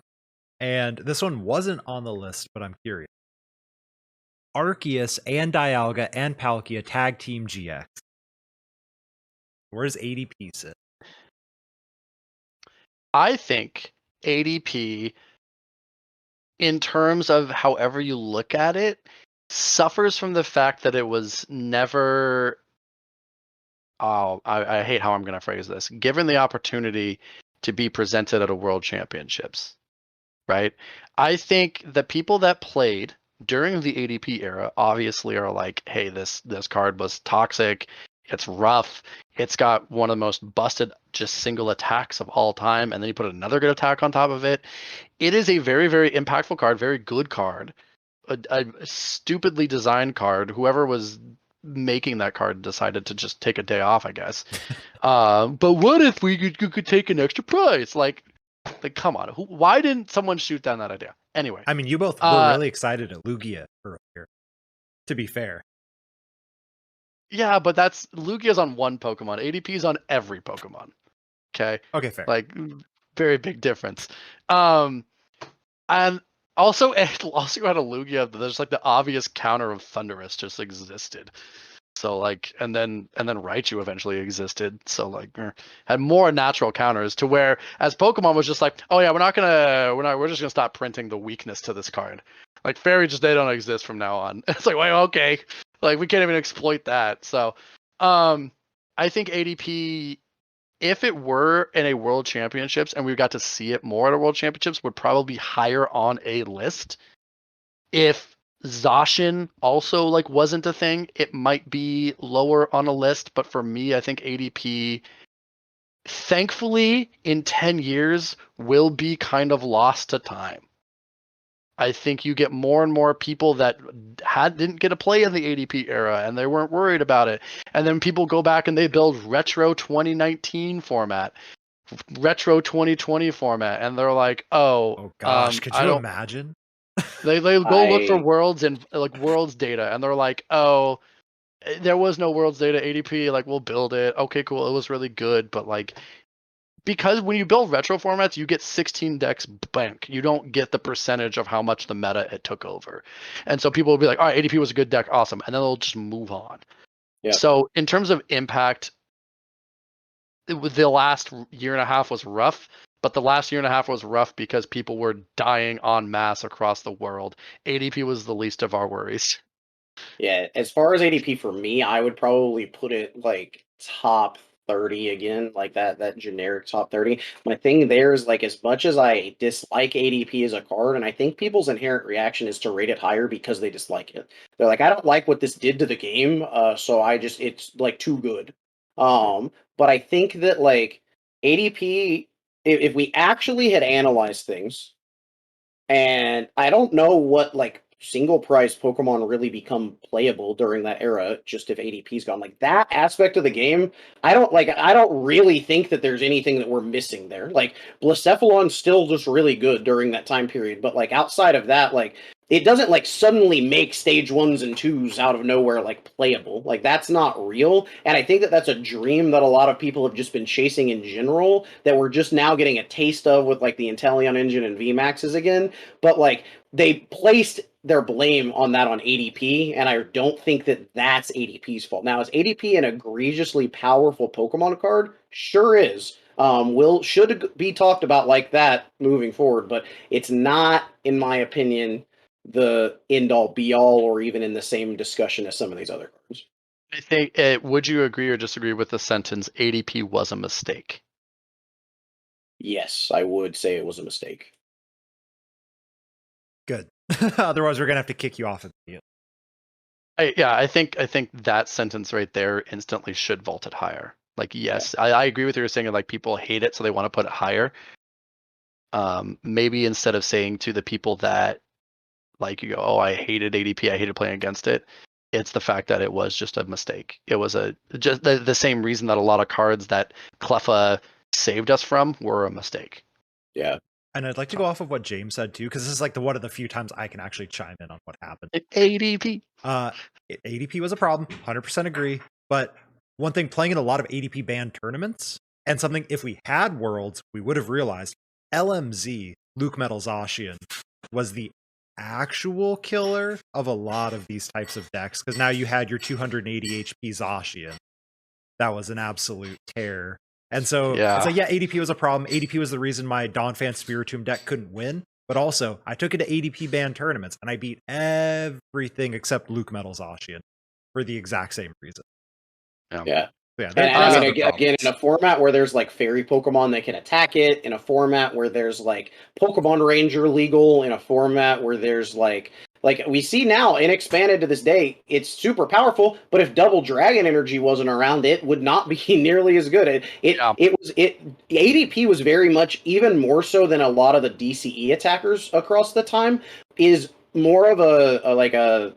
and this one wasn't on the list, but I'm curious. Arceus and Dialga and Palkia Tag Team GX. Where's ADP sit? I think ADP, in terms of however you look at it, suffers from the fact that it was never. Oh, I hate how I'm going to phrase this. Given the opportunity to be presented at a World Championships, right? I think the people that played during the ADP era obviously are like, hey, this card was toxic. It's rough. It's got one of the most busted just single attacks of all time, and then you put another good attack on top of it. It is a very, very impactful card, very good card, a stupidly designed card. Whoever was making that card decided to just take a day off, I guess. But what if you could take an extra price? Like come on, why didn't someone shoot down that idea? Anyway, I mean, you both were really excited at Lugia earlier, to be fair. yeah, but that's Lugia's on one Pokemon. ADP's on every Pokemon. Okay. Okay, fair. Like very big difference. And also out of Lugia, there's like the obvious counter of Thundurus just existed. So like, and then Raichu eventually existed. So like, had more natural counters to where as Pokemon was just like, oh yeah, we're just gonna stop printing the weakness to this card. Like fairy they don't exist from now on. It's like, well, okay, like we can't even exploit that. So, I think ADP, if it were in a World Championships and we got to see it more at a World Championships, would probably be higher on a list. If Zacian also like wasn't a thing, it might be lower on a list. But for me, I think ADP, thankfully, in 10 years, will be kind of lost to time. I think you get more and more people that didn't get a play in the ADP era and they weren't worried about it. And then people go back and they build retro 2019 format, retro 2020 format, and they're like, Oh gosh, could I you don't. imagine? They go look for worlds and like worlds data, and they're like, oh, there was no worlds data. ADP, like we'll build it. Okay, cool. It was really good, but like because when you build retro formats, you get 16 decks bank. You don't get the percentage of how much the meta it took over, and so people will be like, all right, ADP was a good deck, awesome, and then they'll just move on. Yeah. So in terms of impact, the last year and a half was rough. But the last year and a half was rough because people were dying en masse across the world. ADP was the least of our worries. Yeah, as far as ADP for me, I would probably put it like top 30 again, like that generic top 30. My thing there is like as much as I dislike ADP as a card, and I think people's inherent reaction is to rate it higher because they dislike it. They're like, I don't like what this did to the game, so it's like too good. But I think that like ADP, if we actually had analyzed things, and I don't know what like single price Pokemon really become playable during that era, just if ADP's gone. Like that aspect of the game, I don't really think that there's anything that we're missing there. Like Blacephalon's still just really good during that time period, but like outside of that, like it doesn't like suddenly make stage 1s and 2s out of nowhere like playable. Like that's not real. And I think that that's a dream that a lot of people have just been chasing in general that we're just now getting a taste of with like the Inteleon engine and VMAXs again. But like they placed their blame on that on ADP, and I don't think that that's ADP's fault. Now, is ADP an egregiously powerful Pokemon card? Sure is. Should be talked about like that moving forward, but it's not, in my opinion, the end all be all, or even in the same discussion as some of these other cards. I think. Would you agree or disagree with the sentence ADP was a mistake? Yes, I would say it was a mistake. Good. Otherwise, we're gonna have to kick you off immediately. I think that sentence right there instantly should vault it higher. Like, yes, I agree with you saying like people hate it, so they want to put it higher. Maybe instead of saying to the people that like you go, oh, I hated ADP, I hated playing against it. It's the fact that it was just a mistake. It was just the same reason that a lot of cards that Cleffa saved us from were a mistake. Yeah. And I'd like to go off of what James said too, because this is like one of the few times I can actually chime in on what happened. ADP. ADP was a problem, 100% agree. But one thing, playing in a lot of ADP banned tournaments, and something if we had Worlds, we would have realized LMZ, Luke Metal Zacian, was the actual killer of a lot of these types of decks, because now you had your 280 HP Zacian. That was an absolute terror. And so, yeah, ADP was a problem. ADP was the reason my Donphan Spiritomb deck couldn't win. But also, I took it to ADP banned tournaments, and I beat everything except Luke Metal Zacian for the exact same reason. Yeah. Yeah, and I mean, again, in a format where there's like fairy Pokemon that can attack it, in a format where there's like Pokemon Ranger legal, in a format where there's like we see now in expanded to this day, it's super powerful. But if Double Dragon Energy wasn't around, it would not be nearly as good. ADP was very much, even more so than a lot of the DCE attackers across the time, is more of a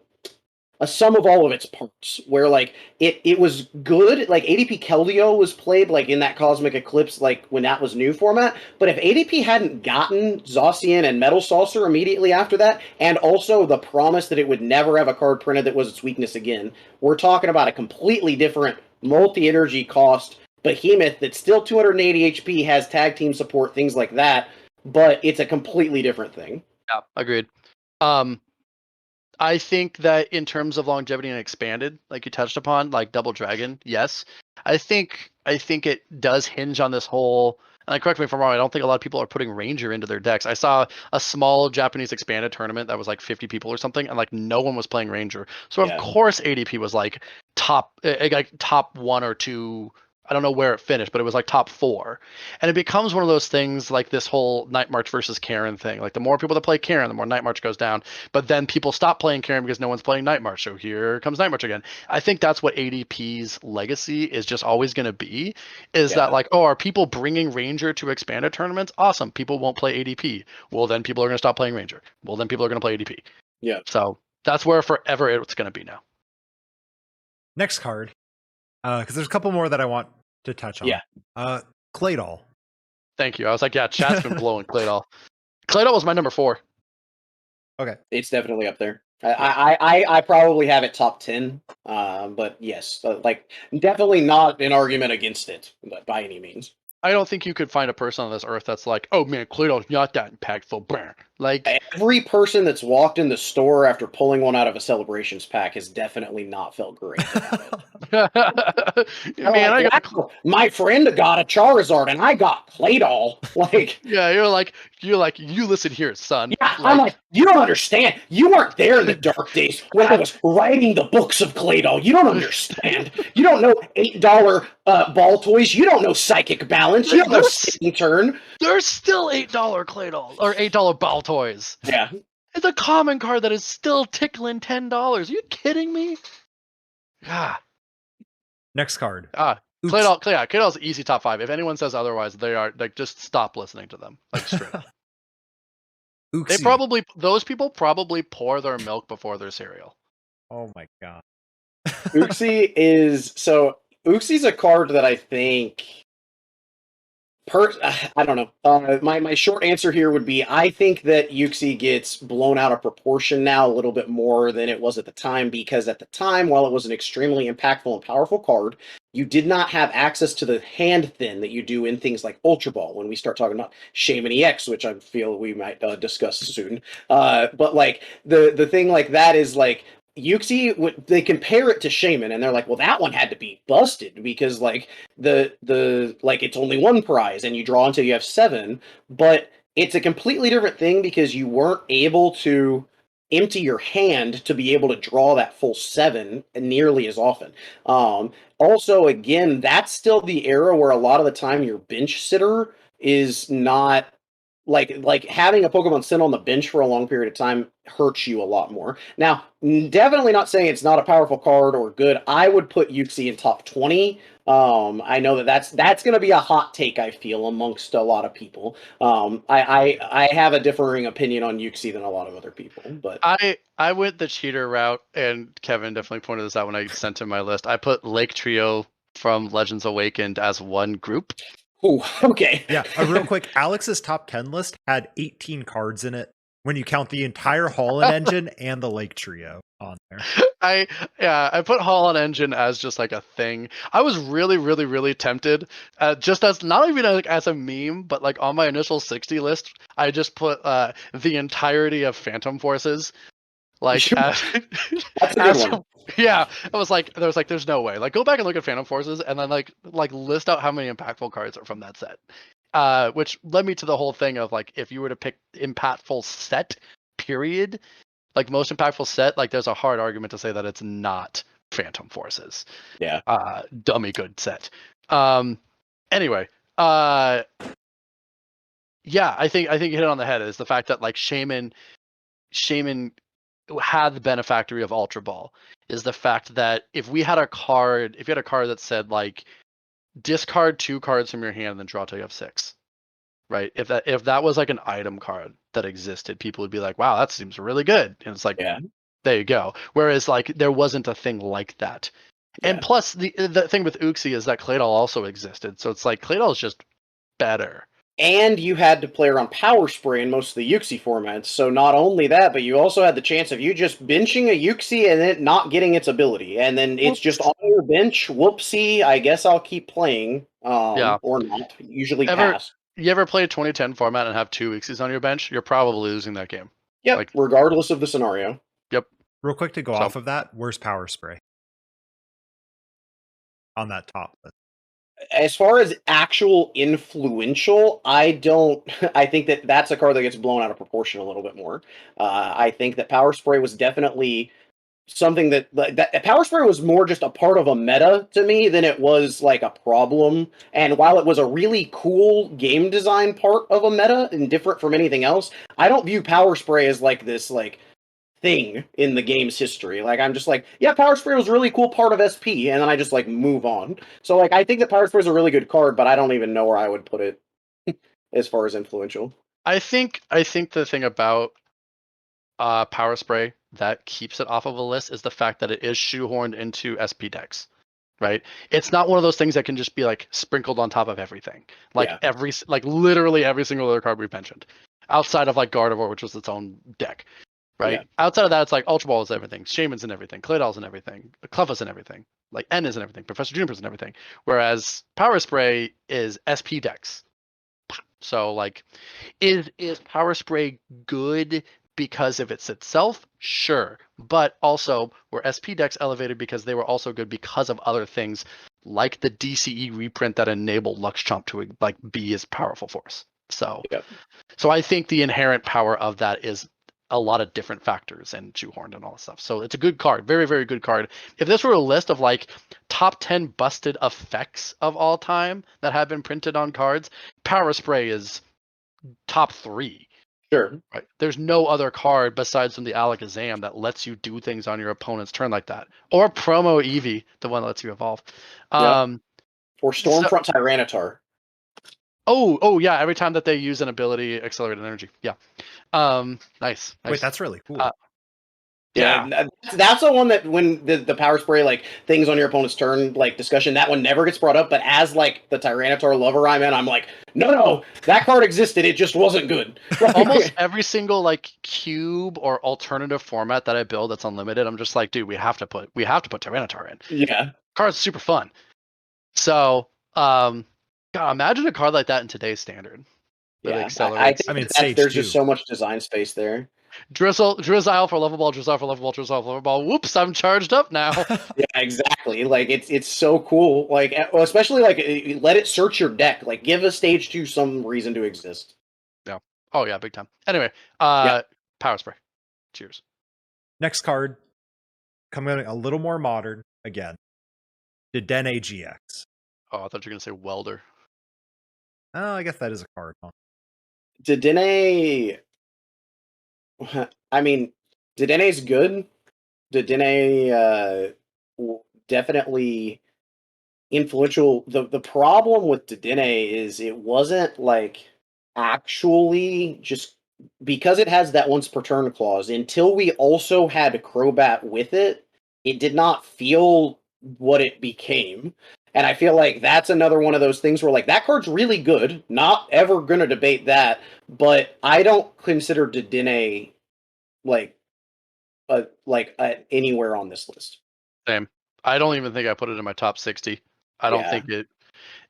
sum of all of its parts, where like it was good. Like ADP Keldeo was played like in that Cosmic Eclipse, like when that was new format. But if ADP hadn't gotten Zacian and Metal Saucer immediately after that, and also the promise that it would never have a card printed that was its weakness again, we're talking about a completely different multi-energy cost behemoth that's still 280 HP, has tag team support, things like that, but it's a completely different thing. Yeah, agreed. I think that in terms of longevity and expanded, like you touched upon, like Double Dragon, yes. I think it does hinge on this whole, and correct me if I'm wrong, I don't think a lot of people are putting Ranger into their decks. I saw a small Japanese expanded tournament that was like 50 people or something, and like no one was playing Ranger. So of course ADP was like top 1 or 2. I don't know where it finished, but it was like top 4. And it becomes one of those things like this whole Night March versus Karen thing. Like the more people that play Karen, the more Night March goes down. But then people stop playing Karen because no one's playing Night March. So here comes Night March again. I think that's what ADP's legacy is just always going to be, is that like, oh, are people bringing Ranger to expanded tournaments? Awesome. People won't play ADP. Well, then people are going to stop playing Ranger. Well, then people are going to play ADP. Yeah. So that's where forever it's going to be now. Next card. Because there's a couple more that I want to touch on. Yeah. Claydol. Thank you. I was like, yeah, chat's been blowing Claydol. Claydol was my number 4. Okay. It's definitely up there. I probably have it top 10. But yes, like definitely not an argument against it, but by any means. I don't think you could find a person on this earth that's like, oh man, Claydol's not that impactful. Like every person that's walked in the store after pulling one out of a Celebrations pack has definitely not felt great about it. Man, my friend got a Charizard and I got Claydol. Like, yeah, you're like, you listen here, son. Yeah, I'm like, you don't understand. You weren't there in the dark days when I was writing the books of Claydol. You don't understand. You don't know $8 ball toys. You don't know Psychic Balance. You don't know Spinning Turn. There's still $8 Claydol or $8 ball toys. Yeah. It's a common card that is still tickling $10. Are you kidding me? Ah. Next card. Claydol's easy top 5. If anyone says otherwise, they are like, just stop listening to them. Like straight up. Those people probably pour their milk before their cereal. Oh my god. Uxie's a card that I think I don't know. My short answer here would be I think that Uxie gets blown out of proportion now a little bit more than it was at the time, because at the time, while it was an extremely impactful and powerful card, you did not have access to the hand thin that you do in things like Ultra Ball when we start talking about Shaman EX, which I feel we might discuss soon. But like the thing like that is like, Uxie, they compare it to Shaman, and they're like, well, that one had to be busted because like the like it's only one prize and you draw until you have 7, but it's a completely different thing because you weren't able to empty your hand to be able to draw that full 7 nearly as often. Also, again, that's still the era where a lot of the time your bench sitter is not like having a Pokemon sit on the bench for a long period of time hurts you a lot more. Now, definitely not saying it's not a powerful card or good. I would put Uxie in top 20. I know that's going to be a hot take, I feel, amongst a lot of people. I have a differing opinion on Uxie than a lot of other people, but I went the cheater route, and Kevin definitely pointed this out when I sent him my list. I put Lake Trio from Legends Awakened as one group. oh, okay. Yeah, real quick, Alex's top 10 list had 18 cards in it when you count the entire Holland engine and the Lake Trio on there. I put Holland Engine as just like a thing. I was really tempted, just as not even like as a meme, but like on my initial 60 list, I just put the entirety of Phantom Forces. Like, Sure. as, That's a good one. Yeah, I was like, there's no way. Like, go back and look at Phantom Forces, and then like list out how many impactful cards are from that set. Which led me to the whole thing of like, if you were to pick impactful set, period, like most impactful set, like there's a hard argument to say that it's not Phantom Forces. Yeah. Dummy good set. Anyway, yeah, I think you hit it on the head. Is the fact that like Shaman had the benefactory of Ultra Ball, is the fact that if you had a card that said like discard 2 cards from your hand and then draw till you have 6, right? If that was like an item card that existed, people would be like, wow, that seems really good. And it's like, Yeah. there you go. Whereas like there wasn't a thing like that. And plus the thing with Uxie is that Claydol also existed. So it's like Claydol is just better. And you had to play around Power Spray in most of the Uxie formats. So not only that, but you also had the chance of you just benching a Uxie and it not getting its ability. And then it's just on your bench. Whoopsie, I guess I'll keep playing. Yeah. Or not. Usually pass. You ever play a 2010 format and have 2 Uxies on your bench? You're probably losing that game. Yep, Like, regardless of the scenario. Yep. Real quick to go off of that, where's Power Spray? On that top list. As far as actual influential, I think that that's a card that gets blown out of proportion a little bit more. I think that Power Spray was definitely something that Power Spray was more just a part of a meta to me than it was like a problem. And while it was a really cool game design part of a meta and different from anything else, I don't view Power Spray as like this like thing in the game's history. Like I'm just like, yeah, Power Spray was a really cool part of SP, and then I just like move on. So like I think that Power Spray is a really good card, but I don't even know where I would put it as far as influential. I think the thing about Power Spray that keeps it off of a list is the fact that it is shoehorned into SP decks. Right? It's not one of those things that can just be like sprinkled on top of everything. Like literally every single other card we've mentioned. Outside of like Gardevoir, which was its own deck. Right? Yeah. Outside of that, it's like Ultra Ball is everything, Shaman's in everything, Claydol's in everything, Cleffa's in everything, like N is in everything, Professor Juniper's in everything. Whereas Power Spray is SP decks. So like, is Power Spray good because of itself? Sure. But also were SP decks elevated because they were also good because of other things like the DCE reprint that enabled Luxchomp to like be as powerful force. So so I think the inherent power of that is a lot of different factors and shoehorned and all that stuff. So it's a good card. Very, very good card. If this were a list of like top 10 busted effects of all time that have been printed on cards, Power Spray is top 3. Sure. Right. There's no other card besides from the Alakazam that lets you do things on your opponent's turn like that. Or Promo Eevee, the one that lets you evolve. Or Stormfront Tyranitar. Oh yeah, every time that they use an ability, accelerated energy. Yeah. Nice. Wait, that's really cool. Yeah, that's the one that when the Power Spray like things on your opponent's turn like discussion, that one never gets brought up. But as like the Tyranitar lover I'm like, no, that card existed. It just wasn't good. Almost every single like cube or alternative format that I build that's unlimited, I'm just like, dude, we have to put Tyranitar in. Yeah, card's super fun. So, God, imagine a card like that in today's standard. Yeah, I think there's just so much design space there. Drizzile for Level Ball, Drizzile for Level Ball, Drizzile for Level Ball. Whoops, I'm charged up now. Yeah, exactly. Like it's so cool. Like especially like let it search your deck. Like give a stage 2 some reason to exist. Yeah. Oh yeah, big time. Anyway, Power Spray. Cheers. Next card, coming a little more modern again. Dedenne GX. Oh, I thought you were gonna say Welder. Oh, I guess that is a card, huh? Dedenne, I mean, Dedenne's good. Dedenne definitely influential. The problem with Dedenne is it wasn't like actually just because it has that once per turn clause. Until we also had Crobat with it, it did not feel what it became. And I feel like that's another one of those things where like that card's really good. Not ever gonna debate that, but I don't consider Dedenne like anywhere on this list. Same. I don't even think I put it in my top 60. I don't Yeah. think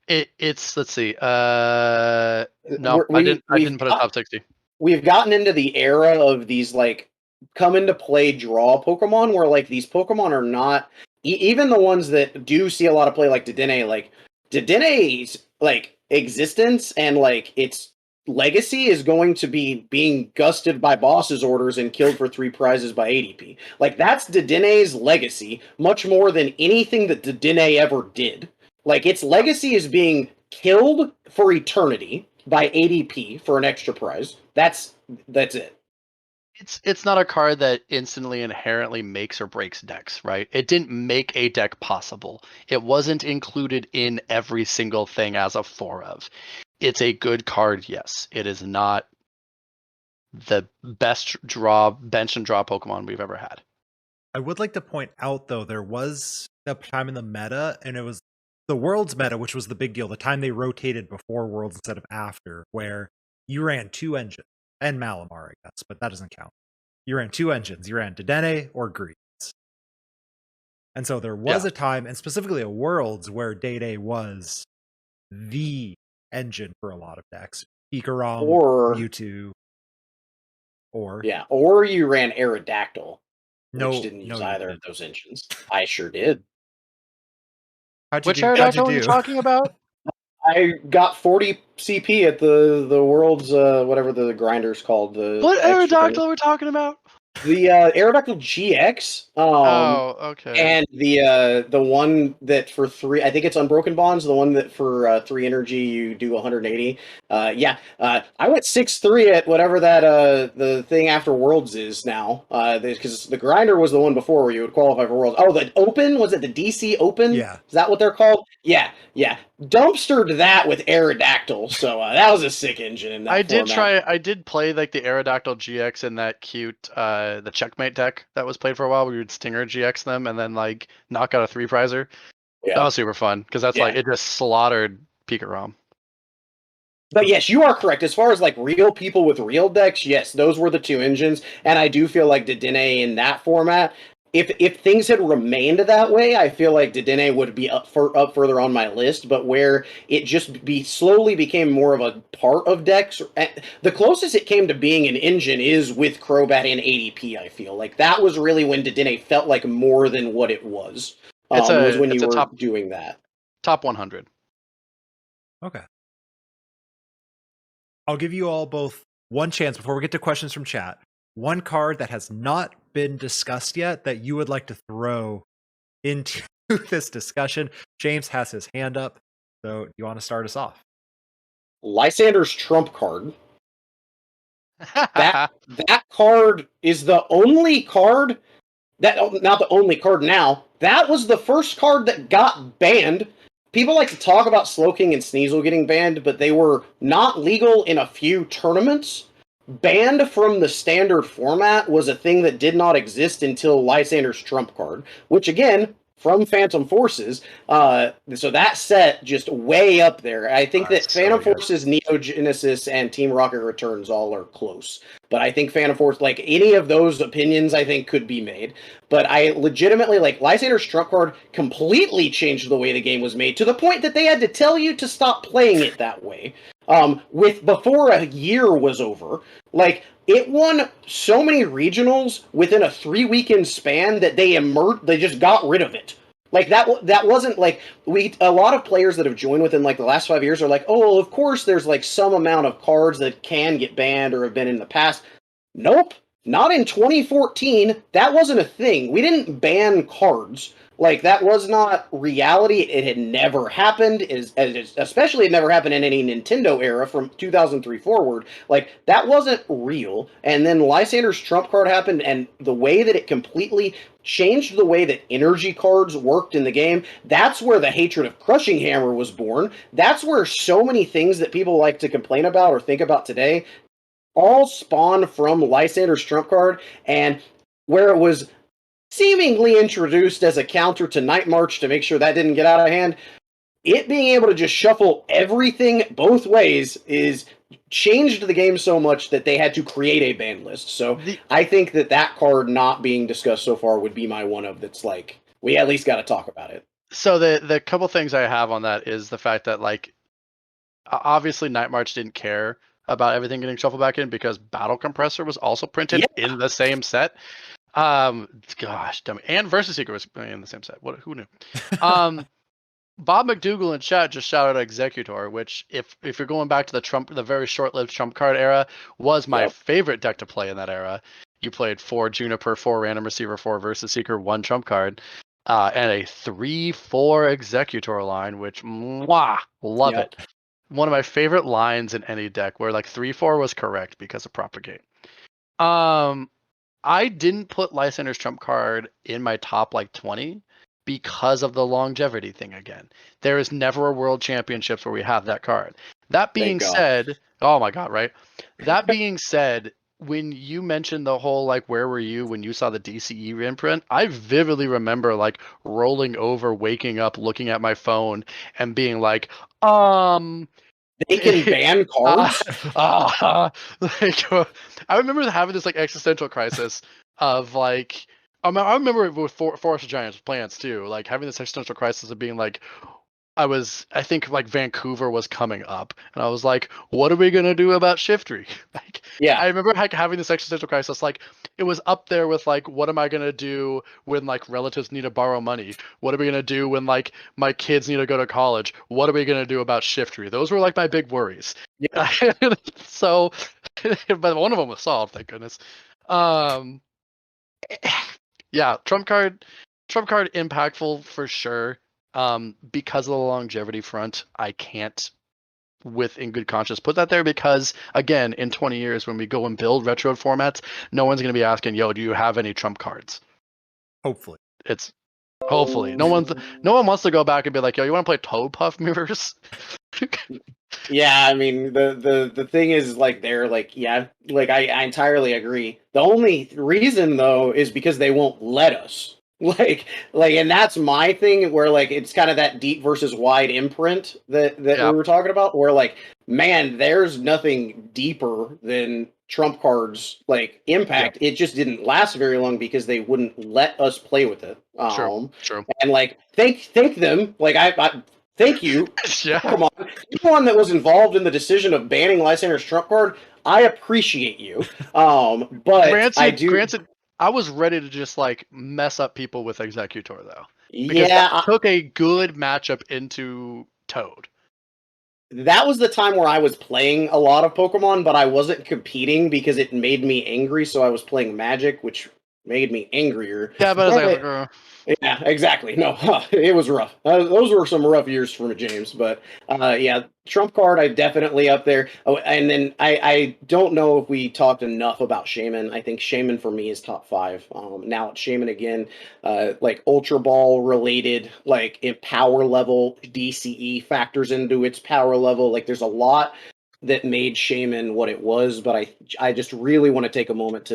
it's let's see. No, We're- I we- didn't put it top 60. We've gotten into the era of these like come into play draw Pokemon where like these Pokemon are not even the ones that do see a lot of play like Dedenne's like existence and like its legacy is going to be being gusted by boss's orders and killed for 3 prizes by ADP. Like that's Dedenne's legacy much more than anything that Dedenne ever did. Like its legacy is being killed for eternity by ADP for an extra prize. That's it. It's not a card that instantly inherently makes or breaks decks, right? It didn't make a deck possible. It wasn't included in every single thing as a 4 of. It's a good card, yes. It is not the best bench and draw Pokemon we've ever had. I would like to point out, though, there was a time in the meta, and it was the Worlds meta, which was the big deal, the time they rotated before Worlds instead of after, where you ran 2 engines, and Malamar, I guess, but that doesn't count. You ran 2 engines. You ran Dedenne or Grease. And so there was a time, and specifically a Worlds, where Day was the engine for a lot of decks. Pikarom, Or Mewtwo, or you ran Aerodactyl, which didn't use either of those engines. I sure did. Which Aerodactyl are you talking about? I got 40 CP at the world's whatever the grinder's called. What Aerodactyl are we talking about? The Aerodactyl GX. Okay. And the one that for 3, I think it's Unbroken Bonds. The one that for 3 energy you do 180. I went 6-3 at whatever that the thing after Worlds is now. Because the grinder was the one before where you would qualify for Worlds. Oh, the Open, was it the DC Open? Yeah. Is that what they're called? Yeah. Dumpstered that with Aerodactyl. So that was a sick engine in that format. I did play like the Aerodactyl GX in that cute the Checkmate deck that was played for a while. We would Stinger GX them and then like knock out a 3 prizer. Yeah. That was super fun because that's like it just slaughtered Pikarom. But yes, you are correct. As far as like real people with real decks, yes, those were the 2 engines, and I do feel like Dedenne in that format. If things had remained that way, I feel like Dedenne would be up further on my list. But where it just slowly became more of a part of decks, the closest it came to being an engine is with Crobat and ADP. I feel like that was really when Dedenne felt like more than what it was. Was when you were doing that. Top 100. Okay. I'll give you all both one chance before we get to questions from chat. One card that has not been discussed yet that you would like to throw into this discussion. James has his hand up, so you want to start us off? Lysander's trump card. That card is the only card not the only card now. That was the first card that got banned. People like to talk about Slowking and Sneasel getting banned, but they were not legal in a few tournaments. Banned from the standard format was a thing that did not exist until Lysander's trump card, which again, from Phantom Forces, so that set just way up there. I think that Phantom Forces, Neo Genesis, and Team Rocket Returns all are close. But I think Phantom Force, like any of those opinions, I think could be made. But I legitimately, like, Lysander's trump card completely changed the way the game was made, to the point that they had to tell you to stop playing it that way. Before a year was over. Like, it won so many regionals within a 3-weekend span that they just got rid of it. Like, that wasn't like, a lot of players that have joined within like the last 5 years are like, oh, well, of course there's like some amount of cards that can get banned or have been in the past. Nope. Not in 2014. That wasn't a thing. We didn't ban cards. Like, that was not reality. It had never happened, especially it never happened in any Nintendo era from 2003 forward. Like, that wasn't real. And then Lysander's trump card happened, and the way that it completely changed the way that energy cards worked in the game, that's where the hatred of Crushing Hammer was born. That's where so many things that people like to complain about or think about today all spawned from Lysander's trump card, and where it was seemingly introduced as a counter to Night March to make sure that didn't get out of hand, it being able to just shuffle everything both ways is changed the game so much that they had to create a ban list. So I think that card not being discussed so far would be my one of that's like, we at least got to talk about it. So the couple things I have on that is the fact that, like, obviously Night March didn't care about everything getting shuffled back in because Battle Compressor was also printed in the same set. Gosh, dummy. And Versus Seeker was in the same set. Who knew? Bob McDougal in chat just shouted out Executor, which, if you're going back to the very short-lived trump card era, was my favorite deck to play in that era. You played 4 Juniper, 4 Random Receiver, 4 Versus Seeker, 1 trump card, and a 3/4 Executor line, which love it. One of my favorite lines in any deck, where like 3/4 was correct because of Propagate. I didn't put Lysander's trump card in my top like 20 because of the longevity thing again. There is never a World Championships where we have that card. That being said, oh my god, right? That being said, when you mentioned the whole like where were you when you saw the DCE imprint, I vividly remember like rolling over, waking up, looking at my phone, and being like, they can ban cards. Like, I remember having this like existential crisis of like, I remember with Forest of Giants plants too, like having this existential crisis of being like, I think like Vancouver was coming up, and I was like, what are we gonna do about Shiftry? Like, I remember like having this existential crisis. Like, it was up there with like, what am I gonna do when like relatives need to borrow money? What are we gonna do when like my kids need to go to college? What are we gonna do about Shiftry? Those were like my big worries. So, but one of them was solved, thank goodness. Yeah, trump card impactful for sure. Because of the longevity front, I can't, in good conscience, put that there, because again, in 20 years when we go and build retro formats, no one's going to be asking, yo, do you have any trump cards? Hopefully. No one wants to go back and be like, yo, you want to play Toad Puff Mirrors? Yeah, I mean, the thing is, like, they're like, I entirely agree. The only reason though is because they won't let us. Like, and that's my thing, where like it's kind of that deep versus wide imprint that we were talking about, where like, man, there's nothing deeper than trump cards like impact. It just didn't last very long because they wouldn't let us play with it. True. And like, thank them. Like, I thank you. Come on, anyone that was involved in the decision of banning Lysander's trump card, I appreciate you. But granted, I was ready to just like mess up people with Executor though, because I took a good matchup into Toad. That was the time where I was playing a lot of Pokemon, but I wasn't competing because it made me angry. So I was playing Magic, which made me angrier. Yeah, but yeah, exactly. No, it was rough. Those were some rough years for James. But trump card, I definitely up there. Oh, and then I don't know if we talked enough about Shaman. I think Shaman for me is top 5. Now it's Shaman again, like Ultra Ball related, like in power level, DCE factors into its power level. Like, there's a lot that made Shaman what it was, but I just really want to take a moment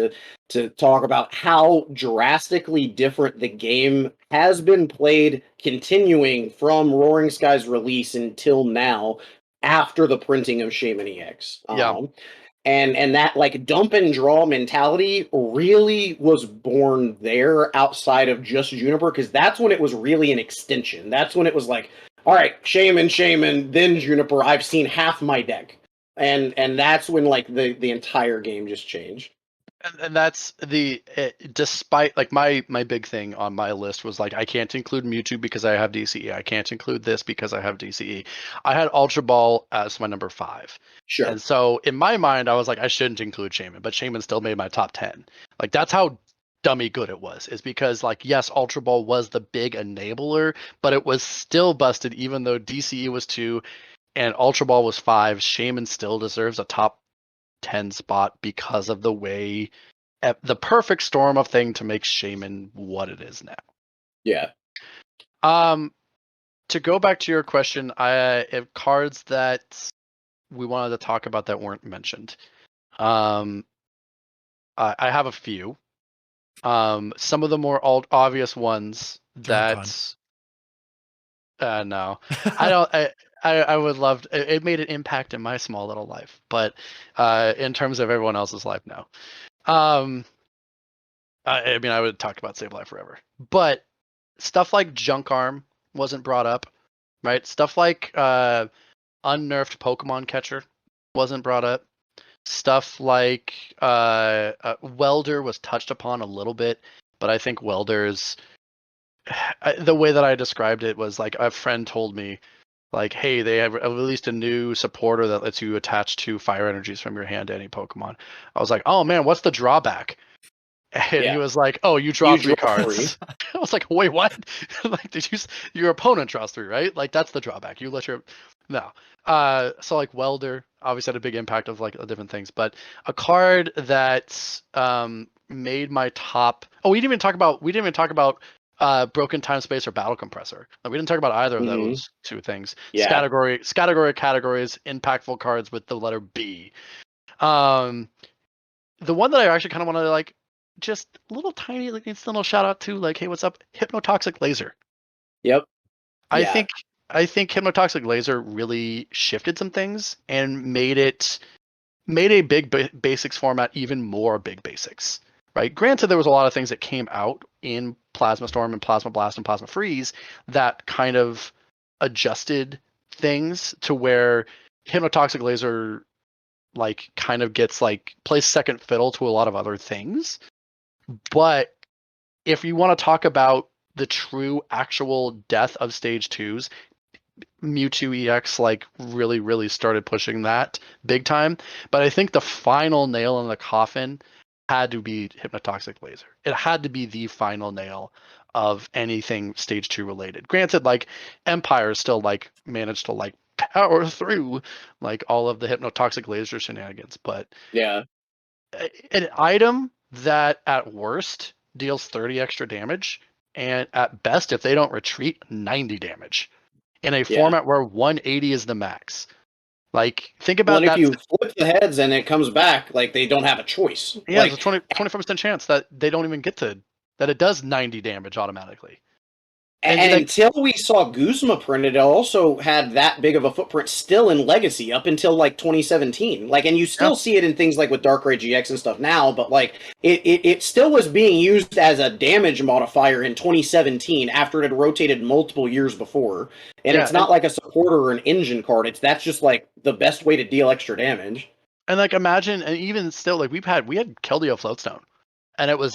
to talk about how drastically different the game has been played, continuing from Roaring Skies release until now, after the printing of Shaman EX. And that like dump and draw mentality really was born there outside of just Juniper, because that's when it was really an extension. That's when it was like, all right, Shaman, then Juniper, I've seen half my deck. And that's when like the entire game just changed. And that's despite like my big thing on my list was like, I can't include Mewtwo because I have DCE. I can't include this because I have DCE. I had Ultra Ball as my number 5. Sure. And so in my mind, I was like, I shouldn't include Shaman, but Shaman still made my top 10. Like, that's how dummy good it was. Is because like yes, Ultra Ball was the big enabler, but it was still busted even though DCE was 2 and Ultra Ball was 5. Shaman still deserves a top 10 spot because of the way the perfect storm of thing to make Shaman what it is now. Yeah. To go back to your question, if cards that we wanted to talk about that weren't mentioned. I have a few. Some of the more obvious ones that no, I don't. I would love to, it made an impact in my small little life, but in terms of everyone else's life, no. I mean, I would talk about Save Life forever, but stuff like Junk Arm wasn't brought up, right? Stuff like unnerfed Pokemon Catcher wasn't brought up. Stuff like Welder was touched upon a little bit, but I think Welder's the way that I described it was like a friend told me, like, hey, they have released a new supporter that lets you attach 2 fire energies from your hand to any Pokemon. I was like, oh man, what's the drawback? And he was like, oh, you draw 3 cards. I was like, wait, what? Like, your opponent draws 3, right? Like, that's the drawback. You let your no. So like Welder obviously had a big impact of like different things, but a card that made my top. Oh, we didn't even talk about Broken Time Space or Battle Compressor. Like, we didn't talk about either of those 2 things. Yeah. Categories, impactful cards with the letter B. The one that I actually kind of wanted to like just a little tiny like little shout out to, like, hey, what's up, Hypnotoxic Laser. Yep. I think Hypnotoxic Laser really shifted some things and made a big basics format even more big basics. Right. Granted, there was a lot of things that came out in Plasma Storm and Plasma Blast and Plasma Freeze that kind of adjusted things to where Hypnotoxic Laser like kind of gets like plays second fiddle to a lot of other things. But if you want to talk about the true actual death of stage 2s, Mewtwo EX like really started pushing that big time. But I think the final nail in the coffin had to be Hypnotoxic Laser. It had to be the final nail of anything stage 2 related. Granted, like Empire still like managed to like power through like all of the Hypnotoxic Laser shenanigans, but yeah, an item that at worst deals 30 extra damage and at best, if they don't retreat, 90 damage in a format where 180 is the max. Like, think about that. If you flip the heads and it comes back, like, they don't have a choice. Yeah, there's a 25% chance that they don't even get to that. It does 90 damage automatically. And until we saw Guzma printed, it also had that big of a footprint still in Legacy up until like 2017. Like, and you still see it in things like with Darkrai GX and stuff now, but like it still was being used as a damage modifier in 2017 after it had rotated multiple years before. And it's not like a supporter or an engine card. That's just like the best way to deal extra damage. And like, imagine, and even still, like we had Keldeo Floatstone, and it was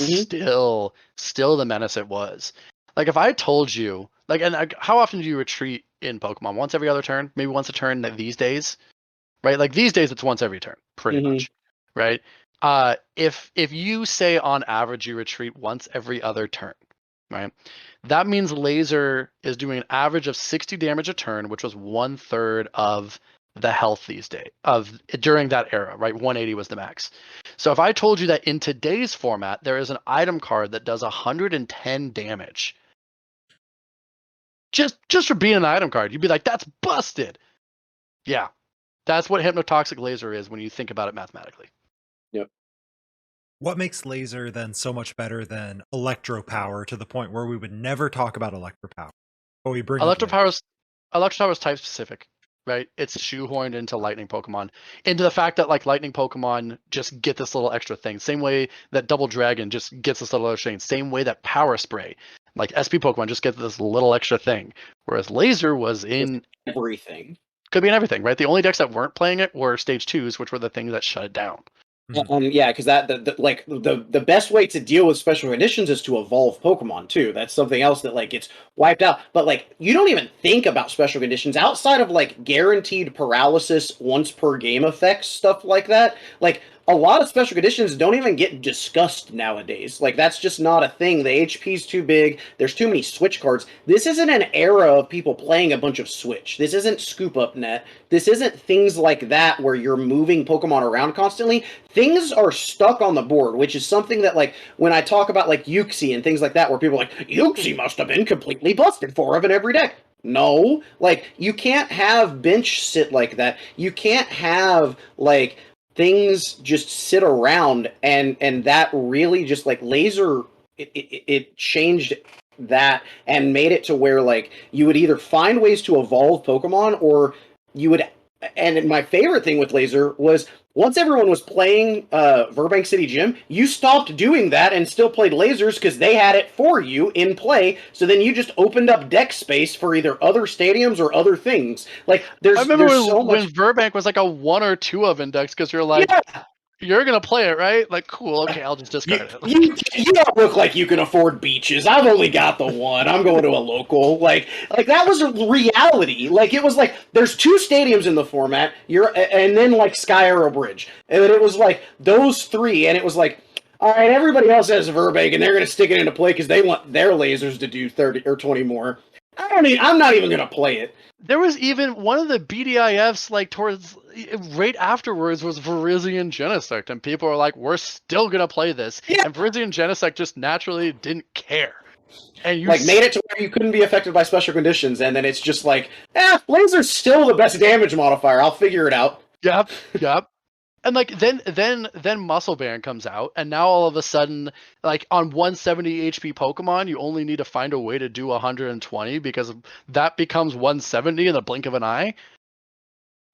still the menace it was. Like, if I told you, like, and how often do you retreat in Pokemon? Once every other turn? Maybe once a turn these days? Right? Like, these days, it's once every turn, pretty much. Right? If you say on average you retreat once every other turn, right? That means Laser is doing an average of 60 damage a turn, which was 1/3 of the health these days, during that era, right? 180 was the max. So if I told you that in today's format, there is an item card that does 110 damage, just for being an item card, you'd be like, that's busted. Yeah, that's what Hypnotoxic Laser is when you think about it mathematically. Yep. What makes Laser then so much better than Electro Power to the point where we would never talk about Electro Power? But we bring Electro Power is type specific, right? It's shoehorned into Lightning Pokemon, into the fact that like Lightning Pokemon just get this little extra thing. Same way that Double Dragon just gets this little extra thing. Same way that Power Spray, like SP Pokemon, just get this little extra thing. Whereas Laser was in everything. Could be in everything, right? The only decks that weren't playing it were stage 2s, which were the things that shut it down. Yeah, because the best way to deal with special conditions is to evolve Pokemon too. That's something else that like gets wiped out. But like, you don't even think about special conditions outside of like guaranteed paralysis once per game effects, stuff like that. Like, a lot of special conditions don't even get discussed nowadays. Like, that's just not a thing. The HP's too big. There's too many Switch cards. This isn't an era of people playing a bunch of Switch. This isn't Scoop Up Net. This isn't things like that where you're moving Pokemon around constantly. Things are stuck on the board, which is something that, like, when I talk about, like, Yuxi and things like that, where people are like, Yuxi must have been completely busted 4 of in every deck. No. Like, you can't have bench sit like that. You can't have, like, things just sit around, and that really just, like, Laser, it changed that and made it to where, like, you would either find ways to evolve Pokemon, or you would, and my favorite thing with Laser was, once everyone was playing Burbank City Gym, you stopped doing that and still played Lasers because they had it for you in play. So then you just opened up deck space for either other stadiums or other things. Like, I remember there's when Burbank was like a 1 or 2 of index, because you're like, yeah. You're gonna play it, right? Like, cool, okay, I'll just discard it. You don't look like you can afford beaches. I've only got the one. I'm going to a local. Like that was a reality. Like, it was like, there's 2 stadiums in the format. And then, like, Sky Arrow Bridge, and then it was like those 3, and it was like, all right, everybody else has Verbank, and they're gonna stick it into play because they want their Lasers to do 30 or 20 more. I'm not even gonna play it. There was even one of the BDIFs, like, towards right afterwards, was Virizion Genesect, and people were like, we're still gonna play this. Yeah. And Virizion Genesect just naturally didn't care. And you made it to where you couldn't be affected by special conditions, and then it's just like, Laser's still the best damage modifier. I'll figure it out. Yep. And, like, then Muscle Band comes out, and now all of a sudden, like, on 170 HP Pokemon, you only need to find a way to do 120, because that becomes 170 in the blink of an eye.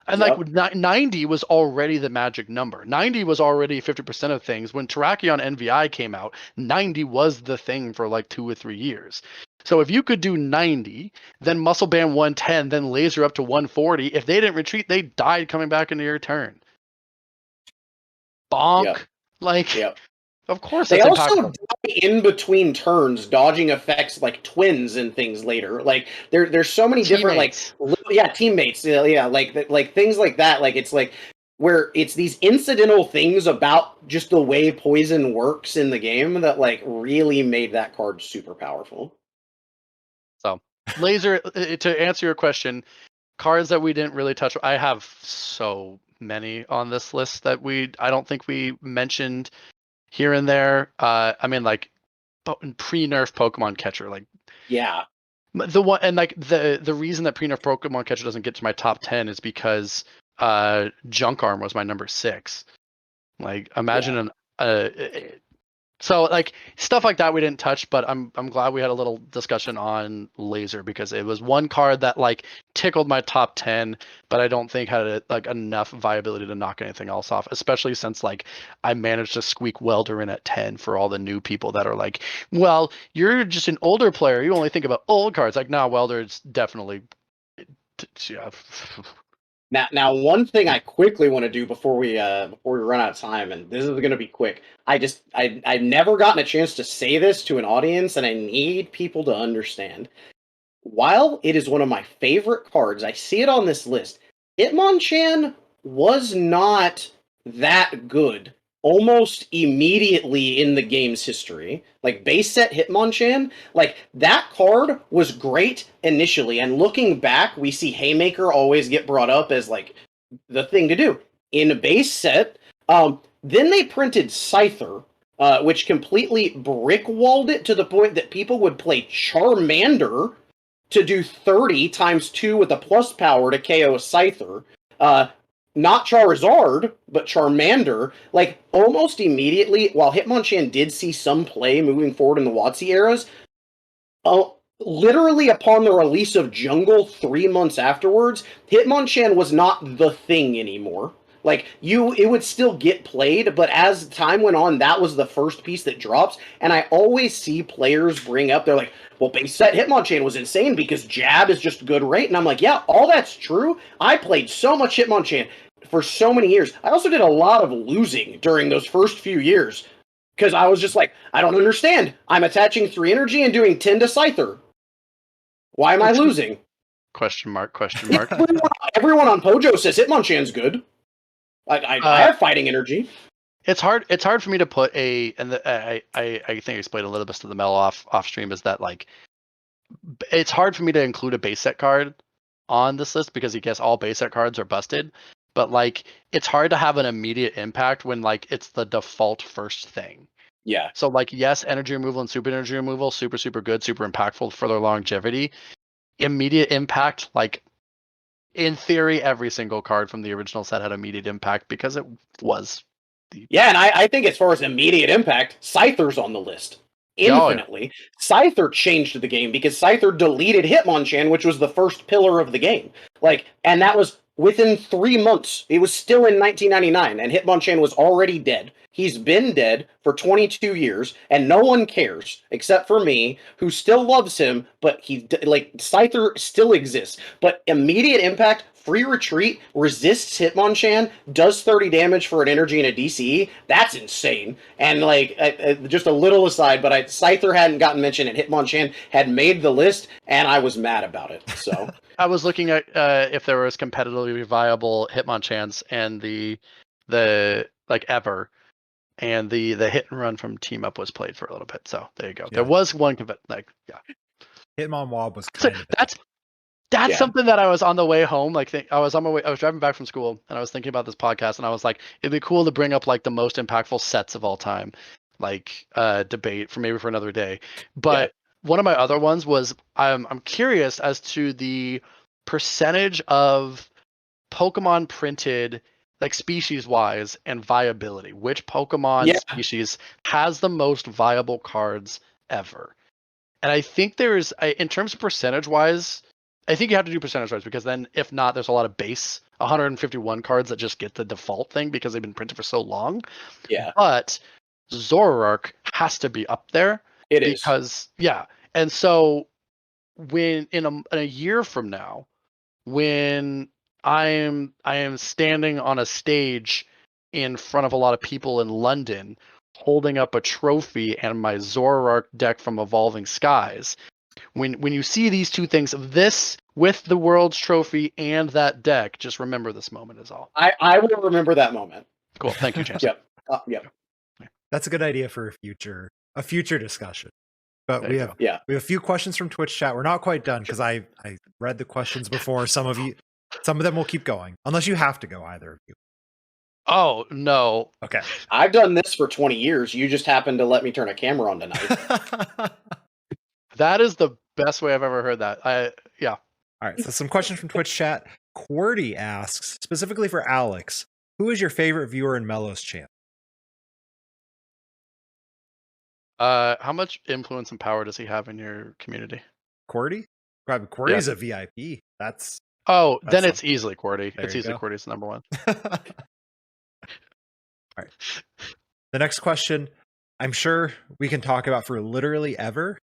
And, yep. like, 90 was already the magic number. 90 was already 50% of things. When Terrakion NVI came out, 90 was the thing for, like, 2 or 3 years. So if you could do 90, then Muscle Band 110, then Laser up to 140, if they didn't retreat, they died coming back into your turn. Bonk. Yep. Like, yep. Of course, they that's also impactful. die in between turns, dodging effects like twins and things later. Like, there's so many different, like, teammates. Yeah, like things like that. Like, it's like where it's these incidental things about just the way poison works in the game that, like, really made that card super powerful. So, Laser, to answer your question, cards that we didn't really touch. I have so many on this list that I don't think we mentioned here and there. I mean, like, pre-nerf Pokemon Catcher, like, yeah, the one, and like the reason that pre-nerf Pokemon Catcher doesn't get to my top 10 is because Junk Arm was my number 6. Like, imagine so, like, stuff like that we didn't touch, but I'm glad we had a little discussion on Laser, because it was one card that, like, tickled my top 10, but I don't think had like enough viability to knock anything else off, especially since, like, I managed to squeak Welder in at 10 for all the new people that are like, well, you're just an older player, you only think about old cards. Like, nah, Welder's definitely yeah. Now, one thing I quickly want to do before we run out of time, and this is going to be quick. I've never gotten a chance to say this to an audience, and I need people to understand. While it is one of my favorite cards, I see it on this list. Hitmonchan was not that good almost immediately in the game's history. Like, base set Hitmonchan, like, that card was great initially, and looking back, we see Haymaker always get brought up as, like, the thing to do. In a base set, then they printed Scyther, which completely brick-walled it to the point that people would play Charmander to do 30 times 2 with a plus power to KO a Scyther. Not Charizard, but Charmander. Like, almost immediately, while Hitmonchan did see some play moving forward in the WotC eras, literally upon the release of Jungle 3 months afterwards, Hitmonchan was not the thing anymore. Like, it would still get played, but as time went on, that was the first piece that drops, and I always see players bring up, they're like, well, base set Hitmonchan was insane because Jab is just good rate, and I'm like, yeah, all that's true. I played so much Hitmonchan for so many years. I also did a lot of losing during those first few years, because I was just like, I don't understand. I'm attaching 3 energy and doing 10 to Scyther. Why am I losing? Question mark. Everyone on Pojo says Hitmonchan's good. I have fighting energy. It's hard. It's hard for me to put I think I explained a little bit to the Mel off stream is that like it's hard for me to include a base set card on this list because I guess all base set cards are busted. But like it's hard to have an immediate impact when like it's the default first thing. Yeah. So like yes, energy removal and super energy removal, super good, super impactful for their longevity. Immediate impact, like in theory, every single card from the original set had immediate impact because it was. Yeah, and I think as far as immediate impact, Scyther's on the list. Infinitely. Scyther changed the game because Scyther deleted Hitmonchan, which was the first pillar of the game. Like, and that was within 3 months. It was still in 1999, and Hitmonchan was already dead. He's been dead for 22 years, and no one cares except for me, who still loves him. But Scyther still exists. But immediate impact, free retreat, resists Hitmonchan, does 30 damage for an energy and a DCE. That's insane. And like, just a little aside, but Scyther hadn't gotten mentioned, and Hitmonchan had made the list, and I was mad about it. So I was looking at if there was competitively viable Hitmonchans and the like ever. And the hit and run from Team Up was played for a little bit, so there you go. Yeah. There was one Hitmonwob was kind of that's something that I was on the way home. Like I was driving back from school, and I was thinking about this podcast, and I was like, it'd be cool to bring up like the most impactful sets of all time, like debate for another day. But one of my other ones was I'm curious as to the percentage of Pokemon printed, like species wise and viability. Which Pokemon species has the most viable cards ever? And I think in terms of percentage wise, I think you have to do percentage wise because then if not, there's a lot of base 151 cards that just get the default thing because they've been printed for so long. Yeah. But Zoroark has to be up there. It is. Because and so when in a year from now, when I am standing on a stage in front of a lot of people in London holding up a trophy and my Zoroark deck from Evolving Skies. When you see these two things, this with the world's trophy and that deck, just remember this moment is all. I will remember that moment. Cool. Thank you, Chance. Yep. Yep. That's a good idea for a future discussion. But we have a few questions from Twitch chat. We're not quite done because I read the questions before. Some of them will keep going unless you have to go, either of you. Oh no. Okay. I've done this for 20 years. You just happened to let me turn a camera on tonight. That is the best way I've ever heard that. All right. So some questions from Twitch chat. QWERTY asks, specifically for Alex, who is your favorite viewer in Mello's channel? How much influence and power does he have in your community? QWERTY? QWERTY's a VIP. That's then it's easily QWERTY. It's easily QWERTY's number one. All right. The next question, I'm sure we can talk about for literally ever,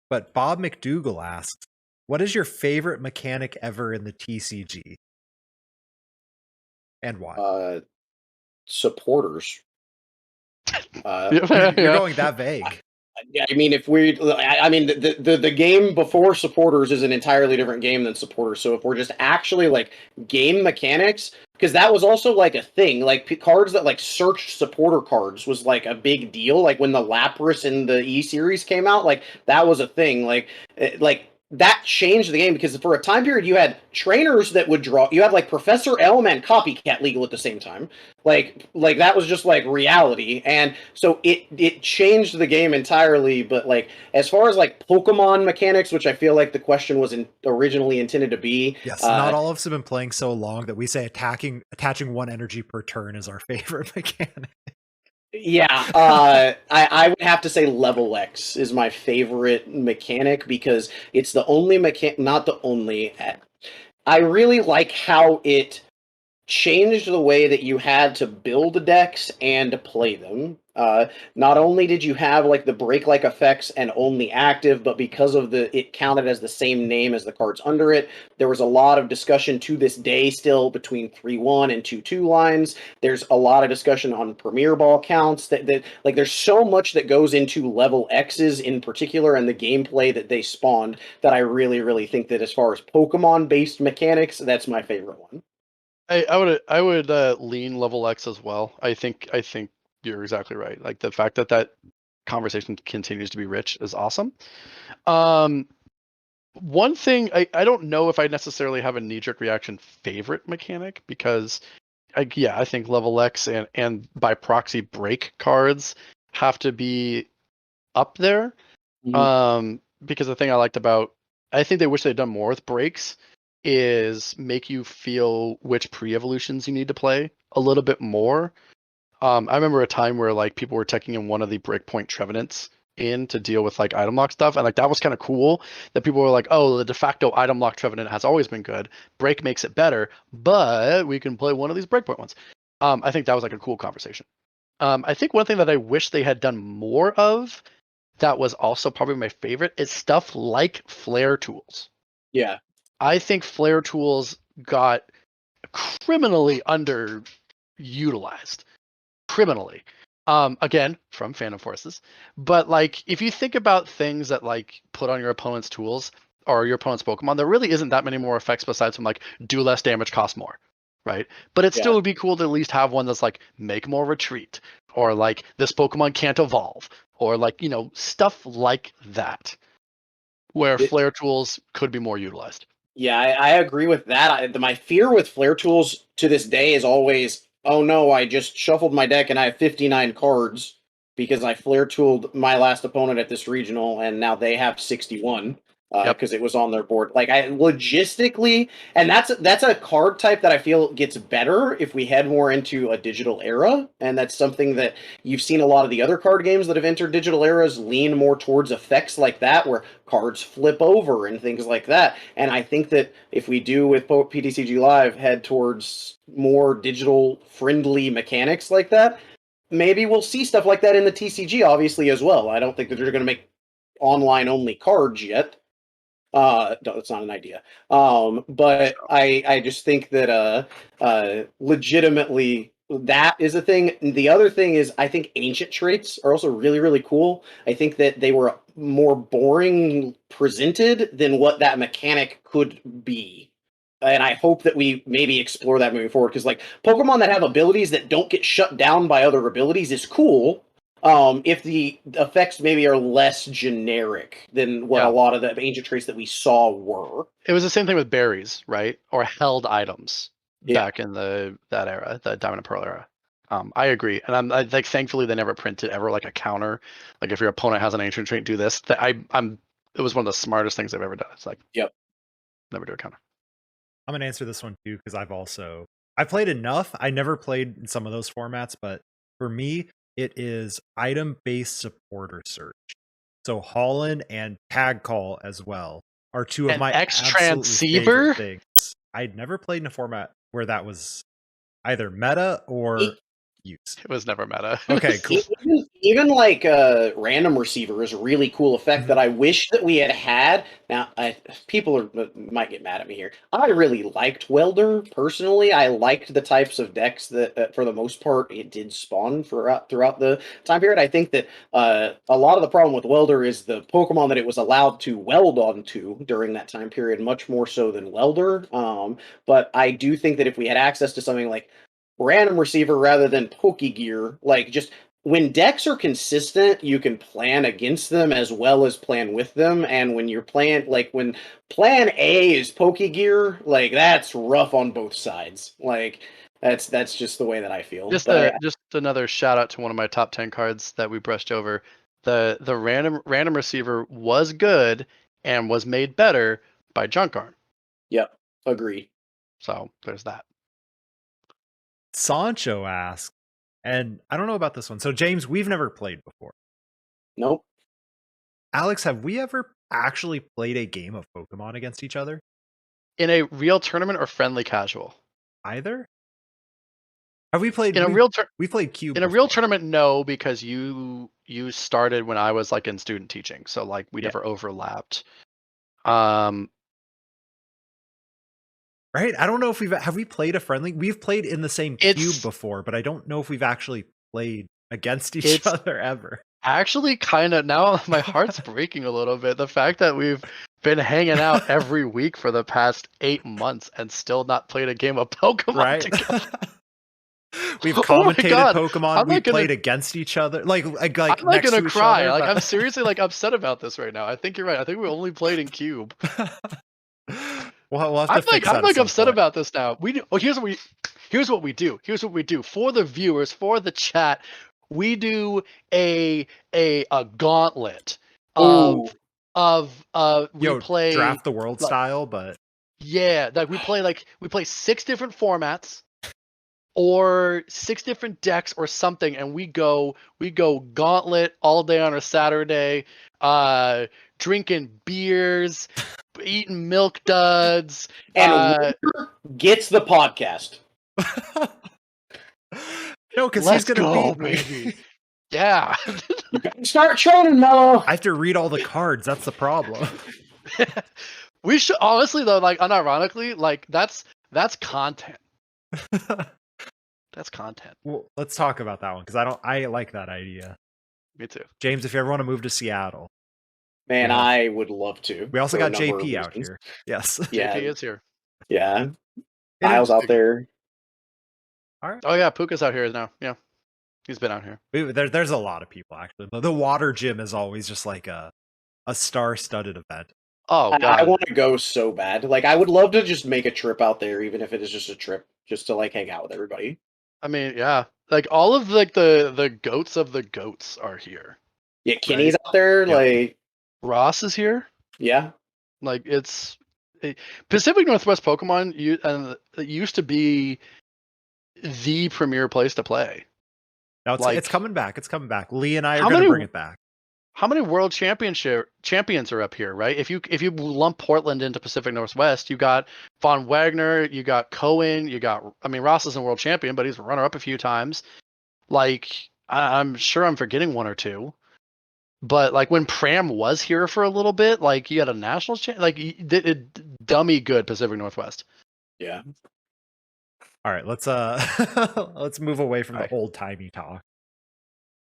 but Bob McDougall asks, what is your favorite mechanic ever in the TCG? And why? Supporters. You're going that vague. I mean, the game before Supporters is an entirely different game than Supporters. So if we're just actually like game mechanics, because that was also like a thing, like cards that like searched supporter cards was like a big deal. Like when the Lapras in the E series came out, like that was a thing. Like that changed the game because for a time period you had trainers that would draw. You had like Professor Elm and Copycat Legal at the same time. Like that was just like reality, and so it changed the game entirely. But like as far as like Pokemon mechanics, which I feel like the question was originally intended to be, yes, not all of us have been playing so long that we say attaching one energy per turn is our favorite mechanic. Yeah, I would have to say Level X is my favorite mechanic because it's the only not the only. I really like how it changed the way that you had to build decks and play them. Not only did you have like the break-like effects and only active, but because of it counted as the same name as the cards under it, there was a lot of discussion to this day still between 3-1 and 2-2 lines. There's a lot of discussion on Premier Ball counts that like there's so much that goes into level X's in particular and the gameplay that they spawned that I really, really think that as far as Pokemon-based mechanics, that's my favorite one. I would lean level X as well. I think you're exactly right. Like the fact that conversation continues to be rich is awesome. One thing I don't know if I necessarily have a knee-jerk reaction favorite mechanic because I think level X and by proxy break cards have to be up there. Because the thing I liked about I think they wish they'd done more with breaks is make you feel which pre-evolutions you need to play a little bit more. I remember a time where like people were taking in one of the breakpoint Trevenants in to deal with like item lock stuff, and like that was kind of cool. That people were like, "Oh, the de facto item lock Trevenant has always been good. Break makes it better, but we can play one of these breakpoint ones." I think that was like a cool conversation. I think one thing that I wish they had done more of that was also probably my favorite is stuff like flare tools. Yeah. I think flare tools got criminally underutilized. Criminally. Again, from Phantom Forces. But like if you think about things that like put on your opponent's tools or your opponent's Pokemon, there really isn't that many more effects besides from like do less damage, cost more. Right? But it still would be cool to at least have one that's like make more retreat, or like this Pokemon can't evolve, or like, you know, stuff like that. Where flare tools could be more utilized. Yeah, I agree with that. My fear with flare tools to this day is always, oh no, I just shuffled my deck and I have 59 cards because I flare tooled my last opponent at this regional and now they have 61 because it was on their board. Like I logistically, and that's a card type that I feel gets better if we head more into a digital era, and that's something that you've seen a lot of the other card games that have entered digital eras lean more towards effects like that, where cards flip over and things like that. And I think that if we do with PTCG Live head towards more digital friendly mechanics like that, maybe we'll see stuff like that in the TCG obviously as well. I don't think that they're going to make online only cards yet. No, that's not an idea. But I just think that legitimately that is a thing. The other thing is I think ancient traits are also really, really cool. I think that they were more boring presented than what that mechanic could be. And I hope that we maybe explore that moving forward, because like Pokemon that have abilities that don't get shut down by other abilities is cool. If the effects maybe are less generic than what a lot of the ancient traits that we saw were. It was the same thing with berries, right? Or held items back in that era, the Diamond and Pearl era. I agree, and I like thankfully they never printed ever like a counter. Like if your opponent has an ancient trait, do this. It was one of the smartest things I've ever done. It's like never do a counter. I'm gonna answer this one too because I've played enough. I never played in some of those formats, but for me, it is item-based supporter search. So Holland and Tag Call as well are two of my absolute favorite things. I'd never played in a format where that was either meta or used. It was never meta. Okay, cool. Even like random receiver is a really cool effect that I wish that we had. Now, people might get mad at me here. I really liked Welder personally. I liked the types of decks that, for the most part, it did spawn throughout the time period. I think that a lot of the problem with Welder is the Pokemon that it was allowed to weld onto during that time period, much more so than Welder. But I do think that if we had access to something like random receiver rather than Pokegear, like just when decks are consistent, you can plan against them as well as plan with them. And when you're playing, like when plan A is Pokegear, like that's rough on both sides. Like that's just the way that I feel. Just another shout out to one of my top 10 cards that we brushed over. The random receiver was good and was made better by Junkarn. Yep, agreed. So there's that. Sancho asks, and I don't know about this one. So James, we've never played before. Nope. Alex, have we ever actually played a game of Pokemon against each other? In a real tournament or friendly casual? Either? Have we played in we played Cube in a real tournament? No, because you started when I was like in student teaching, so like we never overlapped. Right? I don't know if have we played a friendly? We've played in the same cube before, but I don't know if we've actually played against each other ever. Actually, kind of now my heart's breaking a little bit. The fact that we've been hanging out every week for the past 8 months and still not played a game of Pokemon Right? together. We've Oh my commentated God. Pokemon. I'm We not gonna- played against each other, like I'm not next gonna to each cry. other. Like, but- I'm seriously like upset about this right now. I think you're right. I think we only played in Cube. we'll have to fix that. I'm like at some upset point. about this now. We do. Oh, here's what we do. Here's what we do for the viewers, for the chat. We do a gauntlet Ooh. of we Yo, play draft the world like- style, but Yeah, like we play 6 different formats or 6 different decks or something, and we go gauntlet all day on a Saturday, drinking beers, eating milk duds, And winner gets the podcast. no, because he's let's gonna go, beat me. baby. Yeah. You better start training, Mello. I have to read all the cards. That's the problem. We should honestly though, like unironically, like that's content. That's content. Well, let's talk about that one because I like that idea. Me too. James, if you ever want to move to Seattle, Man, Yeah. I would love to. we also for a got number of JP out reasons. here. Yes. Yeah, JP is here. yeah. Kyle's out there. Oh yeah, Puka's out here now. Yeah, he's been out here. There's a lot of people actually. The water gym is always just like a star-studded event. Oh I god. want to go so bad. Like, I would love to just make a trip out there, even if it is just a trip, just to like hang out with everybody. I mean, yeah. Like all of like the goats of the goats are here. Yeah, Kenny's out there. Yep. Like, Ross is here. yeah, Like Pacific Northwest Pokemon. It used to be the premier place to play. Now it's Like- coming back. It's coming back. Lee and I are How going to many- bring it back. How many world champions are up here, right? If you lump Portland into Pacific Northwest, you got Von Wagner, you got Cohen, Ross isn't world champion, but he's a runner up a few times. Like I'm sure I'm forgetting one or two, but like when Pram was here for a little bit, like you had a national dummy good Pacific Northwest. yeah. All right, let's let's move away from All right. the old-timey talk.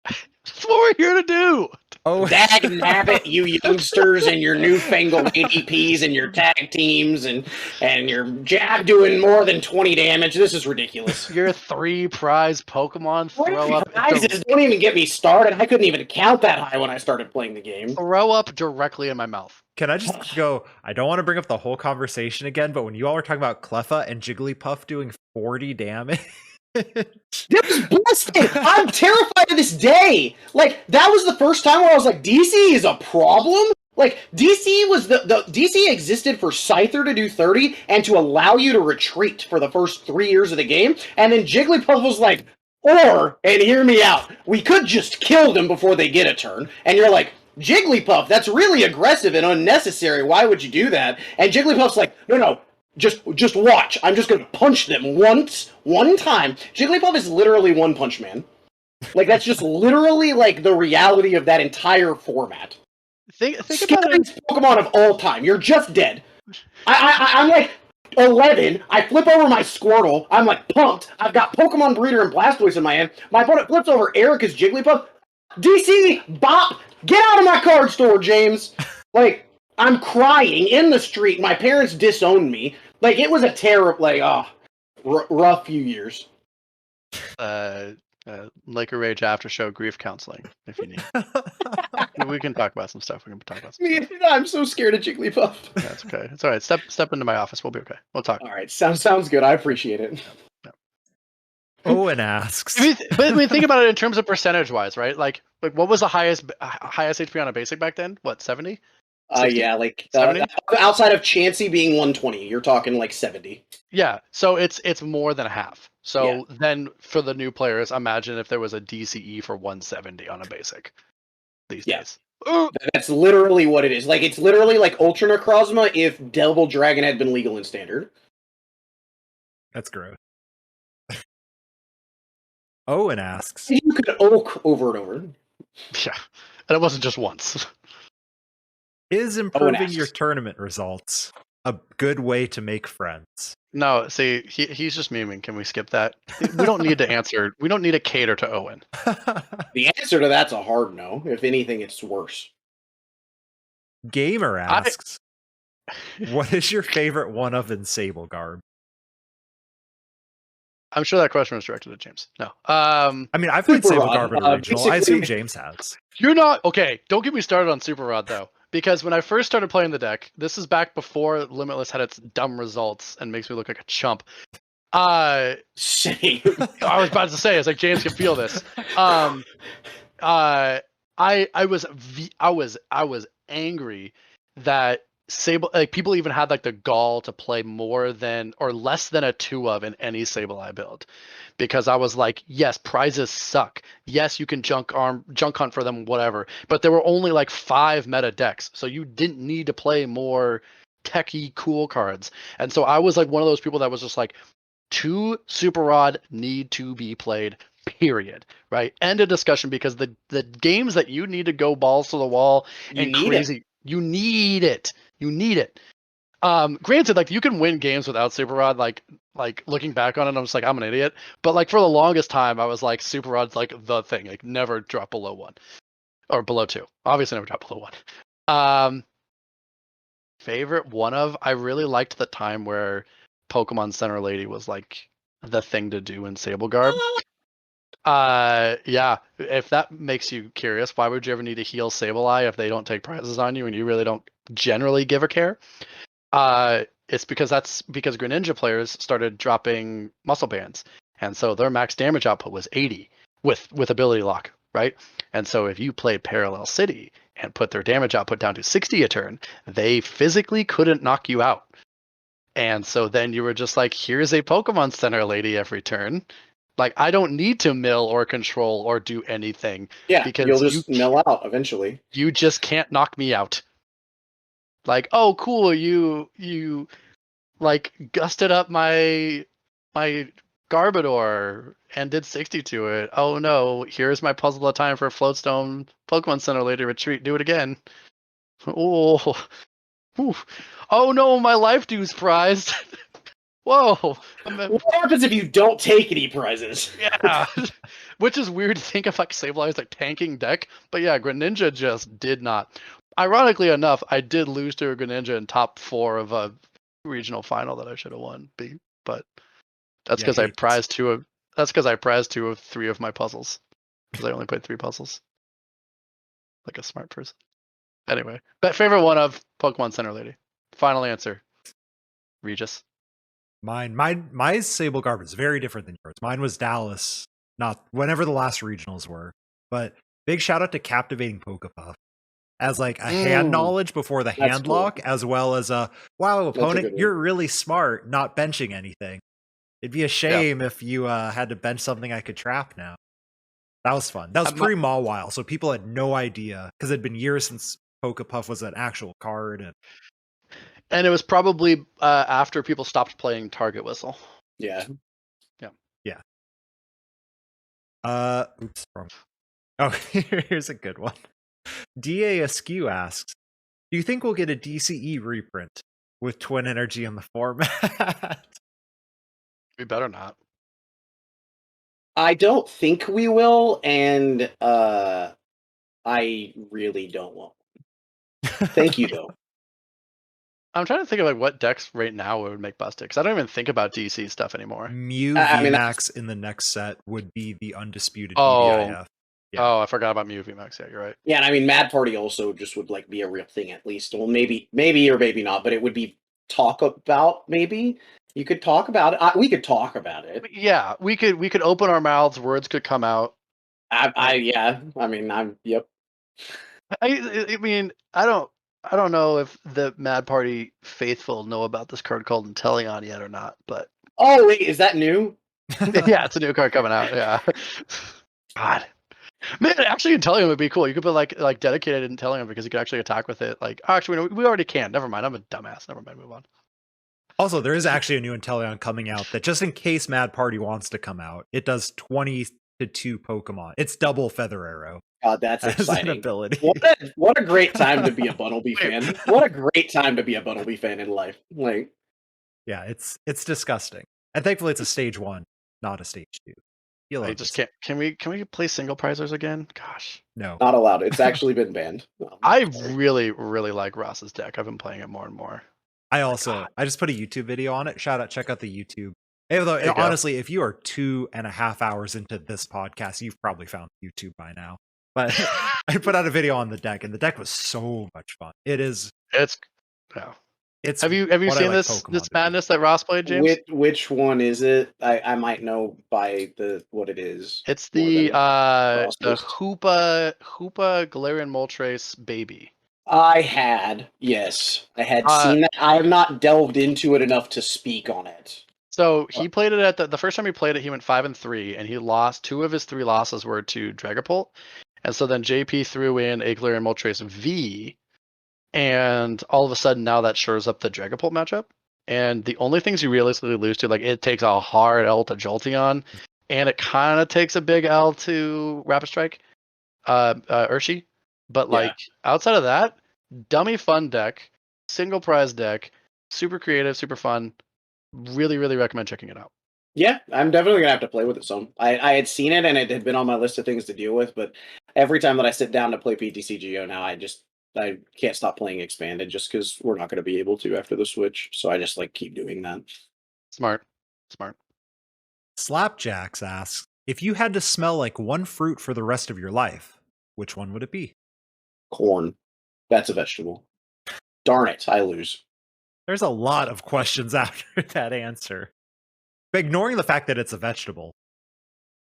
That's what we're here to do. Oh, Dag nabbit, you youngsters and your newfangled ADPs and your tag teams and your jab doing more than 20 damage. This is ridiculous. Your 3 prize Pokemon Prizes, don't even get me started. I couldn't even count that high when I started playing the game. throw up directly in my mouth. can I just go? I don't want to bring up the whole conversation again, but when you all were talking about Cleffa and Jigglypuff doing 40 damage, That was busted. I'm terrified to this day. Like, that was the first time where I was like, DC is a problem? Like, DC was the DC existed for Scyther to do 30 and to allow you to retreat for the first 3 years of the game. And then Jigglypuff was like, and hear me out, we could just kill them before they get a turn. And you're like, Jigglypuff, that's really aggressive and unnecessary. Why would you do that? And Jigglypuff's like, no, just watch. I'm just gonna punch them one time. Jigglypuff is literally One Punch Man. Like, that's just literally like the reality of that entire format. Think about it. Scariest Pokemon of all time. You're just dead. I'm like 11. I flip over my Squirtle. I'm like pumped. I've got Pokemon Breeder and Blastoise in my hand. My opponent flips over Erica's Jigglypuff. DC, bop, get out of my card store, James. Like, I'm crying in the street. My parents disowned me. Like, it was a terrible, rough few years. Laker Rage after show grief counseling if you need. We can talk about some stuff. I'm so scared of Jigglypuff. That's okay. It's all right. Step into my office. We'll be okay. We'll talk. All right, sounds good. I appreciate it. Owen asks. But I mean, think about it in terms of percentage wise, right? Like what was the highest HP on a basic back then? What, 70? 60? Yeah, like 70? Outside of Chansey being 120, you're talking like 70. Yeah. So it's more than half. So Yeah. then for the new players, imagine if there was a DCE for 170 on a basic these Yeah. days. That's literally what it is. Like, it's literally like Ultra Necrozma if Double Dragon had been legal in Standard. That's gross. Owen asks. You could oak over and over. Yeah. And it wasn't just once. Is improving asks. your tournament results a good way to make friends? No, see, he's just memeing. Can we skip that? We don't need to answer. We don't need to cater to Owen. The answer to that's a hard no. If anything, it's worse. Gamer asks. What is your favorite one of in Sable Garb? I'm sure that question was directed at James. No. I mean, I've played Super Sable Rod, Garb at original. I assume basically- James has. You're not okay. Don't get me started on Super Rod though, because when I first started playing the deck, this is back before Limitless had its dumb results and makes me look like a chump. Shame. I was about to say, it's like James can feel this. I was angry that Sable, like, people even had like the gall to play more than or less than a 2 of in any Sableye build, because I was like, yes, prizes suck. Yes, you can junk hunt for them, whatever. But there were only like 5 meta decks, so you didn't need to play more techie cool cards. And so I was like one of those people that was just like, 2 Super Rod need to be played. Period. Right. End of discussion, because the games that you need to go balls to the wall and crazy, you need it. You need it. Granted, like, you can win games without Super Rod. Like looking back on it, I'm just like, I'm an idiot. But like for the longest time, I was like, Super Rod's like the thing. Like, never drop below 1 or below 2. Obviously, never drop below 1. Favorite one of, I really liked the time where Pokemon Center Lady was like the thing to do in Sable Garb. Yeah, if that makes you curious, why would you ever need to heal Sableye if they don't take prizes on you and you really don't generally give a care? It's because Greninja players started dropping muscle bands, and so their max damage output was 80 with ability lock, right? And so if you played Parallel City and put their damage output down to 60 a turn, they physically couldn't knock you out. And so then you were just like, here's a Pokemon Center Lady every turn. Like, I don't need to mill or control or do anything. Yeah, because you'll just mill out eventually. You just can't knock me out. Like, oh, cool, you like gusted up my Garbodor and did 60 to it. Oh no, here's my puzzle of time for Floatstone Pokemon Center Lady retreat. Do it again. Oh, oh no, my life due's prized. Whoa. What happens if you don't take any prizes? Yeah. Which is weird to think of, like, Sableye's like tanking deck. But yeah, Greninja just did not. Ironically enough, I did lose to a Greninja in top 4 of a regional final that I should have won. But that's because I prized 2 of 3 of my puzzles. Because I only played 3 puzzles. Like a smart person. Anyway, but favorite one of Pokemon Center Lady. Final answer. Regis. My Sable Garb is very different than yours. Mine was Dallas, not whenever the last regionals were. But big shout out to Captivating Pokepuff as like a hand knowledge before the hand lock, as well as a wow, opponent, you're really smart, not benching anything. It'd be a shame if you had to bench something I could trap now. That was fun. That was pre-Mawile, so people had no idea, because it'd been years since Pokepuff was an actual card. And it was probably after people stopped playing Target Whistle. Yeah. Oops. Wrong. Oh, here's a good one. DA Askew asks, do you think we'll get a DCE reprint with Twin Energy in the format? We better not. I don't think we will, and I really don't want one. Thank you, though. I'm trying to think of like what decks right now would make busted, because I don't even think about DC stuff anymore. Mew VMAX in the next set would be the undisputed BDIF. Yeah. Oh, I forgot about Mew VMAX. Yeah, you're right. Yeah, and I mean, Mad Party also just would like be a real thing at least. Well, maybe or maybe not, but it would be talk about. Maybe you could talk about it. We could talk about it. Yeah, we could open our mouths. Words could come out. Yeah. I mean, yep. I mean, I don't know if the Mad Party faithful know about this card called Inteleon yet or not, but oh wait, is that new? Yeah, it's a new card coming out. Yeah. God. Man, actually, Inteleon would be cool. You could put like dedicated Inteleon, because you could actually attack with it. Like, actually, we already can. Never mind. I'm a dumbass. Never mind. Move on. Also, there is actually a new Inteleon coming out that, just in case Mad Party wants to come out, it does 20 to 2 Pokemon. It's double Feather Arrow. God, that's exciting. An ability. What a great time to be a Bunnelby fan. What a great time to be a Bunnelby fan in life. Like, yeah, it's disgusting. And thankfully it's a stage 1, not a stage 2. I just can't. Can we play single prizers again? Gosh. No. Not allowed. It's actually been banned. I really, really like Ross's deck. I've been playing it more and more. I just put a YouTube video on it. Check out the YouTube. Although, There you go. honestly, if you are 2.5 hours into this podcast, you've probably found YouTube by now. But I put out a video on the deck, and the deck was so much fun. It's yeah. It's Have you what I seen like this Pokemon this to be. madness that Ross played, James? Which one is it? I might know by what it is. It's more the than the Frostburst. Hoopa Galarian Moltres baby. I had seen that. I have not delved into it enough to speak on it. So he played it at the first time he played it, he went 5-3, and he lost 2 of his 3 losses were to Dragapult, and so then JP threw in a Galarian Moltres V, and all of a sudden now that shores up the Dragapult matchup. And the only things you realistically lose to, like, it takes a hard L to Jolteon, and it kind of takes a big L to Rapid Strike, Urshi. But like outside of that, dummy fun deck, single prize deck, super creative, super fun. Really, really recommend checking it out. Yeah, I'm definitely gonna have to play with it some. I had seen it and it had been on my list of things to deal with, but every time that I sit down to play PTCGO now, I can't stop playing Expanded just because we're not gonna be able to after the Switch. So I just like keep doing that. Smart. Slapjacks asks, if you had to smell like one fruit for the rest of your life, which one would it be? Corn. That's a vegetable. Darn it, I lose. There's a lot of questions after that answer. But ignoring the fact that it's a vegetable,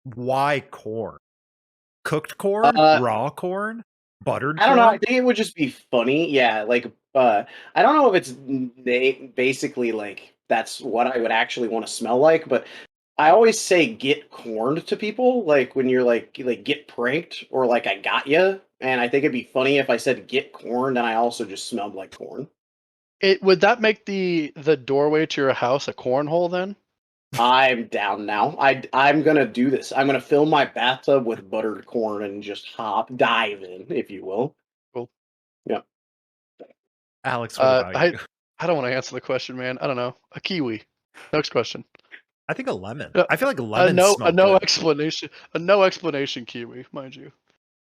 why corn? Cooked corn? Raw corn? Buttered corn? I don't know. I think it would just be funny. Yeah, like I don't know if it's basically like that's what I would actually want to smell like, but I always say get corned to people, like when you're like get pranked or like I got ya. And I think it'd be funny if I said get corned and I also just smelled like corn. Would that make the doorway to your house a cornhole then? I'm down now. I'm gonna do this. I'm gonna fill my bathtub with buttered corn and just dive in, if you will. Cool. Yeah. Alex, what about you? I don't want to answer the question, man. I don't know. A kiwi. Next question. I think a lemon. I feel like lemon. A no explanation kiwi, mind you.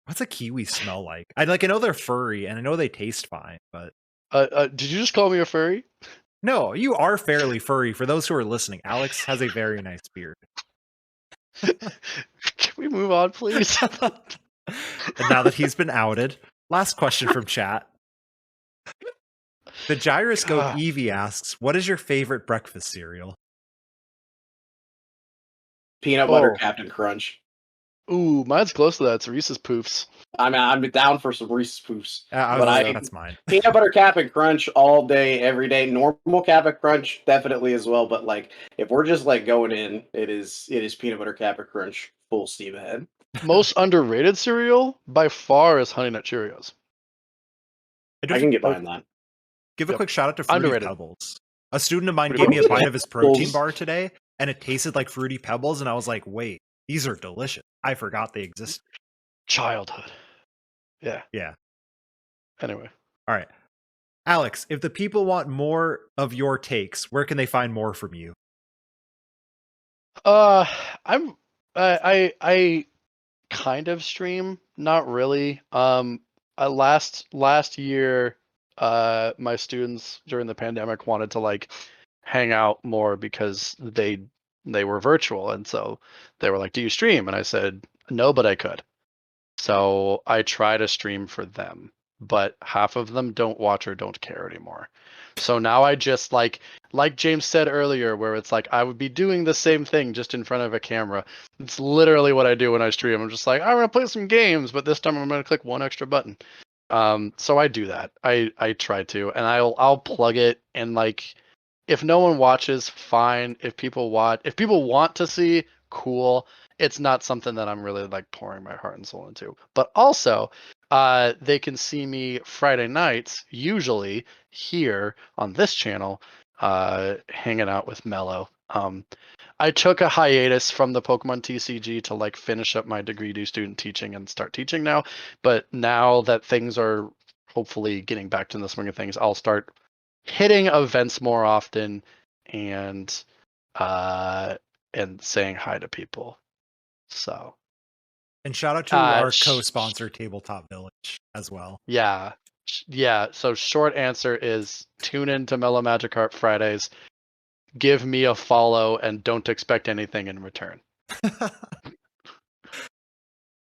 What's a kiwi smell like? I know they're furry and I know they taste fine, but did you just call me a furry? no, you are fairly furry. For those who are listening, Alex has a very nice beard. Can we move on, please? And now that he's been outed, last question from chat. The Gyroscope Evie asks, what is your favorite breakfast cereal? Peanut butter Captain Crunch. Ooh, mine's close to that. It's Reese's Poofs. I mean, I'm down for some Reese's Poofs. That's mine. Peanut butter Captain Crunch all day, every day. Normal Captain Crunch definitely as well. But like, if we're just like going in, it is peanut butter Captain Crunch full steam ahead. Most underrated cereal by far is Honey Nut Cheerios. I can get behind that. Give a quick shout out to Fruity Underrated. Pebbles. A student of mine gave me a bite of his protein bar today, and it tasted like Fruity Pebbles, and I was like, wait, these are delicious. I forgot they existed. Childhood. Yeah. Yeah. Anyway. All right. Alex, if the people want more of your takes, where can they find more from you? I kind of stream, not really. Last year, my students during the pandemic wanted to like hang out more because they were virtual, and so they were like, do you stream? And I said no, but I could. So I try to stream for them, but half of them don't watch or don't care anymore. So now I just like James said earlier, where it's like I would be doing the same thing just in front of a camera. It's literally what I do when I stream. I'm just like, I'm gonna play some games, but this time I'm gonna click one extra button. So I do that. I try to, and I'll plug it, and like if no one watches, fine. If people want to see, cool. It's not something that I'm really like pouring my heart and soul into. But also, they can see me Friday nights, usually here on this channel, hanging out with Mello. I took a hiatus from the Pokemon TCG to like finish up my degree, do student teaching, and start teaching now. But now that things are hopefully getting back to the swing of things, I'll start hitting events more often and saying hi to people. So, and shout out to our co-sponsor Tabletop Village as well. Yeah, Yeah, so short answer is tune in to Mellow Magikarp Fridays. Give me a follow and don't expect anything in return.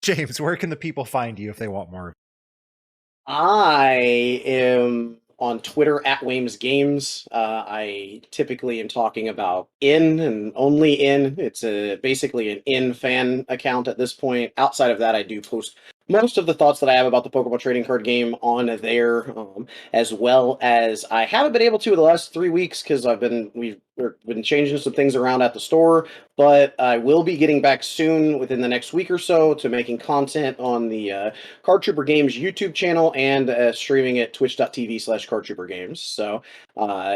James, where can the people find you if they want more? I am on Twitter at Wames Games. I typically am talking about in and only in. It's basically an in fan account at this point. Outside of that, I do post most of the thoughts that I have about the Pokemon trading card game on there, as well as I haven't been able to the last 3 weeks because we've been changing some things around at the store. But I will be getting back soon within the next week or so to making content on the Card Trooper Games YouTube channel and streaming at twitch.tv/Card Trooper Games. So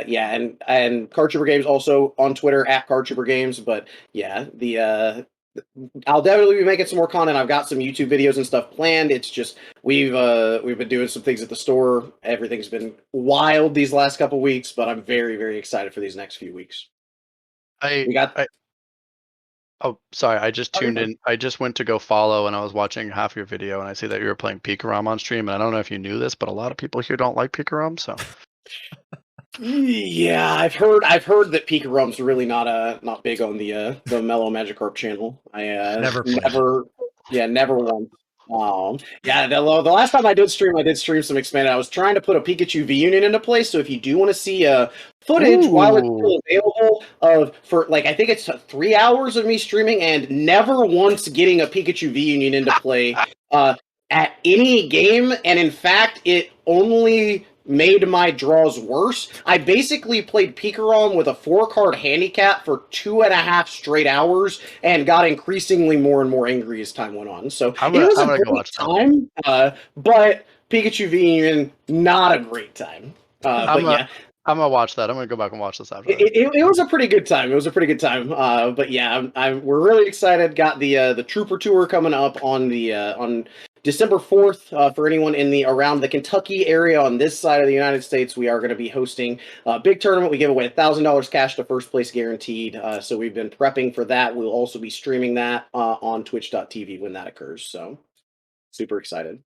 yeah, and Card Trooper Games also on Twitter at Card Trooper Games. But yeah, I'll definitely be making some more content. I've got some YouTube videos and stuff planned. It's just we've been doing some things at the store. Everything's been wild these last couple weeks, but I'm very, very excited for these next few weeks. Oh, sorry. I just tuned in. I just went to go follow, and I was watching half your video, and I see that you were playing Pikarom on stream. And I don't know if you knew this, but a lot of people here don't like Pikarom. So yeah, I've heard that Pikarom's really not big on the Mellow Magikarp channel. I Never once. Yeah, the last time I did stream some expanded. I was trying to put a Pikachu V Union into place. So if you do want to see footage while it's still available for like I think it's 3 hours of me streaming and never once getting a Pikachu V Union into play at any game, and in fact, it only made my draws worse. I basically played Pikarom with a 4-card handicap for 2.5 straight hours and got increasingly more and more angry as time went on. So it was a great time, but Pikachu V Union, not a great time. I'm gonna watch that. I'm gonna go back and watch this after. It was a pretty good time. But yeah, we're really excited. Got the Trooper Tour coming up on December 4th. For anyone around the Kentucky area on this side of the United States, we are going to be hosting a big tournament. We give away $1,000 cash to first place guaranteed. So we've been prepping for that. We'll also be streaming that on twitch.tv when that occurs. So super excited.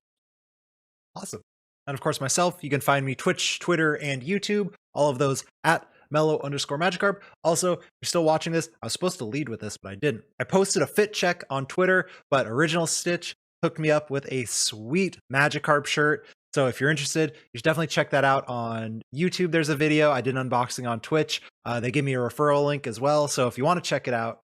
Awesome. And of course, myself, you can find me Twitch, Twitter, and YouTube. All of those at mellow_Magikarp. Also, if you're still watching this, I was supposed to lead with this, but I didn't. I posted a fit check on Twitter, but Original Stitch hooked me up with a sweet Magikarp shirt. So if you're interested, you should definitely check that out on YouTube. There's a video. I did an unboxing on Twitch. They gave me a referral link as well. So if you want to check it out,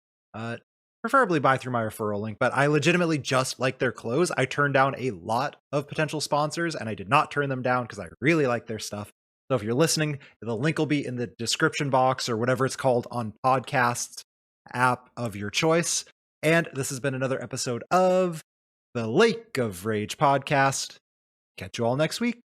preferably buy through my referral link, but I legitimately just like their clothes. I turned down a lot of potential sponsors and I did not turn them down because I really like their stuff. So if you're listening, the link will be in the description box or whatever it's called on podcasts app of your choice. And this has been another episode of the Lake of Rage podcast. Catch you all next week.